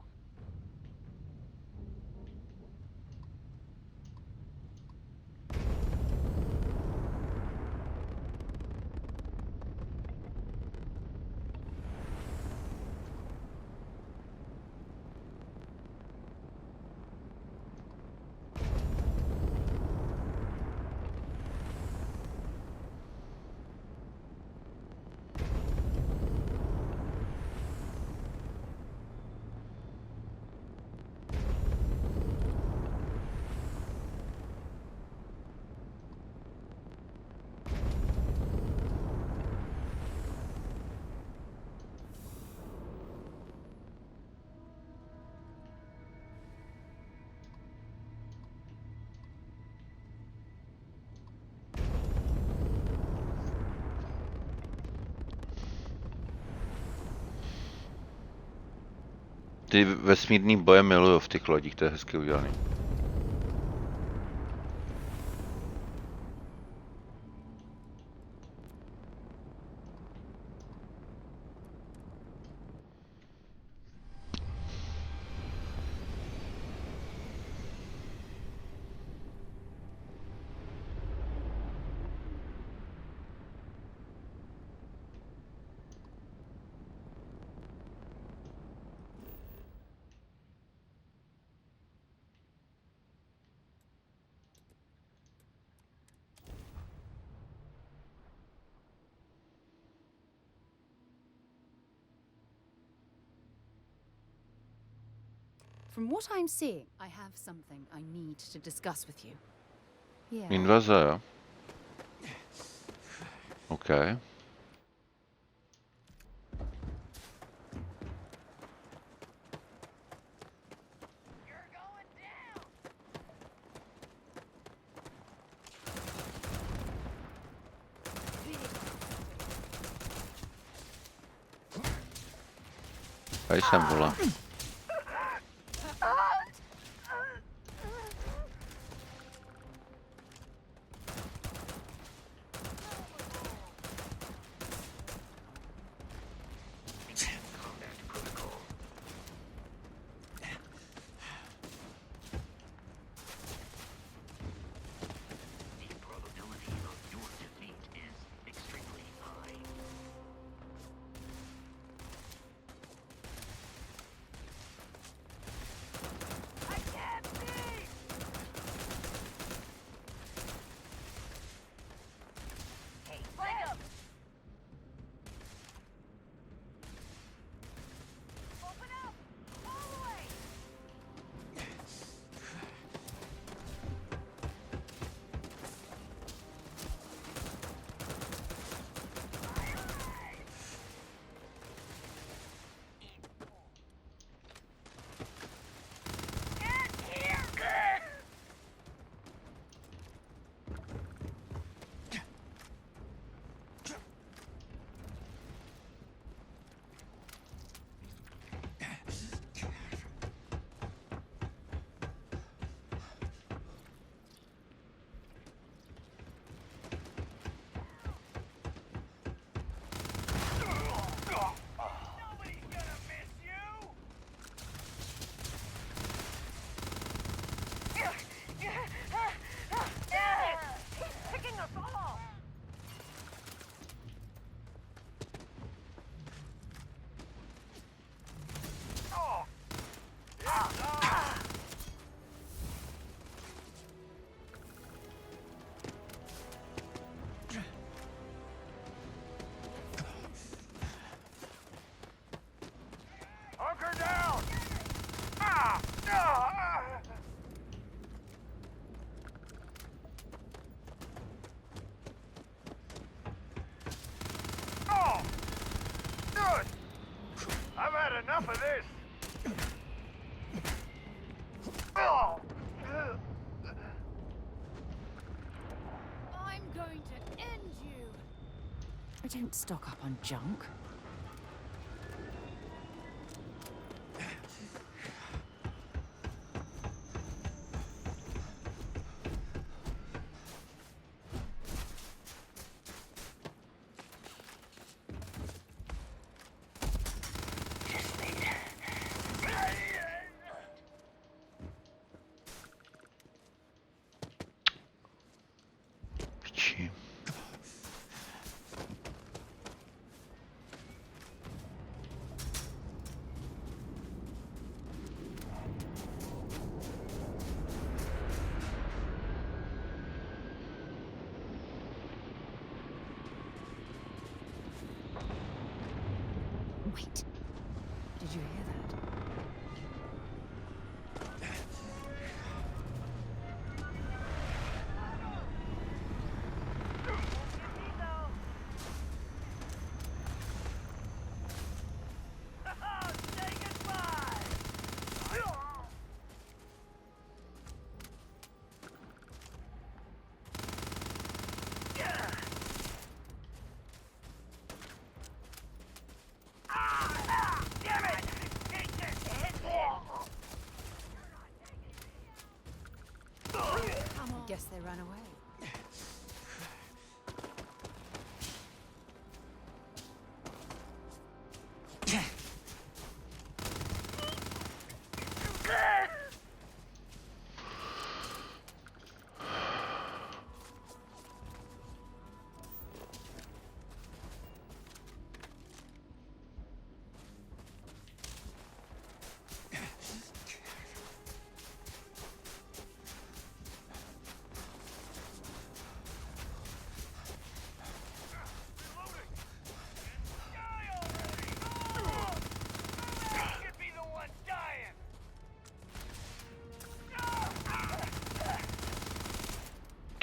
Ty vesmírný boje miluju v těch lodích, to je hezky udělaný. From what I'm seeing, I have something I need to discuss with you. Yeah. Invaze, jo? OK. Tady jsem, vole. Hunker down! Ah! Ah! Oh! Good! I've had enough of this! Oh! I'm going to end you. I don't stock up on junk. Piči. Wait. Did you hear that? Guess they ran away.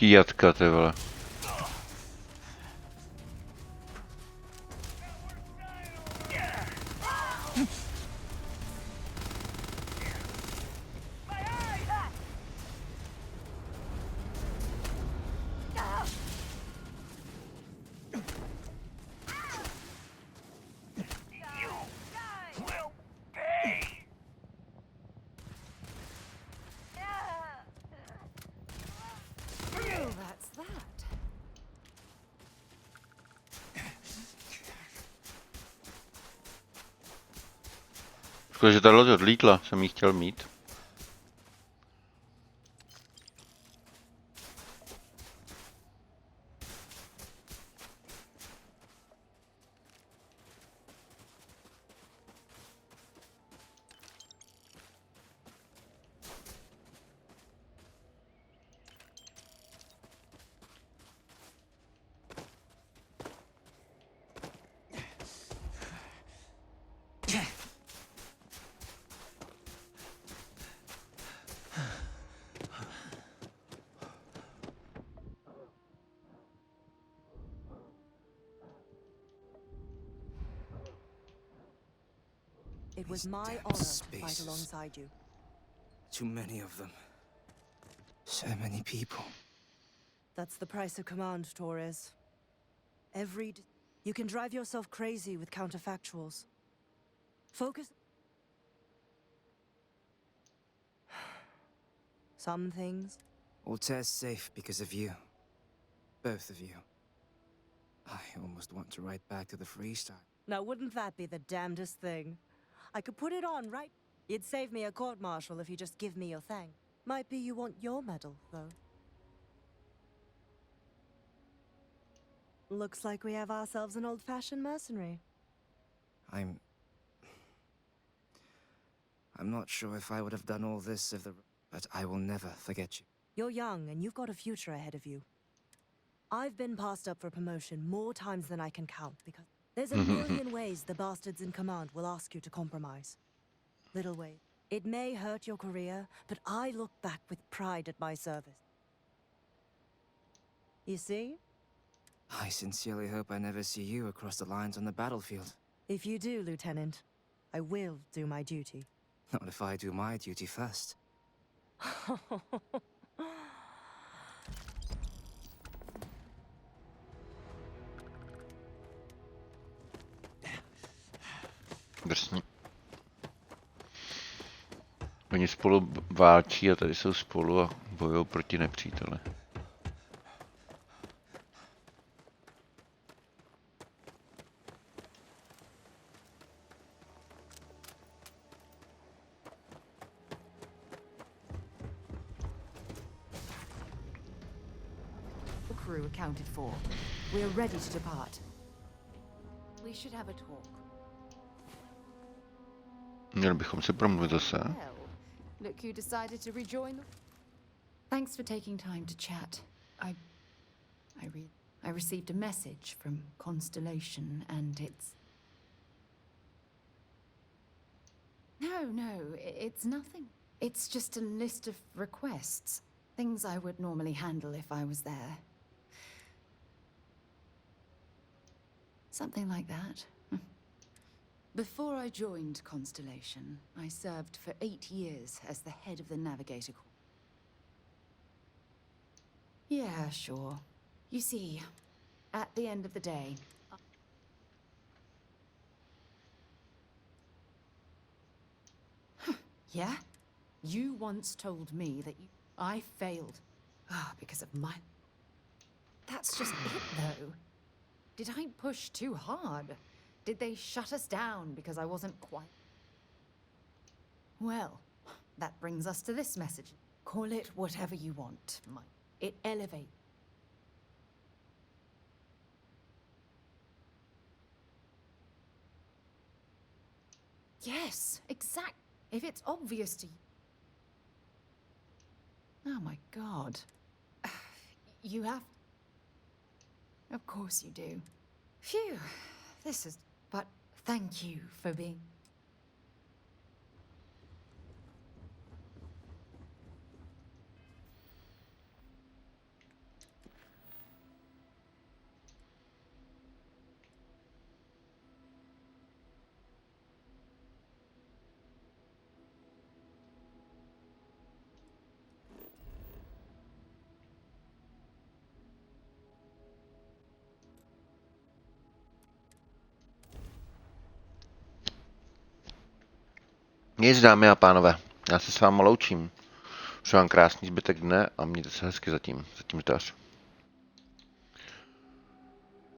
Jatka, ty vole. Škoda, že ta loď odlítla, jsem jí chtěl mít. It was my honor to fight alongside you. Too many of them. So many people. That's the price of command, Torres. You can drive yourself crazy with counterfactuals. Focus. Some things. Altair's safe because of you. Both of you. I almost want to write back to the freestyle. Now, wouldn't that be the damnedest thing? I could put it on right. You'd save me a court-martial if you just give me your thanks. Might be you want your medal, though. Looks like we have ourselves an old-fashioned mercenary. I'm not sure if I would have done all this if the... But I will never forget you. You're young, and you've got a future ahead of you. I've been passed up for promotion more times than I can count, because there's a million ways the bastards in command will ask you to compromise. Little way. It may hurt your career, but I look back with pride at my service. You see? I sincerely hope I never see you across the lines on the battlefield. If you do, Lieutenant, I will do my duty. Not if I do my duty first. Drsně. Oni spolu válčí a tady jsou spolu a bojují proti nepříteli. The crew accounted for. We are ready to depart. We should have a talk. Měli bychom si promluvit zase. Well, look who decided to rejoin. Thanks for taking time to chat. I received a message from Constellation, and it's... No, it's nothing. It's just a list of requests. Things I would normally handle if I was there. Something like that. Before I joined Constellation, I served for 8 years as the head of the Navigator Corps. Yeah, sure. You see, at the end of the day... Yeah? You once told me that I failed. Because of my... That's just it, though. Did I push too hard? Did they shut us down because I wasn't quite... Well, that brings us to this message. Call it whatever you want, Mike. It elevates. Yes, exact. If it's obvious to you... Oh my God. You have... Of course you do. Phew, this is... But thank you for being... Nic, dámy a pánové, já se s vámi loučím. Přeji vám krásný zbytek dne a mějte se hezky zatím. Zatím zdař.